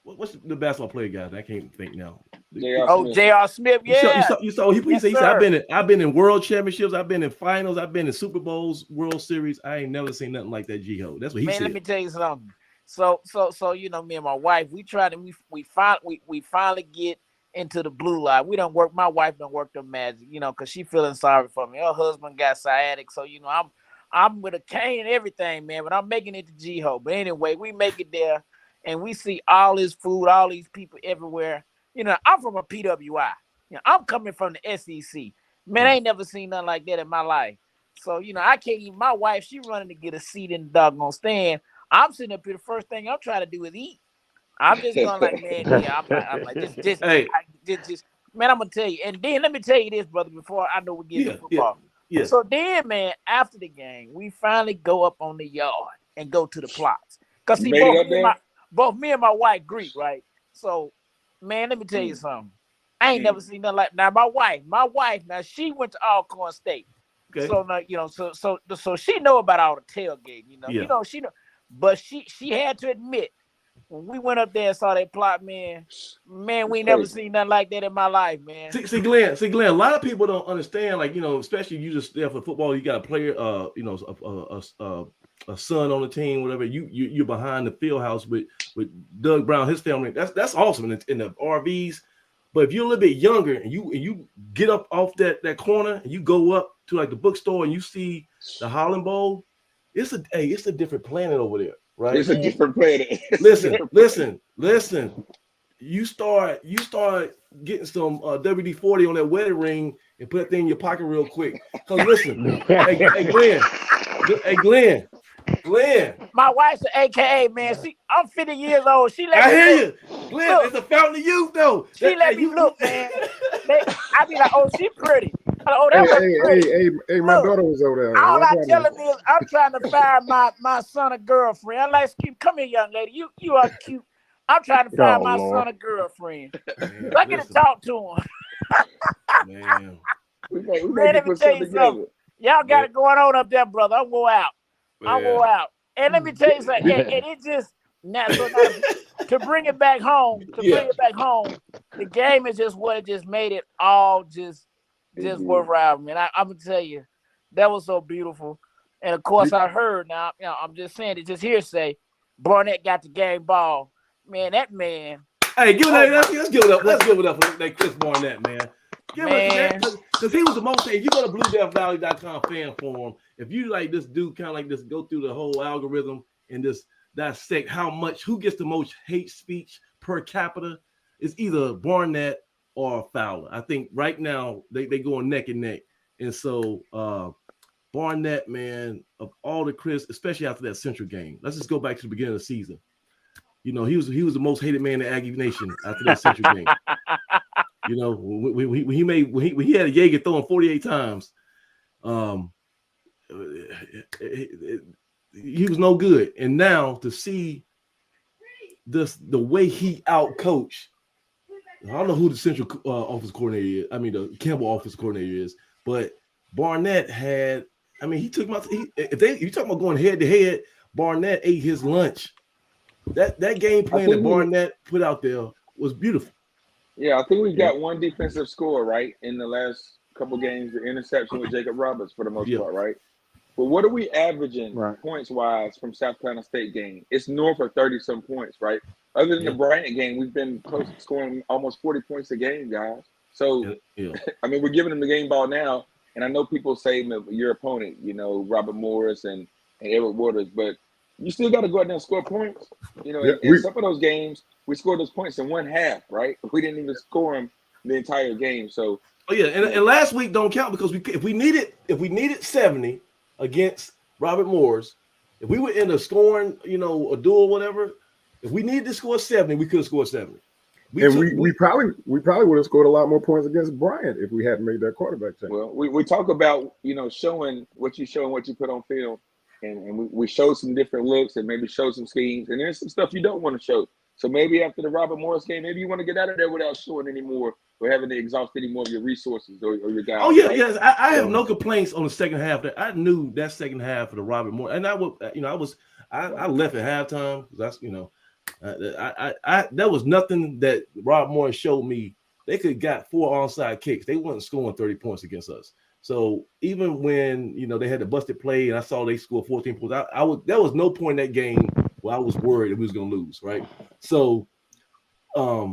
what's the basketball player guy? I can't think now. J.R. Smith. Yeah. You saw he said I've been in world championships, I've been in finals, I've been in Super Bowls, World Series. I ain't never seen nothing like that GHOE. That's what he said. Man, let me tell you something. So you know, me and my wife, we finally get into the blue line. We don't work. My wife don't work the magic, you know, because she feeling sorry for me. Her husband got sciatic, so you know, I'm with a cane and everything, man. But I'm making it to GHOE. But anyway, we make it there. And we see all this food, all these people everywhere. You know, I'm from a PWI. You know, I'm coming from the SEC. Man, I ain't never seen nothing like that in my life. So, you know, I can't even, my wife, she running to get a seat in the doggone stand. I'm sitting up here, the first thing I'm trying to do is eat. I'm just going like, man, yeah, I'm like, just, man, I'm going to tell you. And then let me tell you this, brother, before I know we get to football. Yeah. So then, man, after the game, we finally go up on the yard and go to the plots. Because see, both me and my wife Greek, right? So, man, let me tell you something. I ain't never seen nothing like. Now, my wife, now she went to Alcorn State, okay. So now you know, so she know about all the tailgating, you know, you know she know, but she had to admit when we went up there and saw that plot, man, we ain't never seen nothing like that in my life, man. See, Glenn, a lot of people don't understand, like, you know, especially you just there for football, you got a player, you know, a son on the team, whatever. You're behind the field house with Doug Brown, his family. That's awesome in the RVs. But if you're a little bit younger and you get up off that corner and you go up to like the bookstore and you see the Holland Bowl, it's a different planet over there, right? It's a different planet. Listen. You start getting some WD-40 on that wedding ring and put that thing in your pocket real quick. Cause listen, hey Glenn. My wife's an AKA, man. I'm 50 years old. She let I me hear look. you. Glenn, it's a fountain of youth, though. She let me look, man. I be like, oh, she pretty. Oh, that was pretty. Hey, my daughter was over there. All I tell him is I'm trying to find my son a girlfriend. I'm like, come here, young lady. You are cute. I'm trying to find my son a girlfriend. Man, I get to talk to him. Man. Man, let me tell you something. Y'all got it going on up there, brother. I'll go out. And let me tell you something. And it just now to bring it back home. The game is just what it just made it all just worthwhile, man. I'm gonna tell you, that was so beautiful. And of course, I heard now. I'm just saying it. Just hearsay. Barnett got the game ball. Man, that man. Hey, let's give it up. Let's give it up for that Chris Barnett, man. Because he was the most. If you go to BlueDeathValley.com fan forum, if you like this dude, kind of like this, go through the whole algorithm and just dissect who gets the most hate speech per capita, it's either Barnett or Fowler. I think right now they going neck and neck, and so Barnett, man, of all the Chris, especially after that Central game. Let's just go back to the beginning of the season. You know, he was the most hated man in the Aggie Nation after that Central game. You know, when he had a Jaeger throwing 48 times, he was no good. And now to see the way he outcoached, I don't know who the Central office coordinator is. I mean, the Campbell office coordinator is, but Barnett had. I mean, he took if you talking about going head to head, Barnett ate his lunch. That game plan that Barnett put out there was beautiful. Yeah, I think we got one defensive score, right, in the last couple games, the interception with Jacob Roberts for the most part, right? But what are we averaging points-wise from South Carolina State game? It's north of 30-some points, right? Other than the Bryant game, we've been close to scoring almost 40 points a game, guys. So, I mean, we're giving them the game ball now, and I know people say your opponent, you know, Robert Morris and Eric Waters, but you still got to go out there and score points. You know, in some of those games, we scored those points in one half, right? We didn't even score them the entire game. So, and last week don't count because if we needed 70 against Robert Morris, if we would end up scoring, you know, a duel, whatever, if we needed to score 70, we could have scored 70. We probably would have scored a lot more points against Bryant if we hadn't made that quarterback change. Well, we talk about, you know, showing what you show and what you put on film. And we showed some different looks and maybe show some schemes. And there's some stuff you don't want to show. So maybe after the Robert Morris game, maybe you want to get out of there without showing any more or having to exhaust any more of your resources or your guys. Oh, yeah, right? Yes. I have no complaints on the second half. I knew that second half of the Robert Morris. And I left at halftime. That's, you know, there was nothing that Robert Morris showed me. They could have got 4 onside kicks. They weren't scoring 30 points against us. So even when, you know, they had the busted play and I saw they scored 14 points, there was no point in that game where I was worried that we was going to lose, right? So I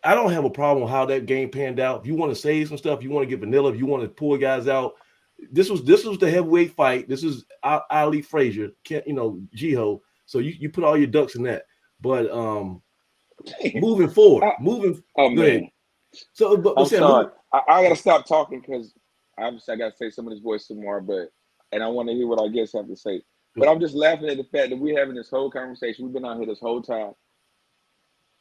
don't have a problem with how that game panned out. If you want to save some stuff, you want to get vanilla, if you want to pull guys out, this was the heavyweight fight. This is Ali Frazier, you know, GHOE. So you put all your ducks in that. But moving forward, man. So, but I'm sorry. I got to stop talking because obviously I got to say some of this voice tomorrow, and I want to hear what our guests have to say. But I'm just laughing at the fact that we're having this whole conversation. We've been out here this whole time.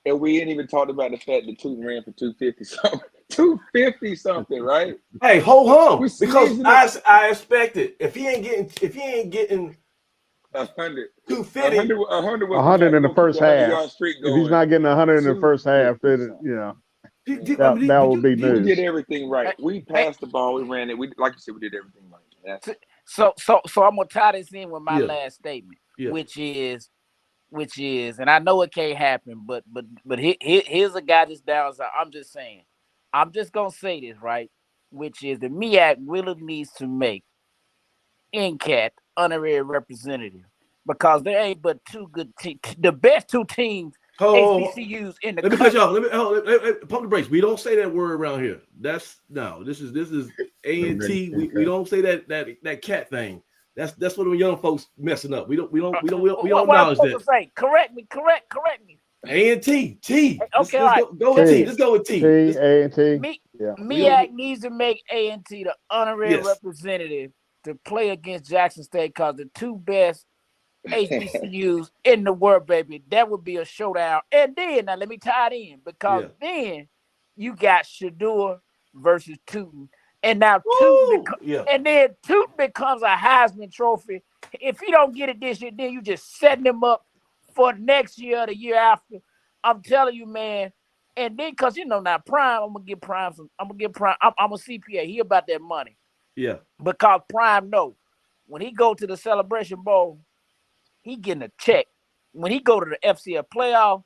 And we ain't even talked about the fact that Tootin ran for 250-something. 250-something, right? Hey, hold on. Because I expected if he ain't getting 100. 250. 100 in the first half. If he's not getting 100 in the first half, then, you know, that would be news. We did everything right. We passed the ball. We ran it. We, like you said, we did everything right. That's it. So I'm gonna tie this in with my last statement, which is, and I know it can't happen, but here's a guy that's down. So I'm just saying, I'm just gonna say this, right? Which is the MEAC really needs to make NCAT honorary representative because there ain't but two good teams. The best two teams HBCUs in the Let me country. cut y'all. Let me pump the brakes. We don't say that word around here. This is A&T. We don't say that cat thing. That's what the young folks messing up. We don't acknowledge that. Say? Correct me. A&T. Okay, all right. Go with T. Let's go with T. A&T. MEAC needs to make A&T the honorary representative to play against Jackson State because the two best HBCUs in the world, baby. That would be a showdown. And then now let me tie it in because then you got Shador versus Tootin. And now Tootin becomes a Heisman Trophy. If he don't get it this year, then you just setting him up for next year or the year after. I'm telling you, man. And then because now Prime, I'm a CPA. He about that money. Yeah. Because Prime when he go to the Celebration Bowl, he getting a check. When he go to the FCS playoff,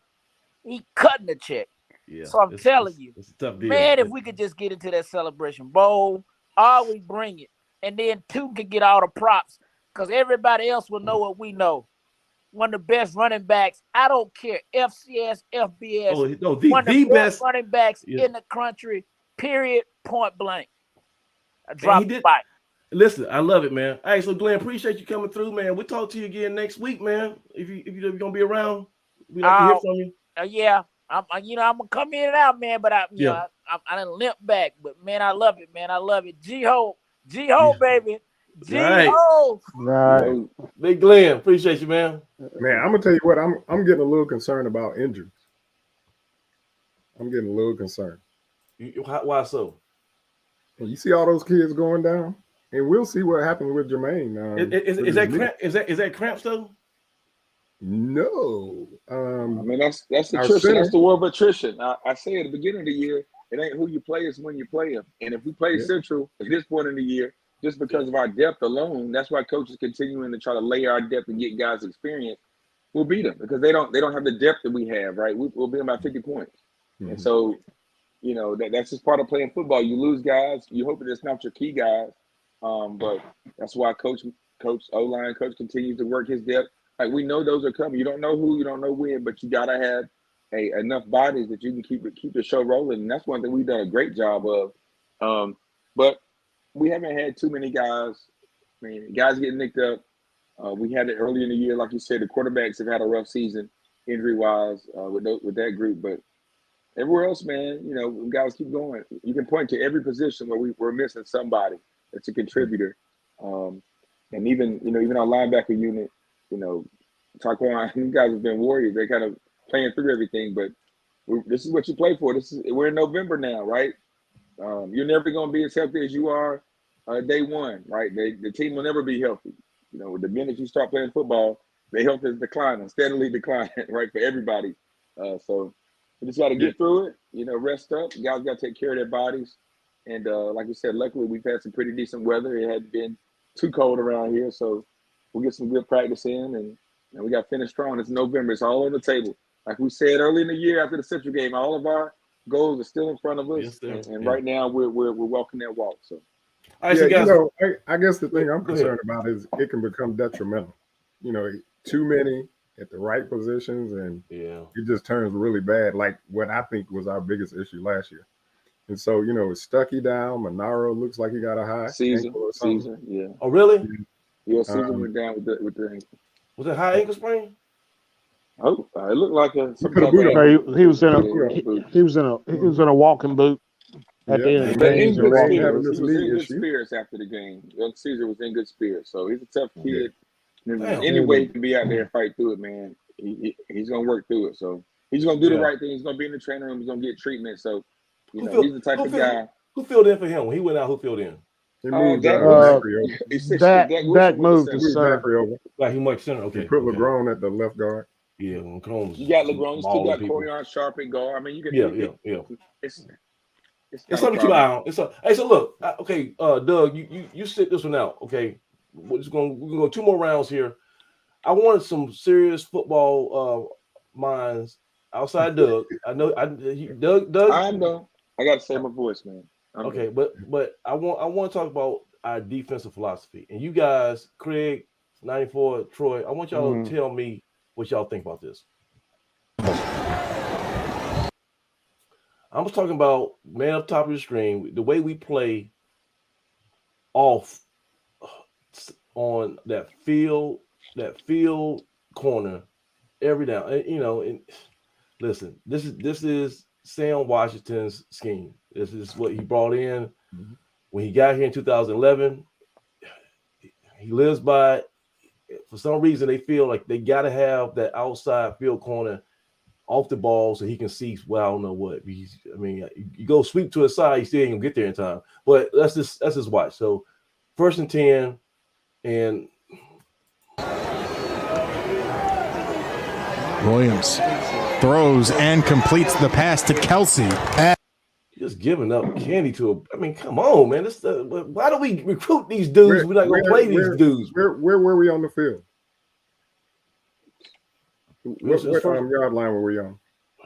he cutting the check. Yeah. So I'm telling you, it's a tough deal. man, if we could just get into that Celebration Bowl, always bring it. And then Tootin can get all the props because everybody else will know what we know. One of the best running backs. I don't care. FCS, FBS. One of the best running backs in the country, period, point blank. I dropped the bike. Listen, I love it, man. All right, so Glenn, appreciate you coming through, man. We'll talk to you again next week, man. If you're gonna be around, we'd like to hear from you. Yeah, I'm gonna come in and out, man. But I didn't limp back. But man, I love it, man. I love it. GHOE, baby. GHOE. Right. Big Glenn, appreciate you, man. Man, I'm gonna tell you what. I'm getting a little concerned about injuries. I'm getting a little concerned. Why so? And you see all those kids going down. And we'll see what happens with Jermaine. Is that cramps though? No. I mean that's attrition. That's the word of attrition. I say at the beginning of the year, it ain't who you play, it's when you play them. And if we play Central at this point in the year, just because of our depth alone, that's why coaches continuing to try to layer our depth and get guys experience. We'll beat them because they don't have the depth that we have. Right? We'll beat them by 50 points. Mm-hmm. And so, that's just part of playing football. You lose guys. You hope that it's not your key guys. But that's why coach O-line coach continues to work his depth. Like we know those are coming. You don't know who, you don't know when, but you gotta have enough bodies that you can keep the show rolling. And that's one thing we've done a great job of. But we haven't had too many guys. I mean, guys getting nicked up. We had it early in the year, like you said. The quarterbacks have had a rough season, injury-wise, with that group. But everywhere else, man, guys keep going. You can point to every position where we're missing somebody that's a contributor. And even our linebacker unit, Taquan, you guys have been warriors. They're kind of playing through everything, but this is what you play for. We're in November now, right? You're never going to be as healthy as you are day one, right? The team will never be healthy. The minute you start playing football, their health is declining, steadily declining, right, for everybody. So we just got to get through it, rest up. Guys got to take care of their bodies. And like you said, luckily we've had some pretty decent weather. It hadn't been too cold around here, so we'll get some good practice in, and we got to finish strong. It's November. It's all on the table. Like we said early in the year after the Central game, all of our goals are still in front of us, and right now we're walking that walk. So, I guess the thing I'm concerned about is it can become detrimental. Too many at the right positions, and it just turns really bad. Like what I think was our biggest issue last year. And so, it's Stuckey down. Monaro looks like he got a high Caesar, yeah. Oh, really? Yeah, Caesar went down with the ankle. Was it high ankle sprain? Oh, it looked like a. He was in a walking boot at the end of the game. He was in good spirits after the game. Caesar was in good spirits, so he's a tough kid. Any way he can be out there and fight through it, man. He's gonna work through it. So he's gonna do the right thing. He's gonna be in the training room. He's gonna get treatment. So. He's the type of guy. Who filled in for him when he went out? Who filled in? He moved Dak moved to center. Like he might center. Okay. He put LeGrone at the left guard. Yeah, you got LeGrone. You still got Corian Sharp and guard. I mean, you can. Yeah. It's something to keep an eye on. Hey, so look, okay, Doug, you sit this one out. Okay, we're gonna go 2 more rounds here. I wanted some serious football minds. Outside Doug, I know. Doug. I know. I got to say my voice, man. Okay, but I want to talk about our defensive philosophy. And you guys, Craig, 94, Troy, I want y'all to tell me what y'all think about this. I was talking about man up top of the screen, the way we play off on that field corner every down. And listen, this is Sam Washington's scheme. This is what he brought in when he got here in 2011. He lives by it. For some reason, they feel like they got to have that outside field corner off the ball so he can see. Well, I don't know what. You go sweep to his side, you still ain't gonna get there in time. But that's just watch. So 1st and 10, and Williams throws and completes the pass to Kelsey. Just giving up candy to him. Come on, man. Why do we recruit these dudes? We're not gonna play these dudes. Where were we on the field? What yard line were we on? I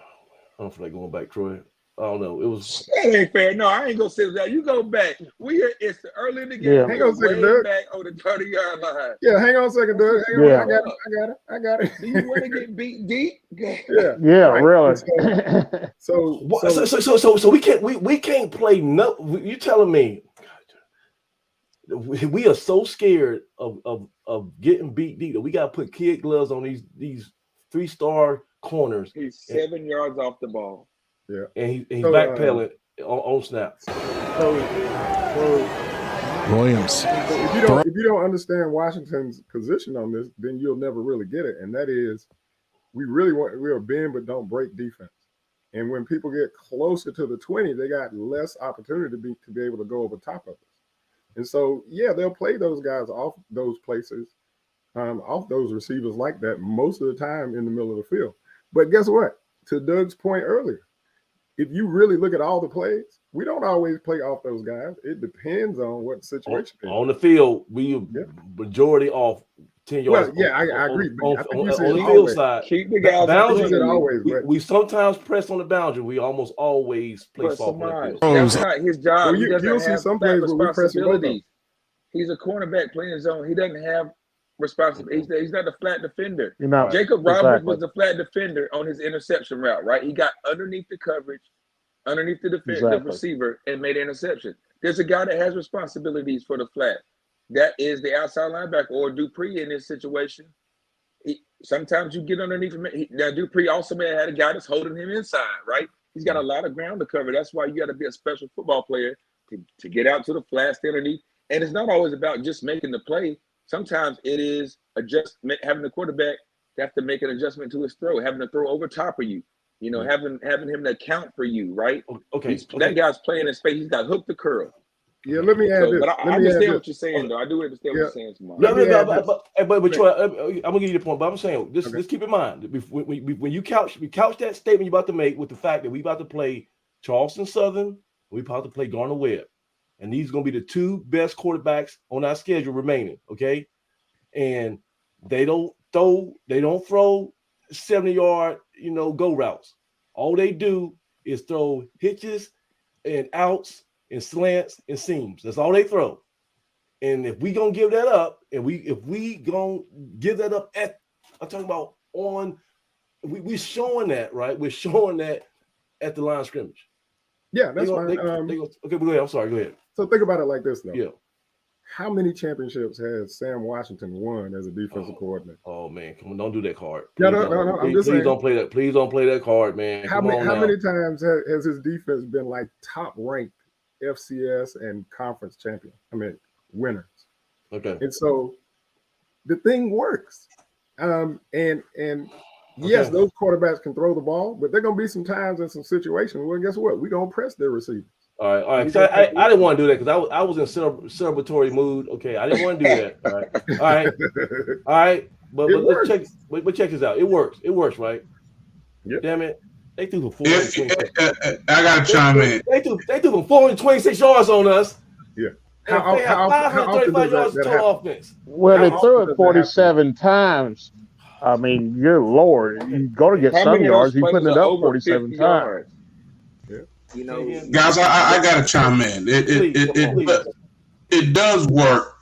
don't feel like going back, Troy. I don't know. It was. That ain't fair. No, I ain't gonna say that. You go back. It's early in the game. Yeah. Hang on a second, Doug. Back on the 30-yard line. Yeah, hang on a second, Doug. I got it. Do you want to get beat deep? Yeah, right. Really. So we can't play. No, you telling me we are so scared of getting beat deep that we got to put kid gloves on these 3-star corners. He's 7 yards off the ball. Yeah, and he's backpedaling on snaps. Williams. So if you don't understand Washington's position on this, then you'll never really get it. And that is, we're a bend but don't break defense. And when people get closer to the 20, they got less opportunity to be able to go over top of us. And so, yeah, they'll play those guys off those places, off those receivers like that most of the time in the middle of the field. But guess what? To Doug's point earlier, if you really look at all the plays, we don't always play off those guys. It depends on what situation is. On the field, we majority off 10 yards. Well, yeah, I agree. On the field side, keep the guys boundary. We sometimes press on the boundary. We almost always play soft on the field. That's not his job. So you'll see some plays where we press him. He's a cornerback playing zone. He doesn't have responsibility. He's not a flat defender. No, Jacob Roberts was the flat defender on his interception route, right? He got underneath the coverage, underneath the the receiver, and made an interception. There's a guy that has responsibilities for the flat. That is the outside linebacker or Dupree in this situation. Sometimes you get underneath him. Now Dupree also may have had a guy that's holding him inside, right? He's got a lot of ground to cover. That's why you got to be a special football player to get out to the flat, stay underneath. And it's not always about just making the play. Sometimes it is having the quarterback have to make an adjustment to his throw, having to throw over top of you, having him to account for you, right? Okay. That guy's playing in space. He's got hook to curl. Yeah, let me add this. But I understand what you're saying, though. I do understand what you're saying, but Troy, I'm gonna give you the point. But I'm saying, just keep in mind when you couch that statement you're about to make with the fact that we about to play Charleston Southern, we about to play Garner Webb. And these are going to be the 2 best quarterbacks on our schedule remaining, okay? And they don't throw 70-yard, go routes. All they do is throw hitches and outs and slants and seams. That's all they throw. And if we going to give that up, I'm talking about we're showing that, right? We're showing that at the line of scrimmage. Yeah, that's fine. Okay, but go ahead. I'm sorry. Go ahead. So think about it like this, though. Yeah. How many championships has Sam Washington won as a defensive coordinator? Oh man, come on! Don't do that card. No. I'm just saying. Please don't play that. Please don't play that card, man. How many times has his defense been like top ranked FCS and conference champion? Winners. Okay. And so the thing works. Yes, those quarterbacks can throw the ball, but there are going to be some times in some situations where, guess what? We're going to press their receivers. All right. So I didn't want to do that because I was in celebratory mood. Okay, I didn't want to do that. All right. But let's check. But check this out. It works. It works, right? Yep. Damn it! They threw for 426. I got to chime in. They threw for 426 yards on us. Yeah. How 535 yards total offense. Well, they threw it 47 times. I mean, good Lord, you're going to get some yards. He's putting it up 47 times. Yeah. Guys, I got to chime in. It does work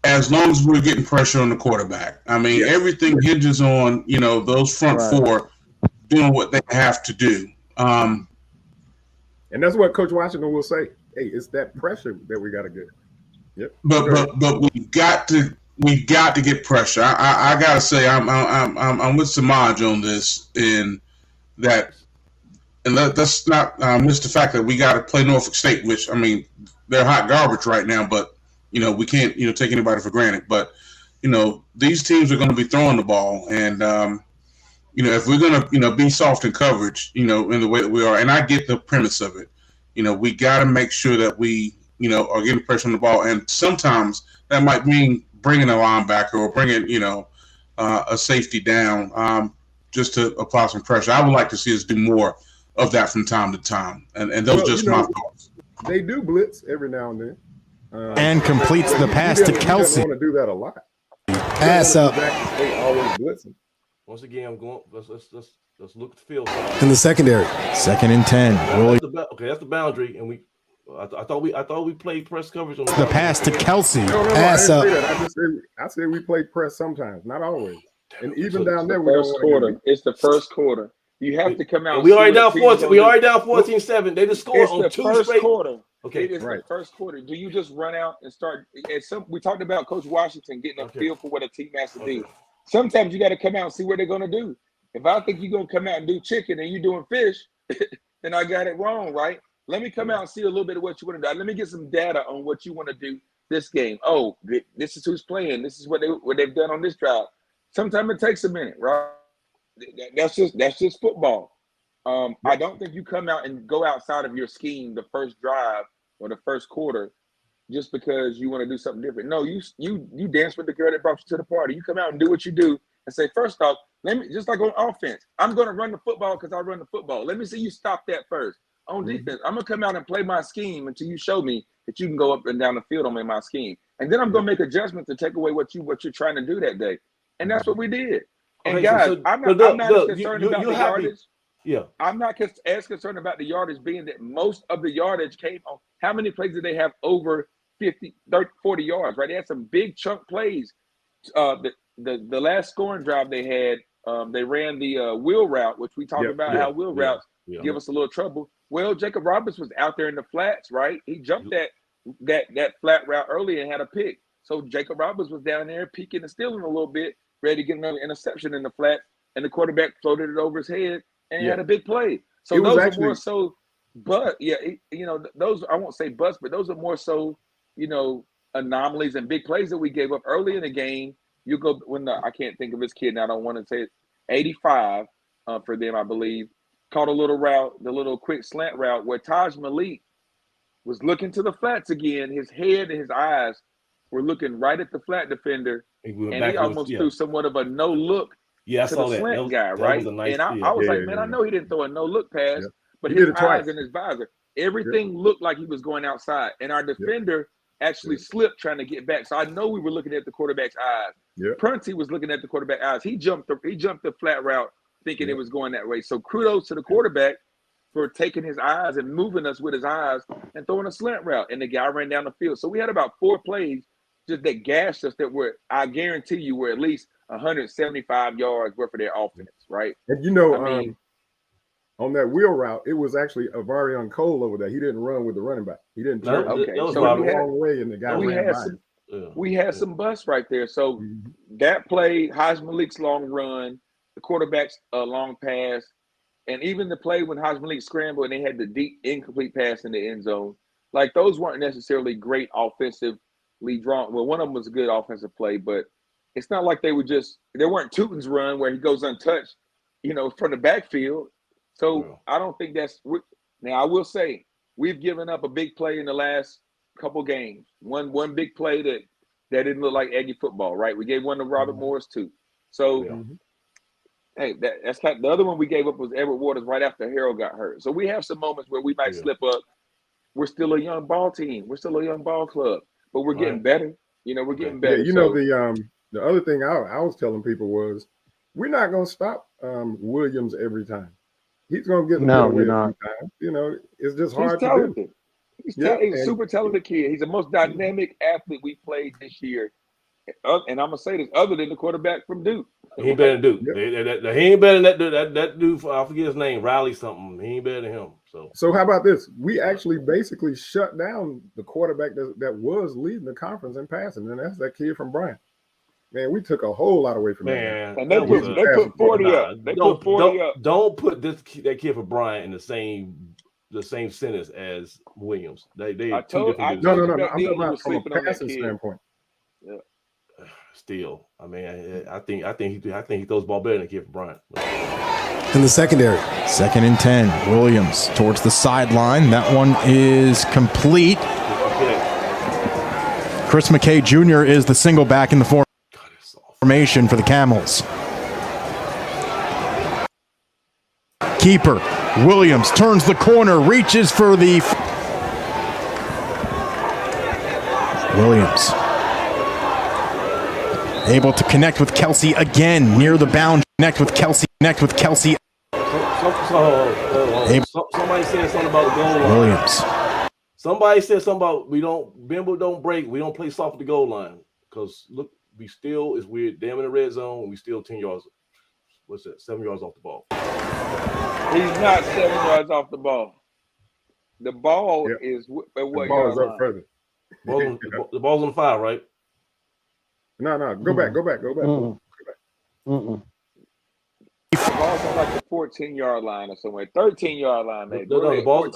as long as we're getting pressure on the quarterback. I mean, everything hinges on, those front four doing what they have to do. And that's what Coach Washington will say. Hey, it's that pressure that we got to get. Yep. But we got to get pressure. I gotta say I'm with Samaj on this in that, and let's not miss the fact that we got to play Norfolk State, which I mean they're hot garbage right now, but we can't take anybody for granted. But these teams are going to be throwing the ball, and if we're going to be soft in coverage, in the way that we are, and I get the premise of it, we got to make sure that we are getting pressure on the ball, and sometimes that might mean bringing a linebacker or bringing a safety down just to apply some pressure. I would like to see us do more of that from time to time, and those just my thoughts. They do blitz every now and then, and completes the pass to Kelsey. He doesn't want to do that a lot. Ass up. They always blitzing. Once again, I'm going. Let's look at the field in the secondary. 2nd and 10. Okay, that's the boundary, and we. I thought we played press coverage on the pass to Kelsey. No, ass up. I said we played press sometimes, not always. And even down there, it's the first quarter. You have to come out. We already down 14. We already down 14-7. They just scored on two first straight quarter. Okay, it is the first quarter. Do you just run out and start? We talked about Coach Washington getting a feel for what a team has to do. Sometimes you got to come out and see what they're going to do. If I think you're going to come out and do chicken and you're doing fish, then I got it wrong, right? Let me come out and see a little bit of what you want to do. Let me get some data on what you want to do this game. Oh, this is who's playing. This is what they've done on this drive. Sometimes it takes a minute, right? That's just football. I don't think you come out and go outside of your scheme the first drive or the first quarter just because you want to do something different. No, you dance with the girl that brought you to the party. You come out and do what you do and say, first off, let me, just like on offense, I'm going to run the football because I run the football. Let me see you stop that first. On defense, I'm going to come out and play my scheme until you show me that you can go up and down the field on my scheme. And then I'm going to make adjustments to take away what you're trying to do that day. And that's what we did. And okay, guys, so I'm not as concerned about the happy. yardage. Yeah. I'm not as concerned about the yardage being that most of the yardage came on. How many plays did they have over 50, 30, 40 yards, right? They had some big chunk plays. The last scoring drive they had, they ran the wheel route, which we talked about how wheel routes give us a little trouble. Well, Jacob Roberts was out there in the flats, right? He jumped that flat route early and had a pick. So Jacob Roberts was down there peeking and stealing a little bit, ready to get another interception in the flat, and the quarterback floated it over his head and had a big play. So those are more so, but those, I won't say bust, but those are more so, anomalies and big plays that we gave up early in the game. You go I can't think of his kid now. I don't want to say it. 85 for them, I believe. Caught a little route, the little quick slant route where Taj Malik was looking to the flats again. His head and his eyes were looking right at the flat defender, and he almost threw somewhat of a no look to the slant guy, right? Nice and I was like, man, I know he didn't throw a no look pass, but his eyes and his visor, everything looked like he was going outside, and our defender actually slipped trying to get back. So I know we were looking at the quarterback's eyes. Prunty was looking at the quarterback's eyes. He jumped the flat route thinking it was going that way. So kudos to the quarterback for taking his eyes and moving us with his eyes and throwing a slant route. And the guy ran down the field. So we had about 4 plays just that gashed us that were, I guarantee you, were at least 175 yards worth of their offense, right? And on that wheel route, it was actually Avarion Cole over there. He didn't run with the running back. He didn't turn. Okay, so the wrong way, and the guy ran by. We had some busts right there. So that play, Haj Malik's long run, the quarterback's long pass, and even the play when Haj Malik scrambled and they had the deep incomplete pass in the end zone, like those weren't necessarily great offensively drawn. Well, one of them was a good offensive play, but it's not like they weren't Tootin's run where he goes untouched, from the backfield. So I don't think that's – now I will say we've given up a big play in the last couple games. One big play that didn't look like Aggie football, right? We gave one to Robert Morris too. So, hey, that's kind of, the other one we gave up was Edward Waters right after Harold got hurt. So we have some moments where we might slip up. We're still a young ball team. We're still a young ball club, but we're getting better. We're getting better. Yeah, the other thing I was telling people was we're not going to stop Williams every time. He's going to get the way every time. It's just hard to do. He's a super talented kid. He's the most dynamic athlete we played this year. And I'm going to say this, other than the quarterback from Duke. He ain't better than Duke. Yep. He ain't better than that dude. I forget his name, Riley something. He ain't better than him. So how about this? We actually basically shut down the quarterback that was leading the conference in passing, and that's that kid from Bryant. Man, we took a whole lot away from that. And they put 40 up. They put 40 up. Don't put that kid for Bryant in the same sentence as Williams. They no. I'm talking about from a passing standpoint. Yeah. Still, I mean, I think he throws the ball better than the kid from Bryant. In the secondary. 2nd and 10. Williams towards the sideline. That one is complete. Chris McKay Jr. is the single back in the formation for the Camels. Keeper. Williams turns the corner, reaches for the... Williams. Able to connect with Kelsey again, near the boundary. Connect with Kelsey. Somebody said something about the goal line. Williams. Somebody said something about Bimbo don't break. We don't play soft at the goal line. Because look, we're damn in the red zone. We still 10 yards. What's that? 7 yards off the ball. He's not 7 yards off the ball. The ball is what the ball is up further. The ball's on the 5, right? No. Go back. The ball's on like the 14-yard line or somewhere. 13-yard line, maybe. No, the ball's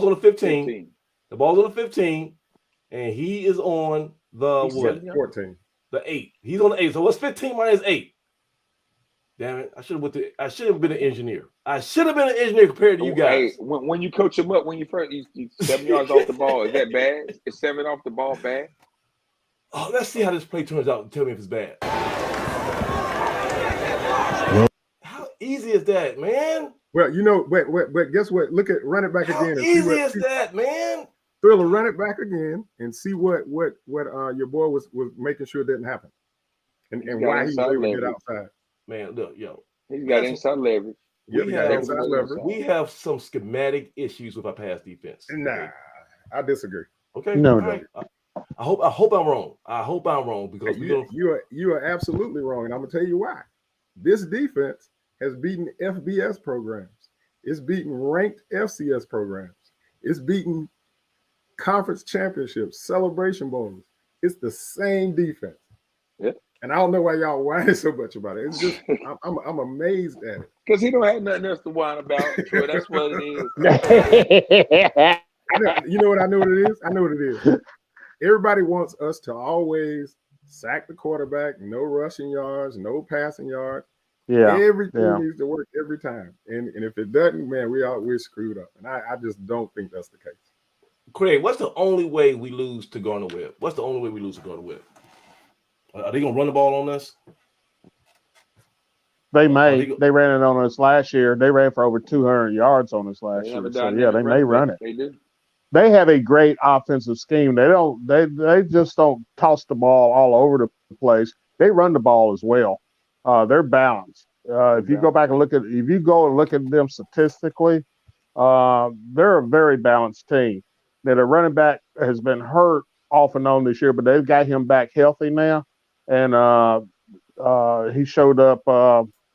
on the 15. The ball's on the 15, and he is on the 14. The 8. He's on the 8. So what's 15 minus 8? Damn it! I should have been an engineer. I should have been an engineer compared to you guys. Hey, when you coach him up, when you first, he's 7 yards off the ball. Is that bad? Is 7 off the ball bad? Oh, let's see how this play turns out and tell me if it's bad. How easy is that, man? Well, but guess what? Run it back again. How easy is that, man? Thriller, run it back again and see what your boy was making sure it didn't happen, and why he was able to get outside. Man, look, he's got inside leverage. We have some schematic issues with our pass defense. Nah, I disagree. Okay, no. Right. I hope I'm wrong. I hope I'm wrong because you are absolutely wrong, and I'm gonna tell you why. This defense has beaten FBS programs. It's beaten ranked FCS programs. It's beaten conference championships, celebration bowls. It's the same defense. Yep. And I don't know why y'all whining so much about it. It's just I'm amazed at it. Because he don't have nothing else to whine about. Troy. That's what it is. You know what I know what it is? I know what it is. Everybody wants us to always sack the quarterback, no rushing yards, no passing yards. Yeah. Everything needs to work every time. And if it doesn't, man, we're screwed up. And I just don't think that's the case. Craig, what's the only way we lose to Gardner-Webb? What's the only way we lose to Gardner-Webb? Are they gonna run the ball on us? They may. They ran it on us last year. They ran for over 200 yards on us last year. So yeah, they may run it. They do. They have a great offensive scheme. They just don't toss the ball all over the place. They run the ball as well. They're balanced. If you go look at them statistically, they're a very balanced team. Now, the running back has been hurt off and on this year, but they've got him back healthy now, and he showed up.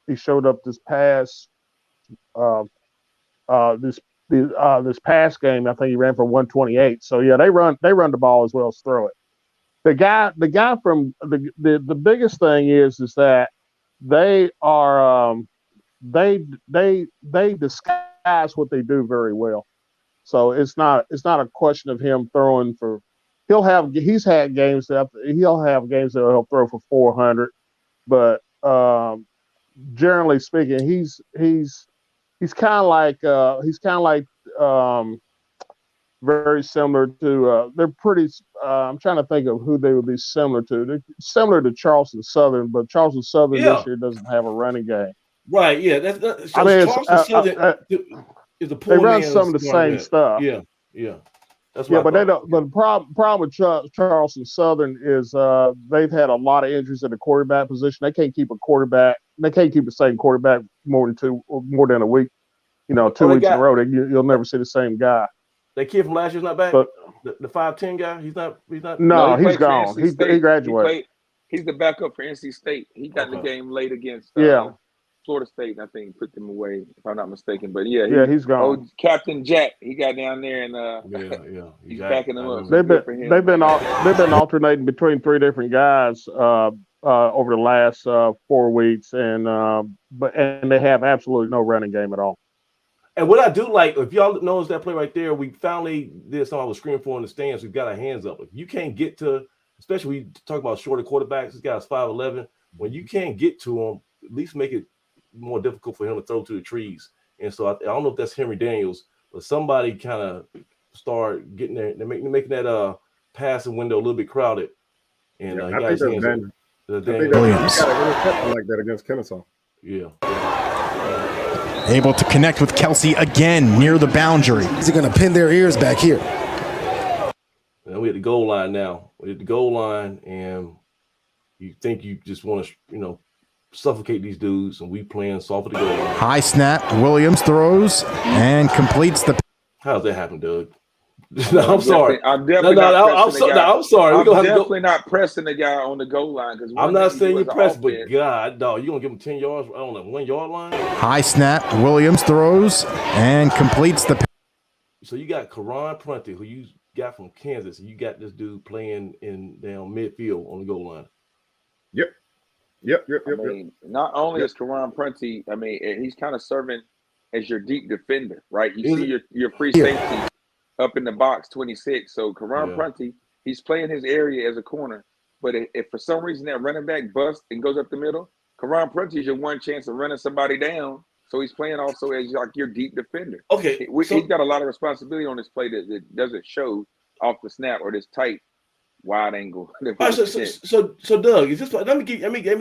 He showed up this past this past game. I think he ran for 128. So yeah, they run the ball as well as throw it. The guy from the biggest thing is that they are they disguise what they do very well. So it's not a question of him throwing for. He's had games that he'll throw for 400, but generally speaking, he's kind of like very similar to they're pretty. I'm trying to think of who they would be similar to. They're similar to Charleston Southern, but Charleston Southern this year doesn't have a running game. Right? Yeah. Charleston Southern is a poor they run some of the same stuff. Yeah. That's but they don't. But the problem with Charleston Southern is they've had a lot of injuries at the quarterback position. They can't keep a quarterback. They can't keep the same quarterback more than a week. 2 weeks in a row. You'll never see the same guy. That kid from last year's not back. But the 5'10" guy, he's not. No, he's gone. He graduated. He's the backup for NC State. He got in the game late against Florida State, and I think put them away, if I'm not mistaken. But he's gone. Oh, Captain Jack, he got down there and he's backing them up. They've been alternating between 3 different guys over the last 4 weeks, and they have absolutely no running game at all. And what I do like, if y'all knows that play right there, we finally did something I was screaming for in the stands. We've got our hands up. If you can't get to, especially we talk about shorter quarterbacks, this guy's 5'11". When you can't get to him, at least make it more difficult for him to throw to the trees. And so I don't know if that's Henry Daniels, but somebody kind of start getting there. They're making that passing window a little bit crowded. And I think that's Daniel. I think Williams. He got an interception like that against Kennesaw. Yeah. Able to connect with Kelsey again near the boundary. Is he going to pin their ears back here? And we're at the goal line now. We're at the goal line, and you think you just want to, suffocate these dudes, and we playing soft at the goal line. High snap. Williams throws and completes the. How's that happen, Doug? No, I'm sorry. I'm definitely not sorry. I'm definitely not pressing the guy on the goal line because I'm not saying you press, but God, dog, you gonna give him 10 yards on the 1 yard line? High snap. Williams throws and completes the. So you got Karan Prunty, who you got from Kansas, and you got this dude playing in down midfield on the goal line. Yep. I mean, not only is Karan Prunty, I mean, he's kind of serving as your deep defender, right? You see your free safety up in the box, 26. So Karan Prunty, he's playing his area as a corner. But if for some reason that running back busts and goes up the middle, Karan Prunty is your one chance of running somebody down. So he's playing also as like your deep defender. Okay, he's got a lot of responsibility on this play that doesn't show off the snap or this tight wide angle. Right, so Doug, is this? Let me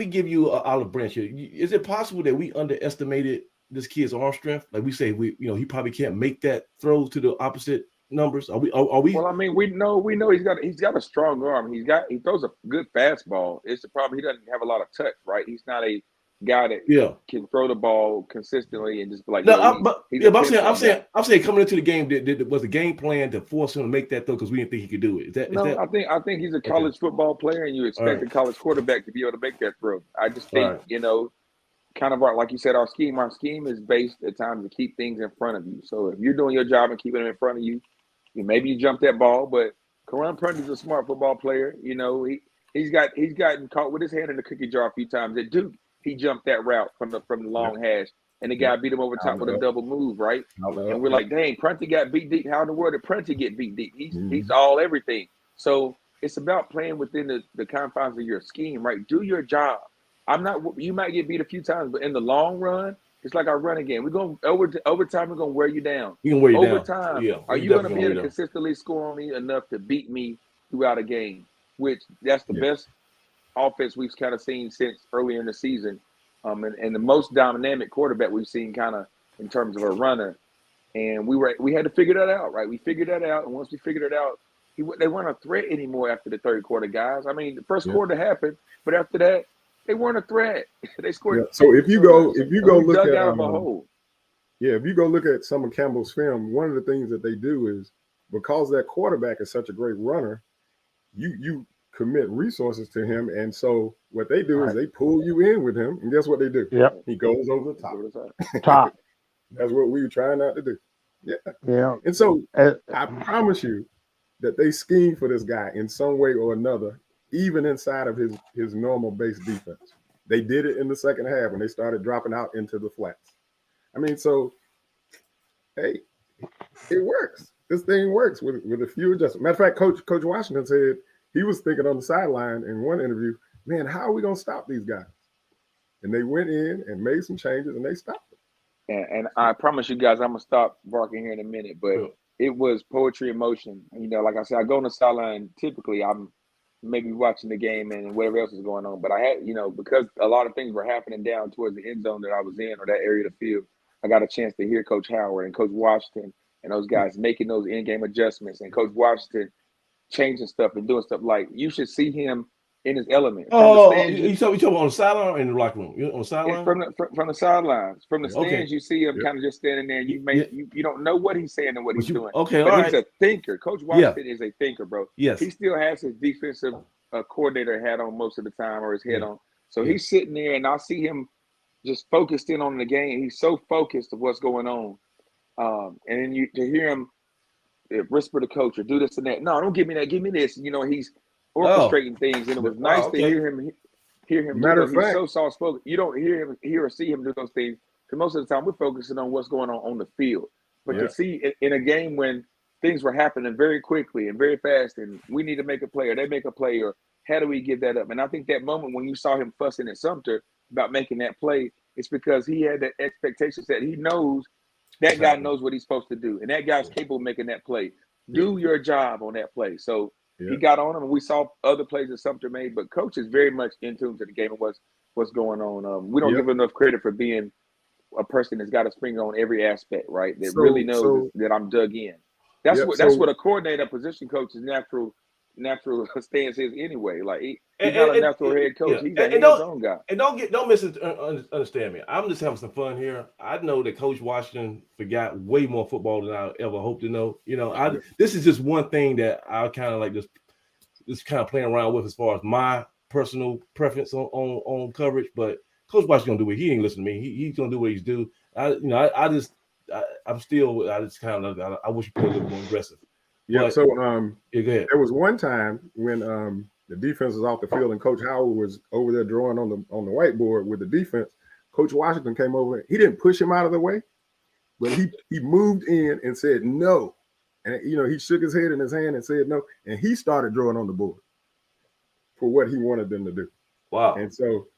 give you an olive branch here. Is it possible that we underestimated this kid's arm strength? Like we say, he probably can't make that throw to the opposite numbers. Are we? Well, I mean, we know he's got a strong arm. He throws a good fastball. It's the problem. He doesn't have a lot of touch, right? He's not a guy that can throw the ball consistently and just be like. No, I'm saying coming into the game, was the game plan to force him to make that throw because we didn't think he could do it? I think he's a college football player, and you expect a college quarterback to be able to make that throw. I just think kind of like you said, our scheme is based at times to keep things in front of you. So if you're doing your job and keeping them in front of you, maybe you jump that ball. But Karan Prunty is a smart football player. He's gotten caught with his hand in the cookie jar a few times. At Duke, he jumped that route from the long hash, and the guy beat him over top with a double move, right? And we're like, dang, Prunty got beat deep. How in the world did Prunty get beat deep? He's all everything. So it's about playing within the confines of your scheme, right? Do your job. You might get beat a few times, but in the long run, it's like our running game. We're going overtime. We're going to wear you down. We can wear you down. Yeah, are you going to be able to consistently score on me enough to beat me throughout a game? Which that's the best offense we've kind of seen since earlier in the season, and the most dynamic quarterback we've seen kind of in terms of a runner. And we had to figure that out, right? We figured that out, and once we figured it out, they weren't a threat anymore after the third quarter, guys. I mean, the first quarter happened, but after that, they weren't a threat. They scored. Yeah. So if you go look at if you go look at some of Campbell's film, one of the things that they do is because that quarterback is such a great runner, you commit resources to him, and so what they do is they pull you in with him, and guess what they do? Yep. He goes over the top. That's what we were trying not to do. Yeah. And so I promise you that they scheme for this guy in some way or another, even inside of his normal base defense. They did it in the second half when they started dropping out into the flats. I mean, so, hey, it works. This thing works with a few adjustments. Matter of fact, Coach Washington said he was thinking on the sideline in one interview, man, how are we going to stop these guys? And they went in and made some changes, and they stopped them. And I promise you guys, I'm going to stop barking here in a minute, but it was poetry in motion. Like I said, I go on the sideline. Typically, I'm maybe watching the game and whatever else is going on. But I had, because a lot of things were happening down towards the end zone that I was in or that area of the field, I got a chance to hear Coach Howard and Coach Washington and those guys making those in-game adjustments, and Coach Washington changing stuff and doing stuff. Like, you should see him in his element. You talking on the sideline or in the locker room? On the sideline? From the sidelines. From the stands, you see him kind of just standing there, and you don't know what he's saying and what he's doing. Okay, but all he's a thinker. Coach Washington is a thinker, bro. Yes. He still has his defensive coordinator hat on most of the time, or his head on. So he's sitting there, and I see him just focused in on the game. He's so focused of what's going on. And then to hear him whisper to coach or do this and that. No, don't give me that. Give me this. You know, he's orchestrating things, and it was nice to hear him. Matter of fact, he's so soft spoken. You don't hear or see him do those things. Because most of the time we're focusing on what's going on the field. But to see in a game when things were happening very quickly and very fast, and we need to make a play, or they make a play, or how do we give that up? And I think that moment when you saw him fussing at Sumter about making that play, it's because he had that expectation that he knows that guy knows what he's supposed to do, and that guy's capable of making that play. Do your job on that play. So he got on him, and we saw other plays that Sumter made. But coach is very much in tune to the game and what's going on. We don't give enough credit for being a person that's got a spring on every aspect, right? That really knows that I'm dug in. That's what a coordinator, position coach's natural stance is anyway. Like he's not a natural head coach. He's a hands-on guy. And don't misunderstand me. I'm just having some fun here. I know that Coach Washington forgot way more football than I ever hoped to know. You know, this is just one thing that I kind of like just kind of playing around with as far as my personal preference on coverage. But Coach Washington gonna do what he ain't listen to me. He's gonna do what he's do. I just kind of I wish you could be a little more aggressive. Yeah. But, so go ahead. There was one time when the defense was off the field and Coach Howard was over there drawing on the whiteboard with the defense. Coach Washington came over. He didn't push him out of the way, but he moved in and said no. And he shook his head in his hand and said no, and he started drawing on the board for what he wanted them to do. Wow. And so,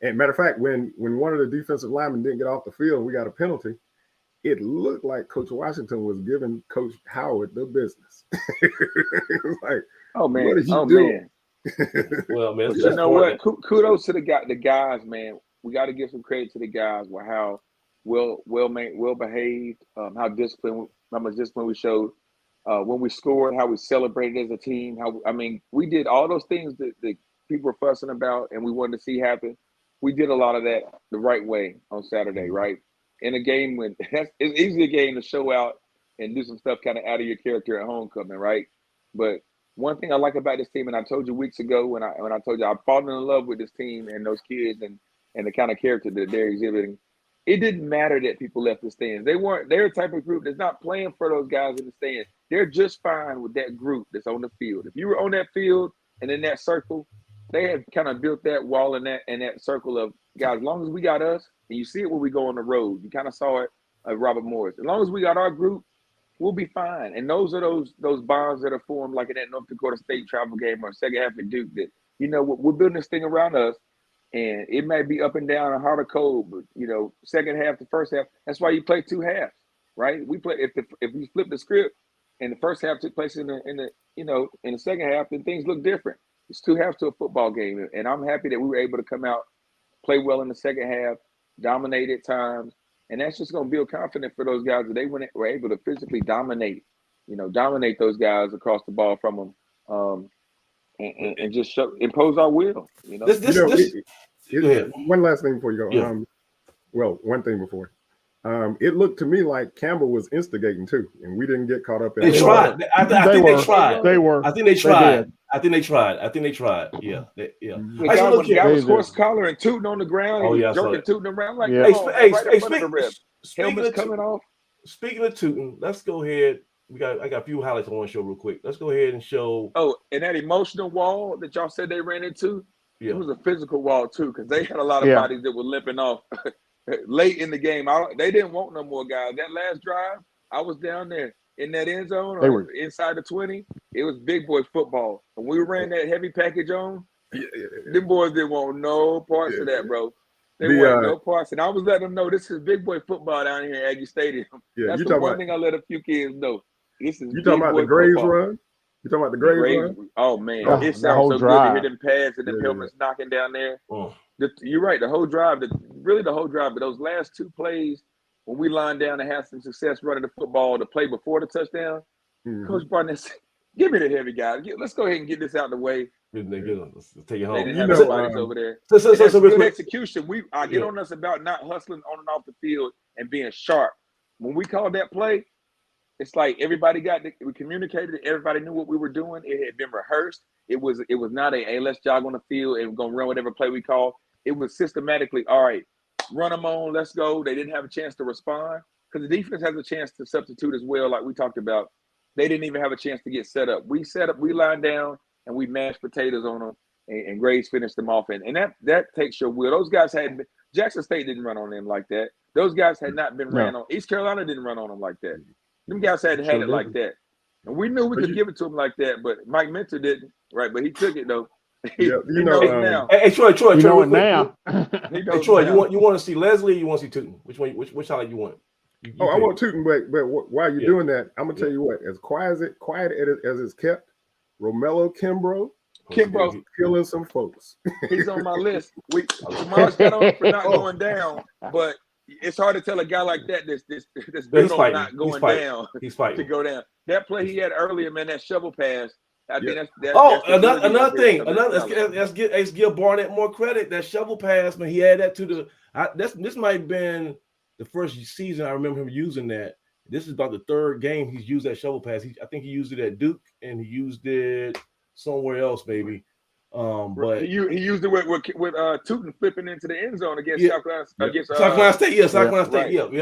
and matter of fact, when one of the defensive linemen didn't get off the field and we got a penalty, it looked like Coach Washington was giving Coach Howard the business. It was like, oh man, what are you doing? Man. Well, man, you know what? Kudos to the guys, man. We got to give some credit to the guys. How well behaved, how much discipline we showed when we scored, how we celebrated as a team. We did all those things that people were fussing about and we wanted to see happen. We did a lot of that the right way on Saturday, right? In a game when it's easy a game to show out and do some stuff kind of out of your character at homecoming, right? But one thing I like about this team, and I told you weeks ago when I told you I've fallen in love with this team and those kids and the kind of character that they're exhibiting, it didn't matter that people left the stands. They're a type of group that's not playing for those guys in the stands. They're just fine with that group that's on the field. If you were on that field and in that circle, they had kind of built that wall in that circle of guys. As long as we got us, and you see it when we go on the road. You kind of saw it at Robert Morris. As long as we got our group, we'll be fine. And those are those bonds that are formed like in that North Dakota State travel game or second half at Duke that, we're building this thing around us. And it may be up and down and hot or cold, but, second half to first half, that's why you play two halves, right? We play if we flip the script and the first half took place in the second half, then things look different. It's two halves to a football game. And I'm happy that we were able to come out, play well in the second half, dominate at times, and that's just going to build confidence for those guys that they were able to physically dominate those guys across the ball from them, and just impose our will. One last thing before you go. Yeah. One thing before. It looked to me like Campbell was instigating too, and we didn't get caught up in it. They tried. I think they tried. They were. I think they tried. I think they tried. Yeah. The guy was horse collar and tooting on the ground. Oh, yeah, jerking, tooting around like, speaking of tooting, let's go ahead. I got a few highlights I want to show real quick. Let's go ahead and show. Oh, and that emotional wall that y'all said they ran into, it was a physical wall too, because they had a lot of bodies that were limping off late in the game. They didn't want no more guys. That last drive, I was down there in that end zone or inside the 20. It was big boy football. And we ran that heavy package on. Them boys didn't want no parts of that, bro. They want no parts. And I was letting them know this is big boy football down here at Aggie Stadium. That's the one thing I let a few kids know. This is you talking about the Graves run? You talking about the Graves run? Oh, man. It sounds so good to hear them pads and them helmets knocking down there. You're right. The whole drive, but those last two plays, when we lined down and had some success running the football, the play before the touchdown, Coach Barnett said, give me the heavy guy. Let's go ahead and get this out of the way. Let's take it home. They didn't have somebody over there. So good execution. I get on us about not hustling on and off the field and being sharp. When we called that play, it's like everybody we communicated. Everybody knew what we were doing. It had been rehearsed. It was not a, hey, let's jog on the field and we're going to run whatever play we call. It was systematically, all right, run them on, let's go. They didn't have a chance to respond because the defense has a chance to substitute as well, like we talked about. They didn't even have a chance to get set up. We lined down, and we mashed potatoes on them, and Graves finished them off. And that takes your will. Those guys Jackson State didn't run on them like that. Those guys had not been ran on. East Carolina didn't run on them like that. Them guys had it like that. And we knew we could give it to them like that, but Mike Minter didn't, right? But he took it, though. Yeah, he knows now. Hey, Troy, you know it now. Hey, Troy, you want to see Leslie or you want to see Tootin? Which highlight you want? I want Tootin, but while you're doing that, I'm gonna tell you what. As quiet as it's kept, Romello Kimbrough killing some folks. He's on my list. Tomorrow's got on for not going down, but it's hard to tell a guy like that that's built on not going down. He's fighting to go down. That play he had earlier, man, that shovel pass. I think that's another thing. Let's give Barnett more credit. That shovel pass, man, he had that to the. This might have been the first season I remember him using that. This is about the third game he's used that shovel pass. I think he used it at Duke and he used it somewhere else, maybe. But he used it with Tootin flipping into the end zone against South Carolina State. Yeah, South Carolina State. Yep.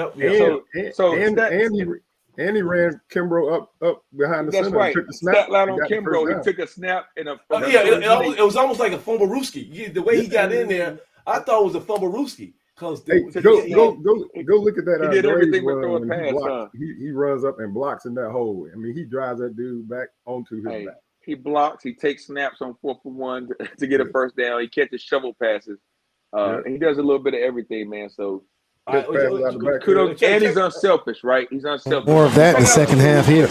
And he ran Kimbrough up behind the center. That's right. Took the snap line on Kimbrough. He took a snap and it was almost like a Fumblerooski. The way he got in there, I thought it was a Fumblerooski. Go look at that. He did everything but throw a pass. He runs up and blocks in that hole. I mean, he drives that dude back onto his back. He blocks. He takes snaps on 4th and 1 to get a first down. He catches shovel passes. He does a little bit of everything, man. So kudos. And he's unselfish, right? He's unselfish. More of that in the second half here.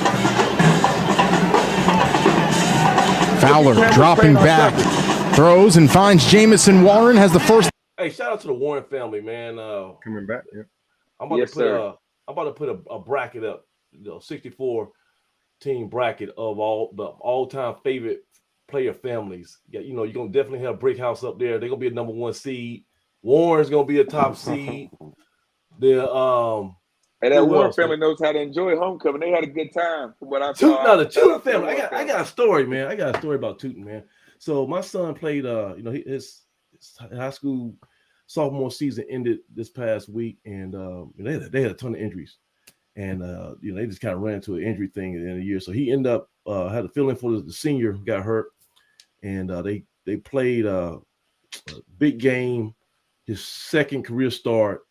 Fowler dropping back, throws and finds Jamison Warren, has the first. Hey, shout out to the Warren family, man. Coming back, yeah. I'm about to put a bracket up, 64 team bracket of all the all-time favorite player families. Yeah, you're gonna definitely have Brickhouse up there. They're gonna be a number 1 seed. Warren's gonna be a top seed. And that Warren family knows how to enjoy homecoming. They had a good time from what I saw. The Tootin family. I got a story, man. I got a story about Tootin, man. So my son played his high school sophomore season ended this past week, and they had a ton of injuries. And they just kind of ran into an injury thing at the end of the year. So he ended up had a feeling for the senior who got hurt, and they played a big game, his second career start,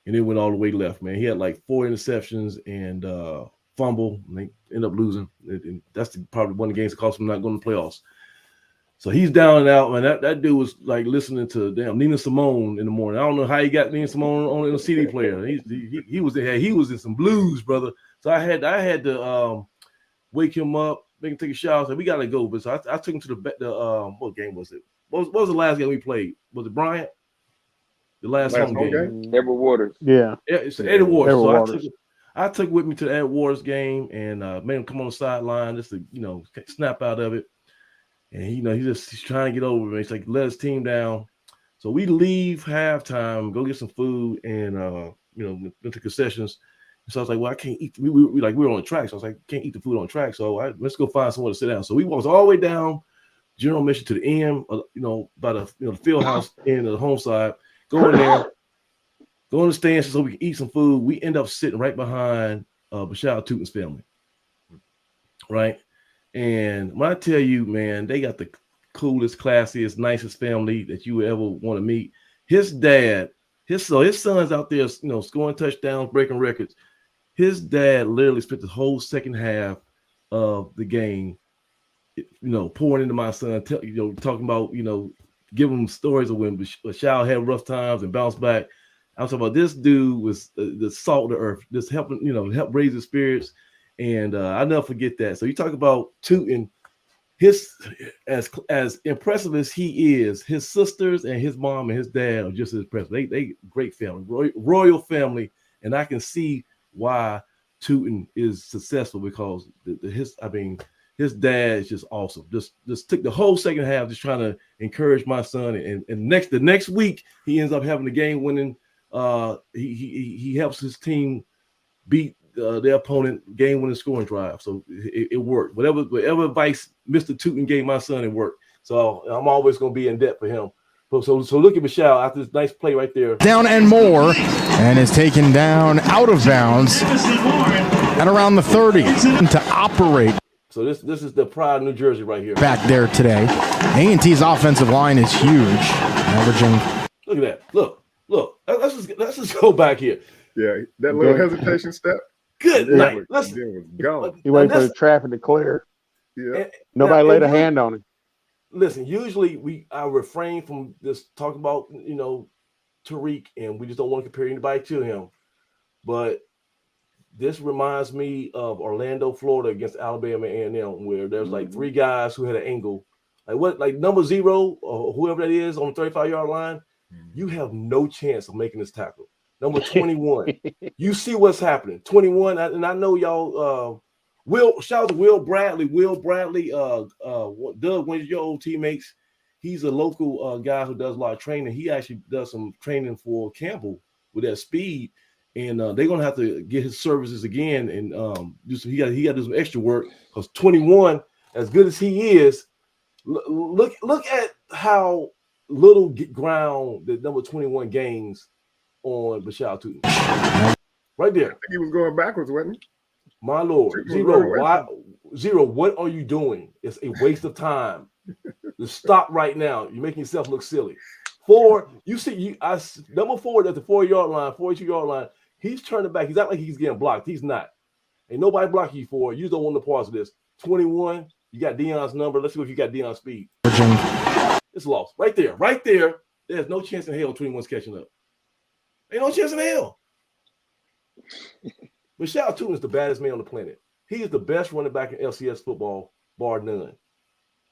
and it went all the way left. Man, he had like 4 interceptions and fumble, and they ended up losing. And that's probably one of the games that cost him not going to the playoffs. So he's down and out, man. That dude was like listening to Nina Simone in the morning. I don't know how he got Nina Simone on a CD player. He was in some blues, brother. So I had to wake him up, make him take a shower. So we gotta go. But so I took him to the what game was it? What was the last game we played? Was it Bryant? The last home game. Edward Waters. Yeah. It's Edward Waters. So I took with me to the Edward Waters game and made him come on the sideline just to snap out of it. And he's trying to get over it. He's like, let his team down. So we leave halftime, go get some food, and went to concessions. So I was like, well, I can't eat. We were on the track, so I was like, can't eat the food on the track. So let's go find somewhere to sit down. So we walked all the way down General Mission to the end, by the field house end of the home side. Go in there, go in the stands so we can eat some food. We end up sitting right behind Bashar Tootin's family, right? And when I tell you, man, they got the coolest, classiest, nicest family that you would ever want to meet. His dad, his son's out there, scoring touchdowns, breaking records. His dad literally spent the whole second half of the game, pouring into my son, talking about, giving him stories of when Bashar had rough times and bounced back. I was talking about this dude was the salt of the earth, just helping, help raise his spirits. And I'll never forget that. So you talk about Tootin, as impressive as he is, his sisters and his mom and his dad are just as impressive. They great family, royal family, and I can see why Tootin is successful because his dad is just awesome. Just took the whole second half just trying to encourage my son. And the next week he ends up having the game winning. He helps his team beat their opponent game-winning scoring drive. So it worked. Whatever advice Mr. Tootin gave my son, it worked. So I'm always going to be in debt for him. So look at Michelle after this nice play right there. Down and more, and is taken down out of bounds at around the 30 to operate. So this is the pride of New Jersey right here. Back there today. A&T's offensive line is huge, averaging. Look at that. Look. Let's just go back here. Yeah, that little hesitation step. Good night. He waited for the traffic to clear. Yeah. Nobody laid a hand on him. Listen, usually I refrain from just talking about, Tariq, and we just don't want to compare anybody to him. But this reminds me of Orlando, Florida against Alabama A&M, where there's like three guys who had an angle. Like number 0 or whoever that is on the 35-yard line, you have no chance of making this tackle. Number 21, you see what's happening. 21, and I know y'all. Shout out to Will Bradley. Doug, one of your old teammates, he's a local guy who does a lot of training. He actually does some training for Campbell with that speed, and they're gonna have to get his services again. And he got to do some extra work because 21, as good as he is, look at how little ground that number 21 gains on Bashal Tootin. Right there. I think he was going backwards, wasn't he? My Lord. 0, what are you doing? It's a waste of time. Just stop right now. You're making yourself look silly. 4, number 4 at the 4-yard line, 42-yard line, he's turning back. He's not like he's getting blocked. He's not. Ain't nobody blocking you for it. You don't want the parts of this. 21, you got Deion's number. Let's see if you got Deion's speed. It's lost. Right there. There's no chance in hell 21's catching up. Ain't no chance in hell. Bashal Tootin is the baddest man on the planet. He is the best running back in LCS football, bar none.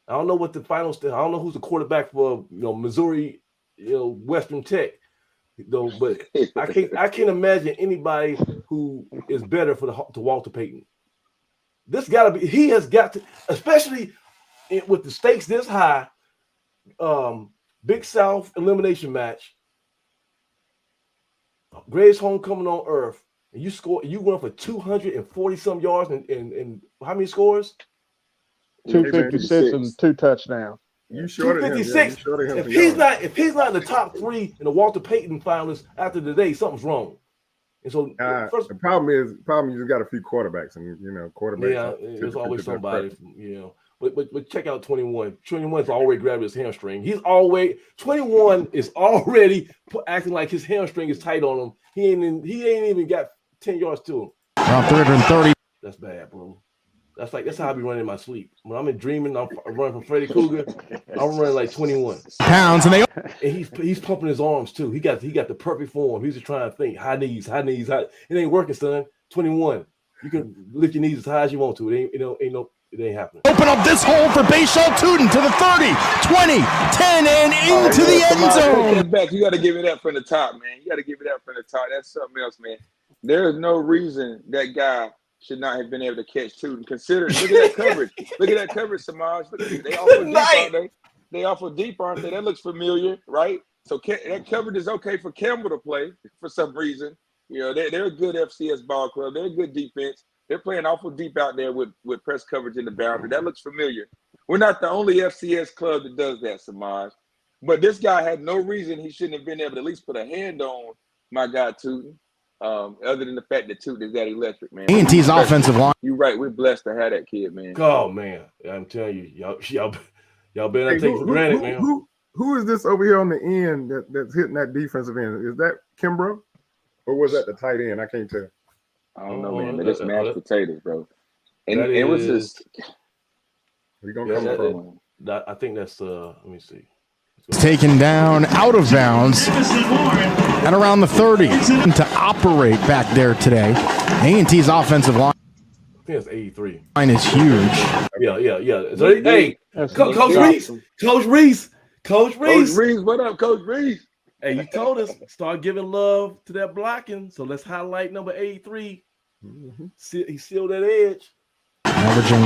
I don't know what the finals. I don't know who's the quarterback for Missouri, Western Tech, though. But I can't imagine anybody who is better to Walter Payton. This got to be. He has got to, especially with the stakes this high. Big South elimination match. Greatest homecoming on earth. And you went for 240-some yards and how many scores? 256 and 2 touchdowns. You shorted him. 256. If he's not in the top 3 in the Walter Payton finalists after today, something's wrong. And so the problem is you got a few quarterbacks, and quarterbacks. Yeah, there's always somebody. But check out 21. 21's already grabbed his hamstring. 21 is already acting like his hamstring is tight on him. He ain't even got 10 yards to him. Around 330. That's bad, bro. That's how I be running in my sleep. When I'm dreaming, I'm running from Freddy Krueger. I'm running like 21 pounds, and he's pumping his arms too. He got the perfect form. He's just trying to think high knees. It ain't working, son. 21. You can lift your knees as high as you want to. It ain't happening. Open up this hole for Bashal Tootin to the 30, 20, 10, and into the end zone. Back. You got to give it up from the top, man. You got to give it up from the top. That's something else, man. There is no reason that guy should not have been able to catch Tootin. Consider, look at that coverage. Look at that coverage, Samaj. Look at it. They awful deep, aren't they? They awful deep, aren't they? That looks familiar, right? So that coverage is okay for Campbell to play for some reason. They're a good FCS ball club. They're a good defense. They're playing awful deep out there with press coverage in the boundary. That looks familiar. We're not the only FCS club that does that, Samaj. But this guy had no reason he shouldn't have been able to at least put a hand on my guy Tootin, other than the fact that Tootin is that electric, man. A&T's offensive line. You're right. We're blessed to have that kid, man. Oh, man. I'm telling you, y'all better not take it for granted, man. Who is this over here on the end that's hitting that defensive end? Is that Kimbrough? Or was that the tight end? I can't tell. I don't know, man. But it's mashed potatoes, bro. And it was just. We're gonna come from. I think that's let me see. It's taken down out of bounds at around the 30 to operate back there today. A&T's offensive line. I think it's 83. Line is huge. Yeah. So, hey, Coach Reese. What up, Coach Reese? Hey, you told us start giving love to that blocking. So let's highlight number 83. He sealed that edge. Averaging.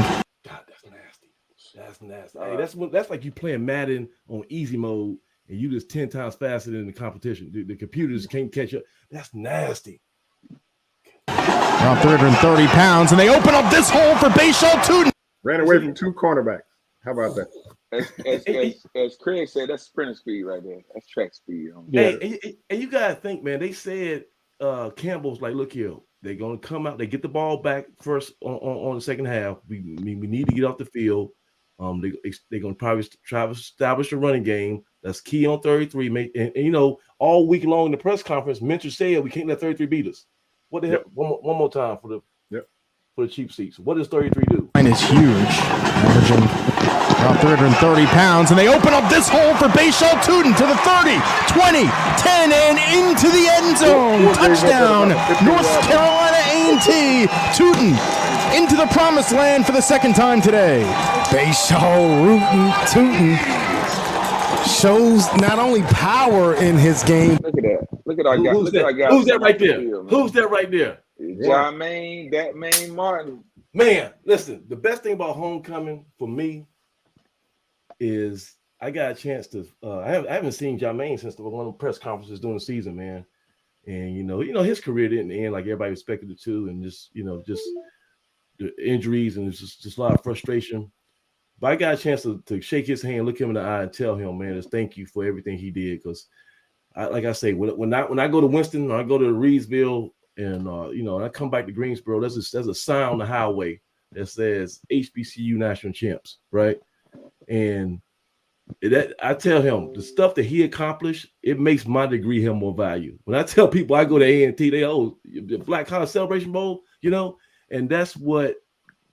God, that's nasty. Hey, that's like you playing Madden on easy mode and you just 10 times faster than the competition. The computers can't catch up. That's nasty. Around 330 pounds, and they open up this hole for Bayshall Tootin. Ran away from 2 cornerbacks. How about that? As Craig said, that's sprinter speed right there. That's track speed. Hey, and you gotta think, man. They said Campbell's like, look here, they're gonna come out. They get the ball back first on the second half. We need to get off the field. They're gonna probably try to establish a running game. That's key on 33. And you know, all week long in the press conference, Mentor said we can't let 33 beat us. What the hell? One more time for the cheap seats. What does 33 do? Line is huge, averaging about 330 pounds, and they open up this hole for Bayshall Tootin to the 30, 20, 10, and into the end zone. Touchdown, North Carolina A&T. Tootin into the promised land for the second time today. Bayshall rootin', Tootin shows not only power in his game. Look at that. Look at our guy. Who's that right there? Who's that right there? Jermaine, Batman Martin. Man, listen, the best thing about homecoming for me is I got a chance to I haven't seen Jermaine since one of the press conferences during the season, man. And you know, his career didn't end like everybody expected it to, and just the injuries and just a lot of frustration. But I got a chance to shake his hand, look him in the eye, and tell him, man, just thank you for everything he did. Because like I say, when I go to Winston, or I go to Reedsville, and and I come back to Greensboro, there's a sign on the highway that says HBCU National Champs, right? And that I tell him the stuff that he accomplished, it makes my degree have more value. When I tell people I go to A&T, they the Black College Celebration Bowl, and that's what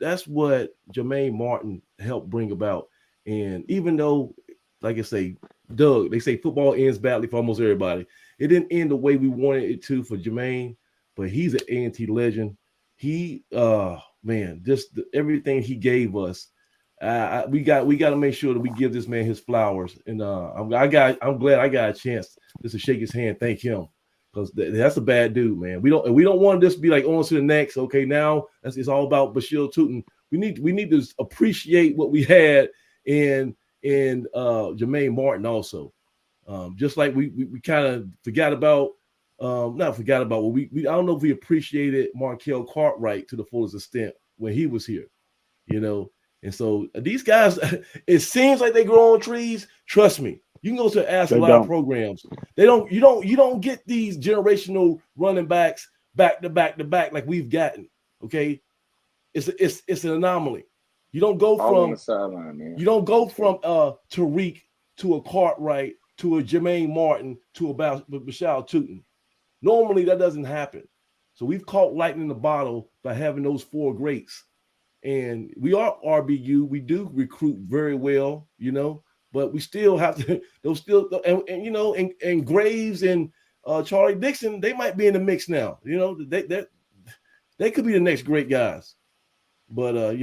Jermaine Martin helped bring about. And even though, like I say, Doug, they say football ends badly for almost everybody. It didn't end the way we wanted it to for Jermaine, but he's an A&T legend. He, just everything he gave us. We got to make sure that we give this man his flowers. And I'm glad I got a chance just to shake his hand, thank him, because that's a bad dude, man. We don't want this to be like on to the next. Okay, now it's all about Bayshall Tootin. We need to appreciate what we had in Jermaine Martin also. Just like we kind of forgot about, not forgot about what we I don't know if we appreciated Markel Cartwright to the fullest extent when he was here, And so these guys, it seems like they grow on trees. Trust me, you can go to ask a lot of programs. You don't get these generational running backs back to back to back like we've gotten. Okay, it's an anomaly. You don't go all from on the sideline, man. You don't go from Tariq to a Cartwright to a Jermaine Martin to a Bayshall Tootin. Normally that doesn't happen. So we've caught lightning in the bottle by having those four greats. And we are RBU. We do recruit very well, but we still have to. Those still, and Graves and Charlie Dixon, they might be in the mix now. They could be the next great guys. But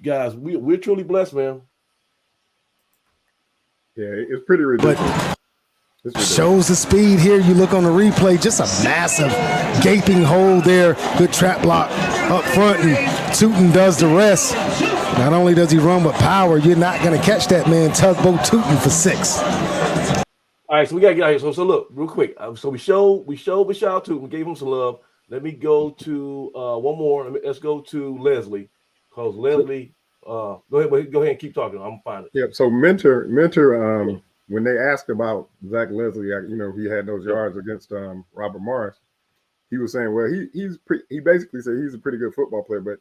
guys, we're truly blessed, man. Yeah, it's pretty ridiculous. Shows the speed here. You look on the replay, just a massive gaping hole there. Good trap block up front, and Tootin does the rest. Not only does he run with power, you're not going to catch that man. Tugboat Tootin for 6. All right, so we got to get out here. So look, real quick. So we showed Bayshall Tootin. We gave him some love. Let me go to one more. Let's go to Leslie, because Leslie. Go ahead and keep talking. I'm fine. Yep. So mentor. When they asked about Zach Leslie, he had those yards against Robert Morris. He was saying, well, he basically said he's a pretty good football player, but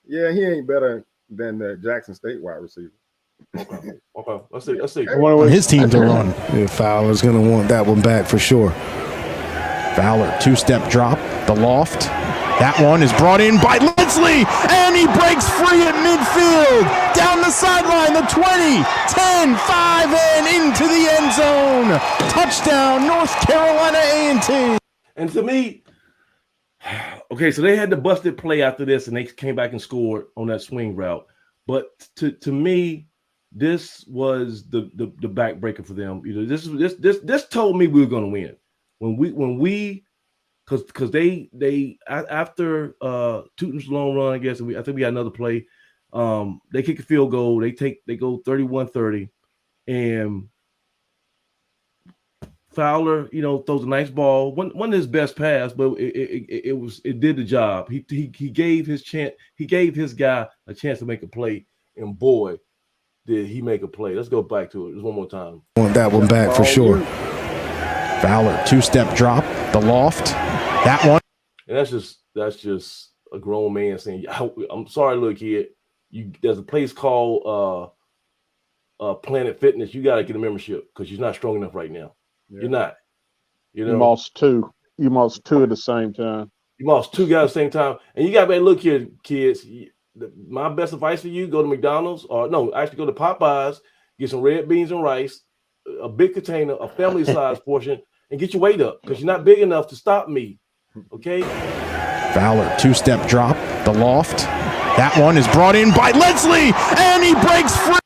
yeah, he ain't better than the Jackson State wide receiver. Okay. Let's see. I want his team to run. Yeah, Fowler's going to want that one back for sure. Fowler, two-step drop, the loft. That one is brought in by Leslie, and he breaks free at midfield. Down the sideline, the 20, 10, 5, and into the end zone. Touchdown, North Carolina A&T. And to me, okay, so they had the busted play after this, and they came back and scored on that swing route. But to me, this was the backbreaker for them. This told me we were going to win. When we because they after Tootin's long run, I guess I think we got another play. They kick a field goal. They go 31-30, and Fowler, throws a nice ball. One of his best pass, but it did the job. He gave his guy a chance to make a play, and boy, did he make a play. Let's go back to it just one more time. Want that one back for sure. Fowler, two-step drop, the loft, that one. And that's just a grown man saying, "I'm sorry, little kid. There's a place called Planet Fitness. You got to get a membership because you're not strong enough right now. Yeah. You're not. You lost two. You lost two at the same time. You lost two guys at the same time, and you got to look here, kids. My best advice for you: go to McDonald's, or no, actually go to Popeyes, get some red beans and rice, a big container, a family size portion, and get your weight up because you're not big enough to stop me. Okay." Fowler, two-step drop, the loft. That one is brought in by Leslie, and he breaks free.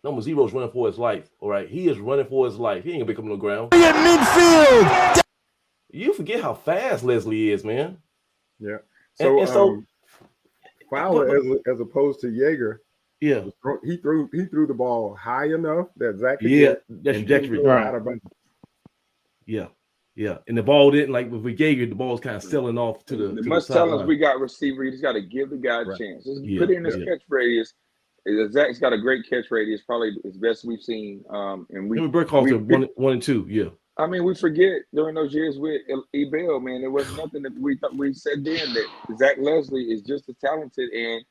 Number 0 is running for his life. All right, he is running for his life. He ain't gonna be coming on the ground. At midfield. You forget how fast Leslie is, man. Yeah. So Fowler, as opposed to Yeager, yeah, he threw the ball high enough that Zach could that's trajectory. Right. Yeah, and the ball didn't with Yeager, the ball's kind of selling off to the. The must tell us we got receiver. You just got to give the guy a chance. Just put it in his catch radius. Zach's got a great catch radius, probably as best we've seen. And we Burkhalter 1 and 2. Yeah. I mean, we forget during those years with Ebel, man, there was nothing that we said then that Zach Leslie is just as talented and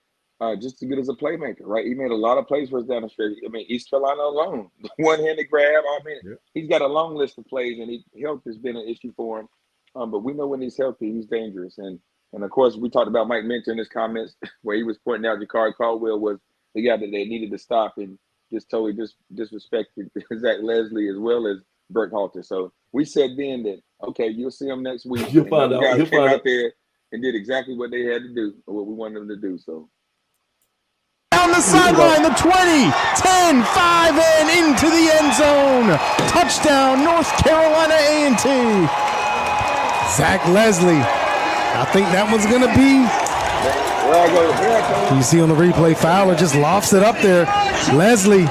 just as good as a playmaker, right? He made a lot of plays for us down the stretch. I mean, East Carolina alone, the one-handed grab. I mean, he's got a long list of plays, and health has been an issue for him. But we know when he's healthy, he's dangerous. And of course, we talked about Mike Minter in his comments where he was pointing out Jakari Caldwell was the guy that they needed to stop and just totally disrespected Zach Leslie as well as Burkhalter. So we said then that, okay, you'll see him next week. You'll find out. Guys came out there and did exactly what they had to do, or what we wanted them to do. So down the sideline, the 20, 10, 5, and into the end zone. Touchdown, North Carolina A&T. Zach Leslie. I think that one's going to be. You see on the replay, Fowler just lofts it up there. Leslie,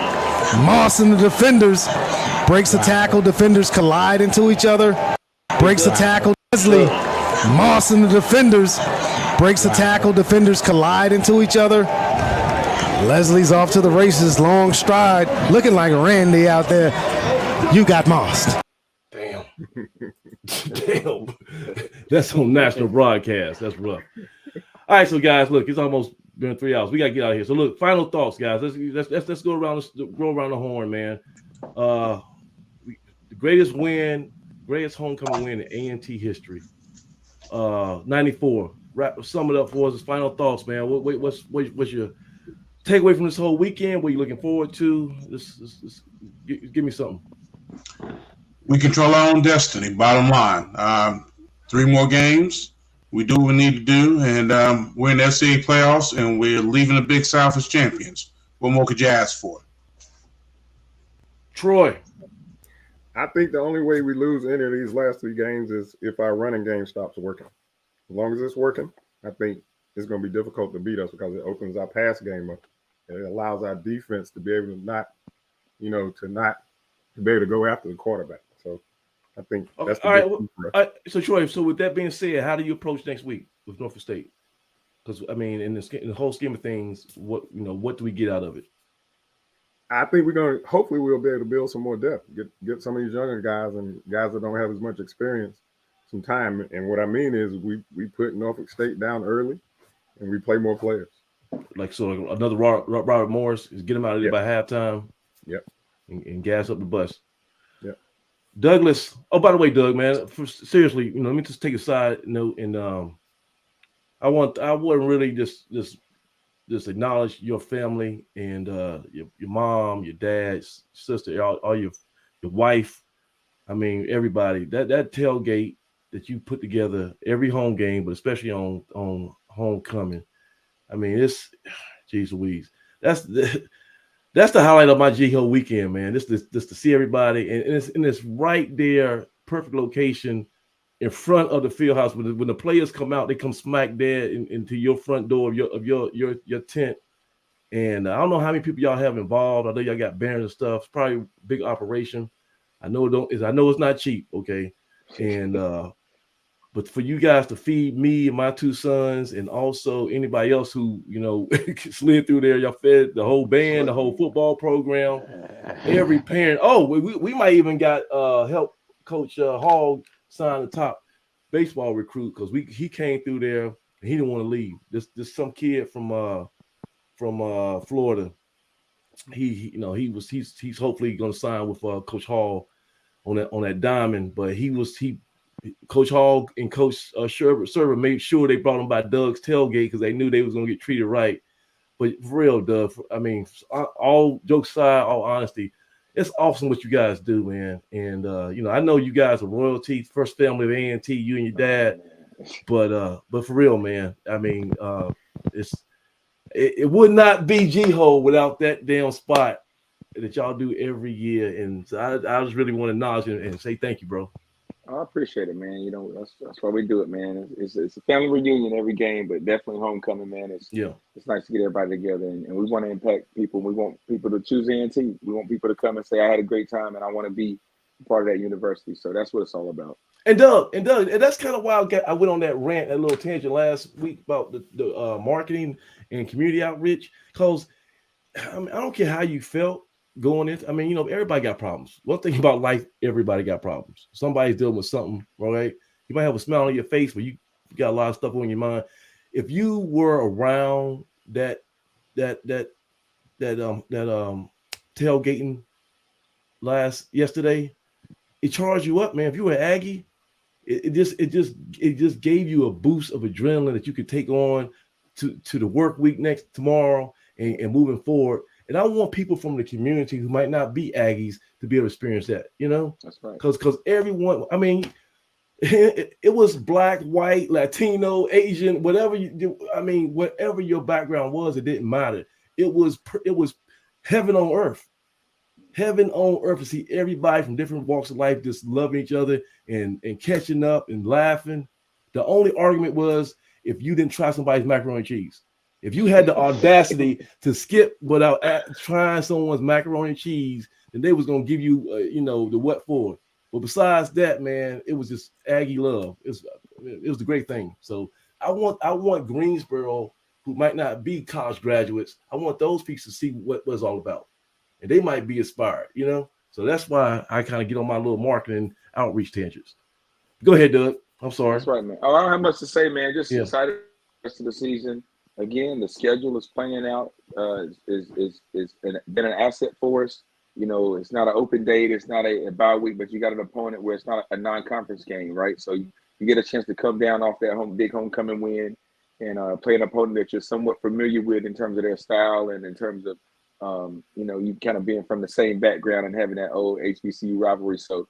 Moss and the defenders. Breaks the tackle. Defenders collide into each other. Breaks the tackle. Leslie, Moss and the defenders. Breaks the tackle. Defenders collide into each other. Leslie's off to the races. Long stride. Looking like Randy out there. You got mossed. Damn. Damn. That's on national broadcast. That's rough. All right, so guys, look, it's almost been 3 hours. We gotta get out of here. So look, final thoughts, guys. Let's go around the horn, man. The greatest homecoming win in A&T history. 94. Sum it up for us. Final thoughts, man. What's your takeaway from this whole weekend? What are you looking forward to? Give me something. We control our own destiny. Bottom line, 3 more games. We do what we need to do, and we're in the SCA playoffs, and we're leaving the Big South as champions. What more could you ask for? Troy. I think the only way we lose any of these last 3 games is if our running game stops working. As long as it's working, I think it's going to be difficult to beat us because it opens our pass game up. And it allows our defense to be able to not be able to go after the quarterback. So I think that's the all right. So Troy, with that being said, how do you approach next week with Norfolk State? Because I mean, in the whole scheme of things, what do we get out of it? I think hopefully we'll be able to build some more depth, get some of these younger guys and guys that don't have as much experience some time. And what I mean is we put Norfolk State down early and we play more players. Another Robert Morris is get him out of there by halftime. Yep. And gas up the bus. Yep. Douglas. Oh, by the way, Doug, man, seriously, let me just take a side note, and I want to really just acknowledge your family and your mom, your dad, sister, all your wife. I mean, everybody. That tailgate that you put together every home game, but especially on homecoming. I mean, it's geez Louise. That's the highlight of my GHOE weekend, man. Just to see everybody, and it's right there, perfect location in front of the field house. When the players come out, they come smack dead into your front door of your tent. And I don't know how many people y'all have involved. I know y'all got banners and stuff. It's probably a big operation. I know it's not cheap, okay, and but for you guys to feed me and my 2 sons, and also anybody else who slid through there, y'all fed the whole band, the whole football program, every parent. Oh, we might even got help Coach Hall sign the top baseball recruit because he came through there and he didn't want to leave. This some kid from Florida. He's hopefully going to sign with Coach Hall on that diamond, but Coach Hall and Coach Server made sure they brought him by Doug's tailgate because they knew they was going to get treated right. But for real, Doug, I mean, all jokes aside, all honesty, it's awesome what you guys do, man. And I know you guys are royalty, first family of A&T, you and your dad. But for real, man, I mean, it would not be GHOE without that damn spot that y'all do every year. And so I just really want to acknowledge and say thank you, bro. I appreciate it, man. That's why we do it, man. It's a family reunion every game, but definitely homecoming, man. It's nice to get everybody together, and we want to impact people. We want people to choose A&T. We want people to come and say, I had a great time, and I want to be part of that university. So that's what it's all about. And Doug, and that's kind of why I went on that rant, that little tangent last week about the marketing and community outreach, because I don't care how you felt going into, everybody got problems. One thing about life, everybody got problems. Somebody's dealing with something, right? You might have a smile on your face, but you got a lot of stuff on your mind. If you were around that tailgating yesterday, it charged you up, man. If you were an Aggie, it just gave you a boost of adrenaline that you could take on to the work week tomorrow and moving forward. And I want people from the community who might not be Aggies to be able to experience that, That's right. Because everyone, it was black, white, Latino, Asian, whatever you do. Whatever your background was, it didn't matter. It was heaven on earth. Heaven on earth to see everybody from different walks of life just loving each other and catching up and laughing. The only argument was if you didn't try somebody's macaroni and cheese. If you had the audacity to skip without trying someone's macaroni and cheese, then they was going to give you, the what for. But besides that, man, it was just Aggie love. It was the great thing. So I want Greensboro, who might not be college graduates, I want those people to see what it's all about. And they might be inspired, So that's why I kind of get on my little marketing outreach tangents. Go ahead, Doug. I'm sorry. That's right, man. Oh, I don't have much to say, man. Just excited for the rest of the season. Again, the schedule is playing out. Is been an asset for us. It's not an open date. It's not a bye week, but you got an opponent where it's not a non-conference game, right? So you get a chance to come down off that big homecoming win and play an opponent that you're somewhat familiar with in terms of their style and in terms of you kind of being from the same background and having that old HBCU rivalry. So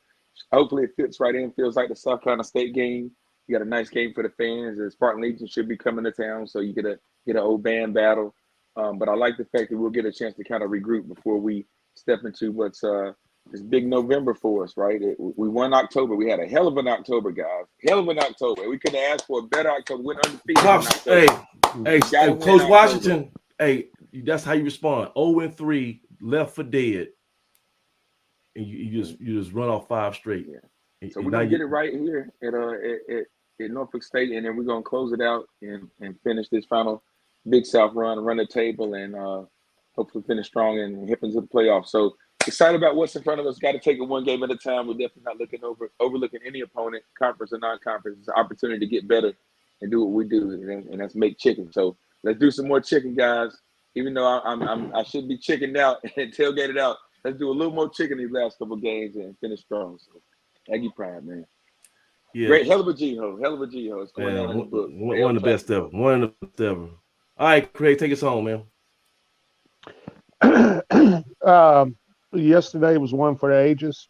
hopefully it fits right in. Feels like the South Carolina State game. You got a nice game for the fans. The Spartan Legion should be coming to town, so you get an old band battle. But I like the fact that we'll get a chance to kind of regroup before we step into what's this big November for us, right? We won October. We had a hell of an October, guys. Hell of an October. We couldn't ask for a better October. Went undefeated. Hey, Coach Washington. Hey, that's how you respond. 0-3, left for dead, and you just run off 5 straight. Yeah. So we're gonna get it right here at Norfolk State, and then we're gonna close it out and finish this final Big South run the table, and hopefully finish strong and hip into the playoffs. So excited about what's in front of us. Got to take it one game at a time. We're definitely not overlooking any opponent, conference or non-conference. It's an opportunity to get better and do what we do, and that's make chicken. So let's do some more chicken, guys. Even though I should be chickened out and tailgated out, let's do a little more chicken these last couple of games and finish strong. So Aggie pride, man. Yeah. Great, hell of a GHOE. It's going on in the book. One of the best ever. One of the best ever. All right, Craig, take us home, man. Yesterday was one for the ages.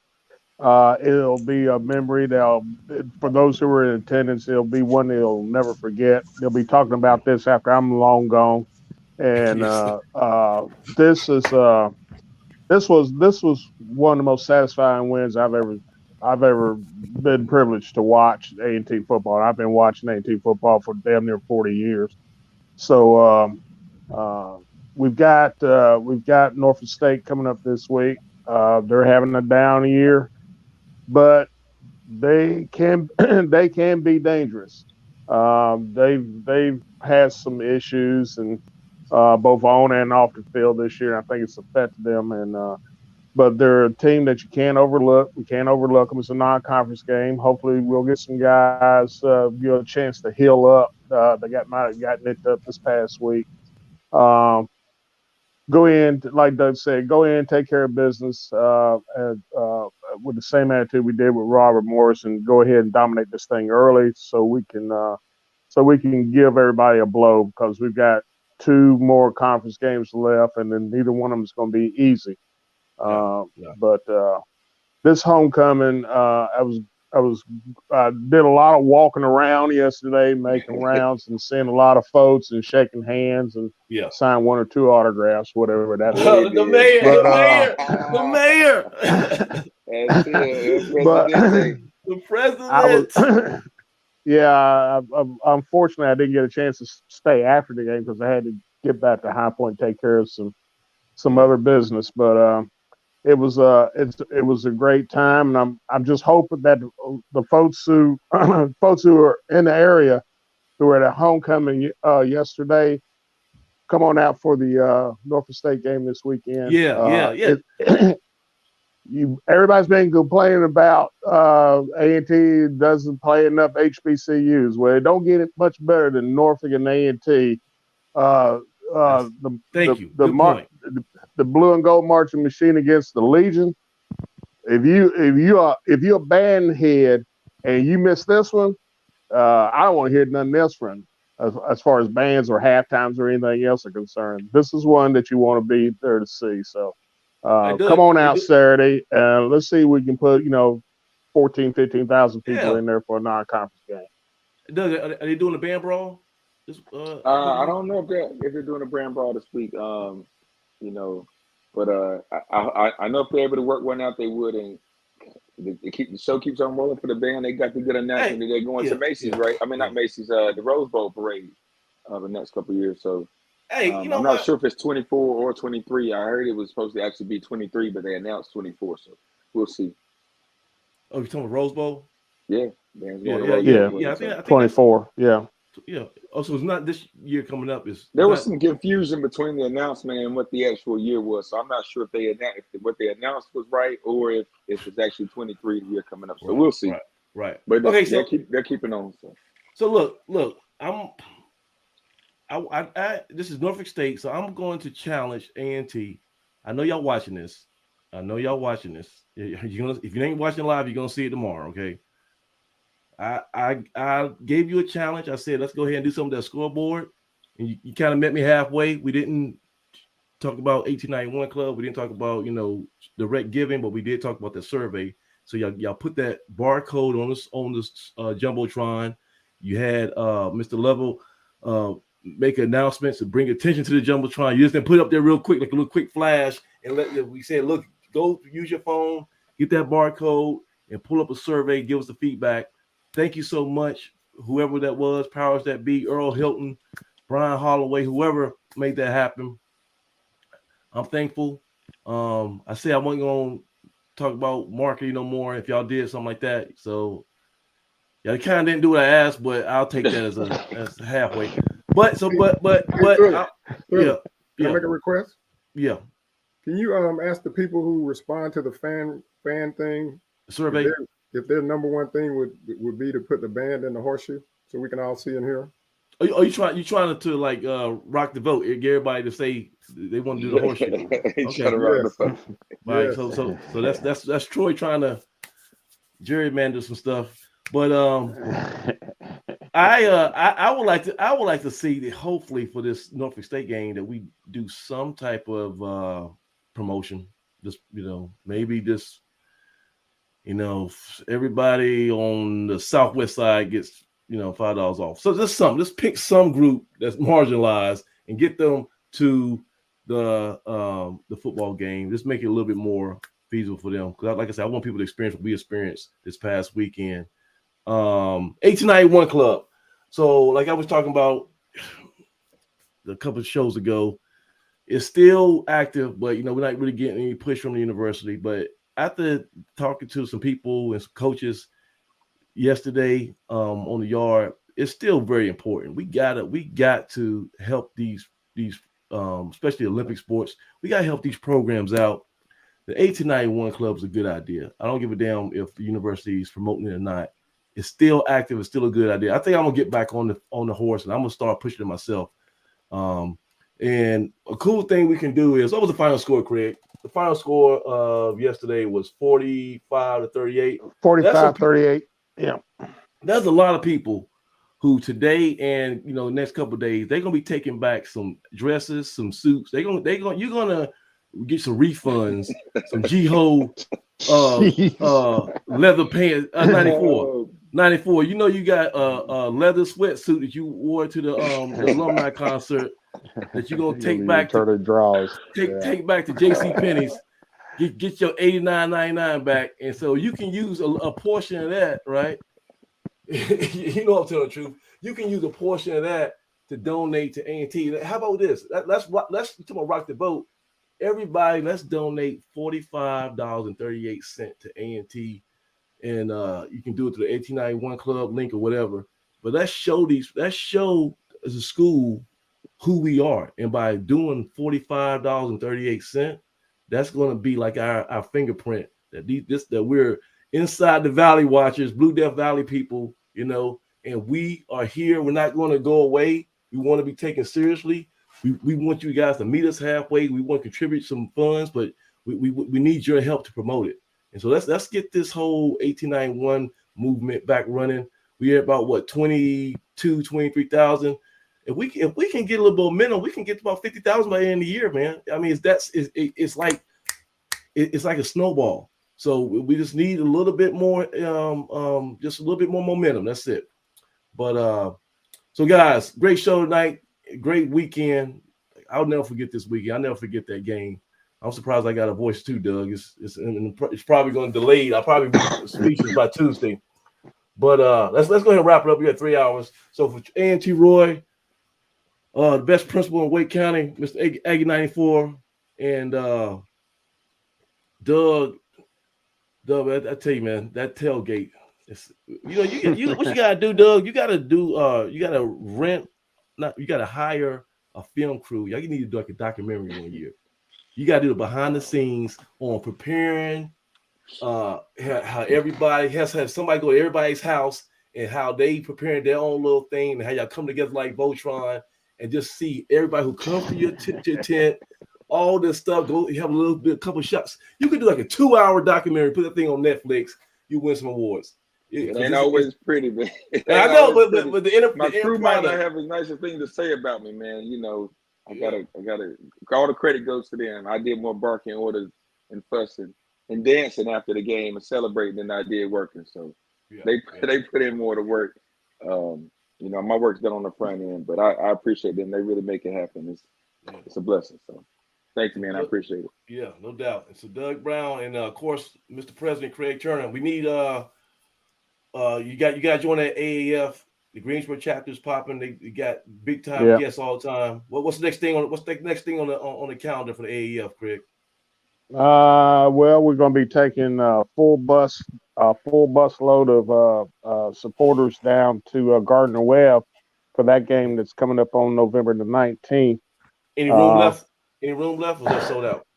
It'll be a memory for those who were in attendance, it'll be one they'll never forget. They'll be talking about this after I'm long gone. And this was one of the most satisfying wins I've ever been privileged to watch A&T football. I've been watching A&T football for damn near 40 years. So we've got Norfolk State coming up this week. They're having a down year. but they can they can be dangerous. They've had some issues and both on and off the field this year. I think it's affected them, and but they're a team that you can't overlook. We can't overlook them. It's a non-conference game. Hopefully, we'll get some guys a chance to heal up. They might have got nicked up this past week. Go in, like Doug said, go in, take care of business with the same attitude we did with Robert Morris, and go ahead and dominate this thing early, so we can give everybody a blow, because we've got 2 more conference games left, and then neither one of them is going to be easy. But this homecoming, I did a lot of walking around yesterday, making rounds and seeing a lot of folks and shaking hands and sign 1 or 2 autographs, whatever that was. The mayor. The president. Unfortunately, I didn't get a chance to stay after the game because I had to get back to High Point and take care of some other business. But it was a great time, and I'm just hoping that the folks who are in the area who were at homecoming yesterday come on out for the Norfolk State game this weekend. Everybody's been complaining about A&T doesn't play enough HBCUs. Well, it don't get it much better than Norfolk and A&T. The blue and gold marching machine against the Legion. If you're a band head and you miss this one, I don't want to hear nothing else from as far as bands or halftimes or anything else are concerned. This is one that you want to be there to see. So come on out Saturday, and let's see if we can put 14,000, 15,000 people in there for a non-conference game. Doug, are they doing a band brawl? I don't know if they're doing a band brawl this week. But I know if they're able to work one out, they would. And the show keeps on rolling for the band. They got the good announcement that they're going to Macy's, right? I mean, not Macy's, the Rose Bowl parade the next couple of years. So I'm not sure if it's 24 or 23. I heard it was supposed to actually be 23, but they announced 24. So we'll see. Oh, you're talking about Rose Bowl? Yeah. I think 24. Yeah. Yeah. Oh, so it's not this year coming up. There was some confusion between the announcement and what the actual year was. So I'm not sure if what they announced was right or if it's actually 23 the year coming up. So we'll see. Right. But they're keeping on. So look, this is Norfolk State, so I'm going to challenge A&T. I know y'all watching this. If you ain't watching live, you're gonna see it tomorrow, okay? I gave you a challenge. I said, let's go ahead and do some of that scoreboard. And you kind of met me halfway. We didn't talk about 1891 Club. We didn't talk about, direct giving, but we did talk about the survey. So y'all put that barcode on this Jumbotron. You had Mr. Level make announcements to bring attention to the Jumbotron. You just didn't put it up there real quick, like a little quick flash. And we said, look, go use your phone, get that barcode, and pull up a survey, give us the feedback. Thank you so much, whoever that was, powers that be, Earl Hilton, Brian Holloway, whoever made that happen. I'm thankful. I said I wasn't going to talk about marketing no more if y'all did something like that. So y'all kind of didn't do what I asked, but I'll take that as halfway. Can I make a request? Yeah. Can you ask the people who respond to the fan thing survey if their number one thing would be to put the band in the horseshoe so we can all see and hear? Oh, you trying to like rock the vote? Get everybody to say they want to do the horseshoe. Okay. Right. So that's Troy trying to gerrymander some stuff. But I would like to see that hopefully for this Norfolk State game that we do some type of promotion. Just maybe just everybody on the southwest side gets $5 off. So just pick some group that's marginalized and get them to the football game. Just make it a little bit more feasible for them. Because like I said, I want people to experience what we experienced this past weekend. 1891 Club. So like I was talking about a couple of shows ago, it's still active, but we're not really getting any push from the university. But after talking to some people and some coaches yesterday on the yard, it's still very important. We got to help these especially Olympic sports. We got to help these programs out. The 1891 club is a good idea. I don't give a damn if the university is promoting it or not. It's still active. It's still a good idea. I think I'm gonna get back on the horse and I'm gonna start pushing it myself. And a cool thing we can do is, what was the final score, Craig? The final score of yesterday was 45-38. 45-38. Yeah. There's a lot of people who today and the next couple of days, they're gonna be taking back some dresses, some suits. You're gonna get some refunds, some GHOE leather pants, 94. You got a leather sweatsuit that you wore to the alumni concert that you're gonna take back to draws. Take back to JCPenney's. Get your $89.99 back, and so you can use a portion of that, right? You know I'm telling the truth. You can use a portion of that to donate to A&T. How about this? Let's rock the boat. Everybody, let's donate $45.38 to A&T, and you can do it to the 1891 Club link or whatever. But let's show as a school who we are, and by doing $45.38, that's going to be like our fingerprint that we're inside the Valley Watchers, Blue Death Valley people, and we are here. We're not going to go away. We want to be taken seriously. We want you guys to meet us halfway. We want to contribute some funds, but we need your help to promote it. And so let's get this whole 1891 movement back running. We are about 23,000. If we can get a little momentum, we can get to about 50,000 by the end of the year, man. I mean, it's like a snowball. So we just need a little bit more, just a little bit more momentum. That's it. But so guys, great show tonight. Great weekend. I'll never forget this weekend. I'll never forget that game. I'm surprised I got a voice too, Doug. It's probably going to delay. I'll probably be speechless by Tuesday. But let's go ahead and wrap it up. We got 3 hours. So for A&T Roy, the best principal in Wake County, Mr. Aggie 94, and Doug, I tell you, man, that tailgate. What you gotta do, Doug? You gotta hire a film crew. Y'all need to do like a documentary 1 year. You gotta do the behind the scenes on preparing. How everybody has somebody go to everybody's house and how they preparing their own little thing and how y'all come together like Voltron and just see everybody who comes to your tent. All this stuff. Go. You have a couple shots. You could do like a 2-hour documentary. Put that thing on Netflix. You win some awards. It ain't always pretty, man. I know, but my crew might not have as nice a thing to say about me, man. I gotta. All the credit goes to them. I did more barking orders and fussing and dancing after the game and celebrating than I did working. So they put in more to work. My work's done on the front end, but I appreciate them. They really make it happen. It's a blessing. So. Thank you, man. I appreciate it. Yeah, no doubt. And so Doug Brown and of course, Mr. President Craig Turner. We need you got to join that AAF. The Greensboro chapter is popping. They got big time guests all the time. What's the next thing on the calendar for the AAF, Craig? Well, we're going to be taking a full bus load of supporters down to Gardner Webb for that game that's coming up on November the 19th. Any room left? Any room left, or is that sold out?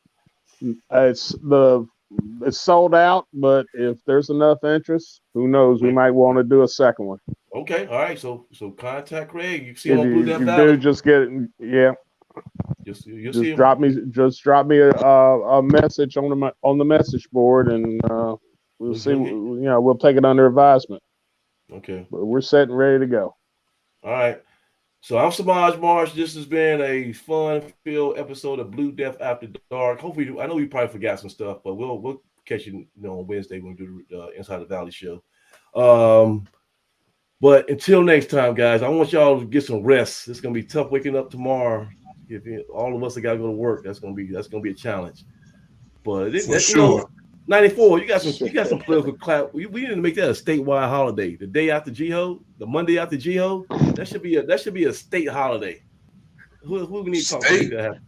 It's sold out, but if there's enough interest, who knows? We might want to do a second one. Okay, all right. So contact Craig. You see him on Blue Death Valley. Do just get it. Yeah. Just drop me a message on the message board, and we'll see. We'll take it under advisement. Okay. But we're set and ready to go. All right. So I'm Samaj Marsh. This has been a fun-filled episode of Blue Death After Dark. Hopefully, I know we probably forgot some stuff, but we'll catch you, on Wednesday when we do the Inside the Valley show. But until next time, guys, I want y'all to get some rest. It's gonna be tough waking up tomorrow. All of us that gotta go to work, that's gonna be a challenge. But sure. 94, you got some political clout. We need to make that a statewide holiday. The day after GHOE, the Monday after GHOE, that should be a state holiday. Who we need to talk to make that happen?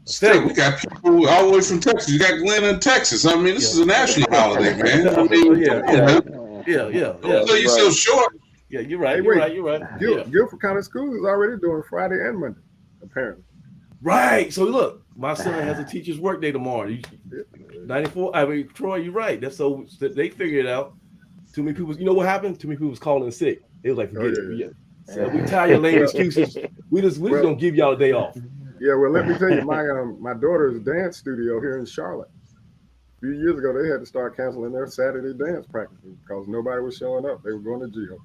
Still, we got people all the way from Texas. You got Glenn in Texas. I mean, this is a national holiday, man. I mean, yeah. You're so short. Yeah, you're right. You're right. Guilford County Schools is already doing Friday and Monday, apparently. Right. So look, my son has a teacher's work day tomorrow. 94. I mean, Troy, you're right. That's so they figured it out. Too many people. You know what happened? Too many people was calling sick. They was like, forget it. So we tired of lame excuses. We just gonna give y'all a day off. Yeah, well, let me tell you, my daughter's dance studio here in Charlotte. A few years ago, they had to start canceling their Saturday dance practices because nobody was showing up. They were going to GHOE.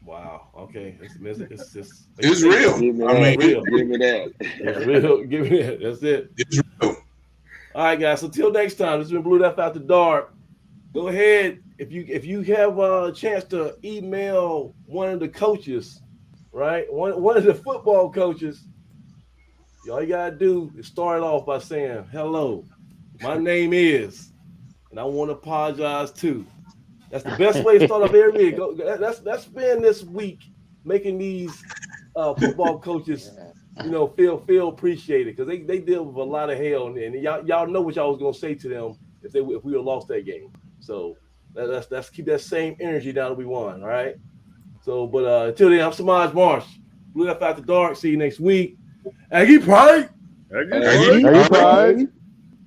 Wow. Okay. It's real. Give me that. It's real. Give me that. That's it. It's real. All right, guys. So till next time, this has been Blue Left After Dark. Go ahead. If you have a chance to email one of the coaches, right? One of the football coaches, all you gotta do is start off by saying, "Hello, my name is," and I want to apologize too. That's the best way to start off every week. That's been this week making these football coaches, feel appreciated because they deal with a lot of hell, and y'all know what y'all was gonna say to them if we had lost that game. So let's keep that same energy now that we won. All right. So, but until then, I'm Samaj Marsh. Blue Left After Dark. See you next week. Aggie Pride. Aggie Pride.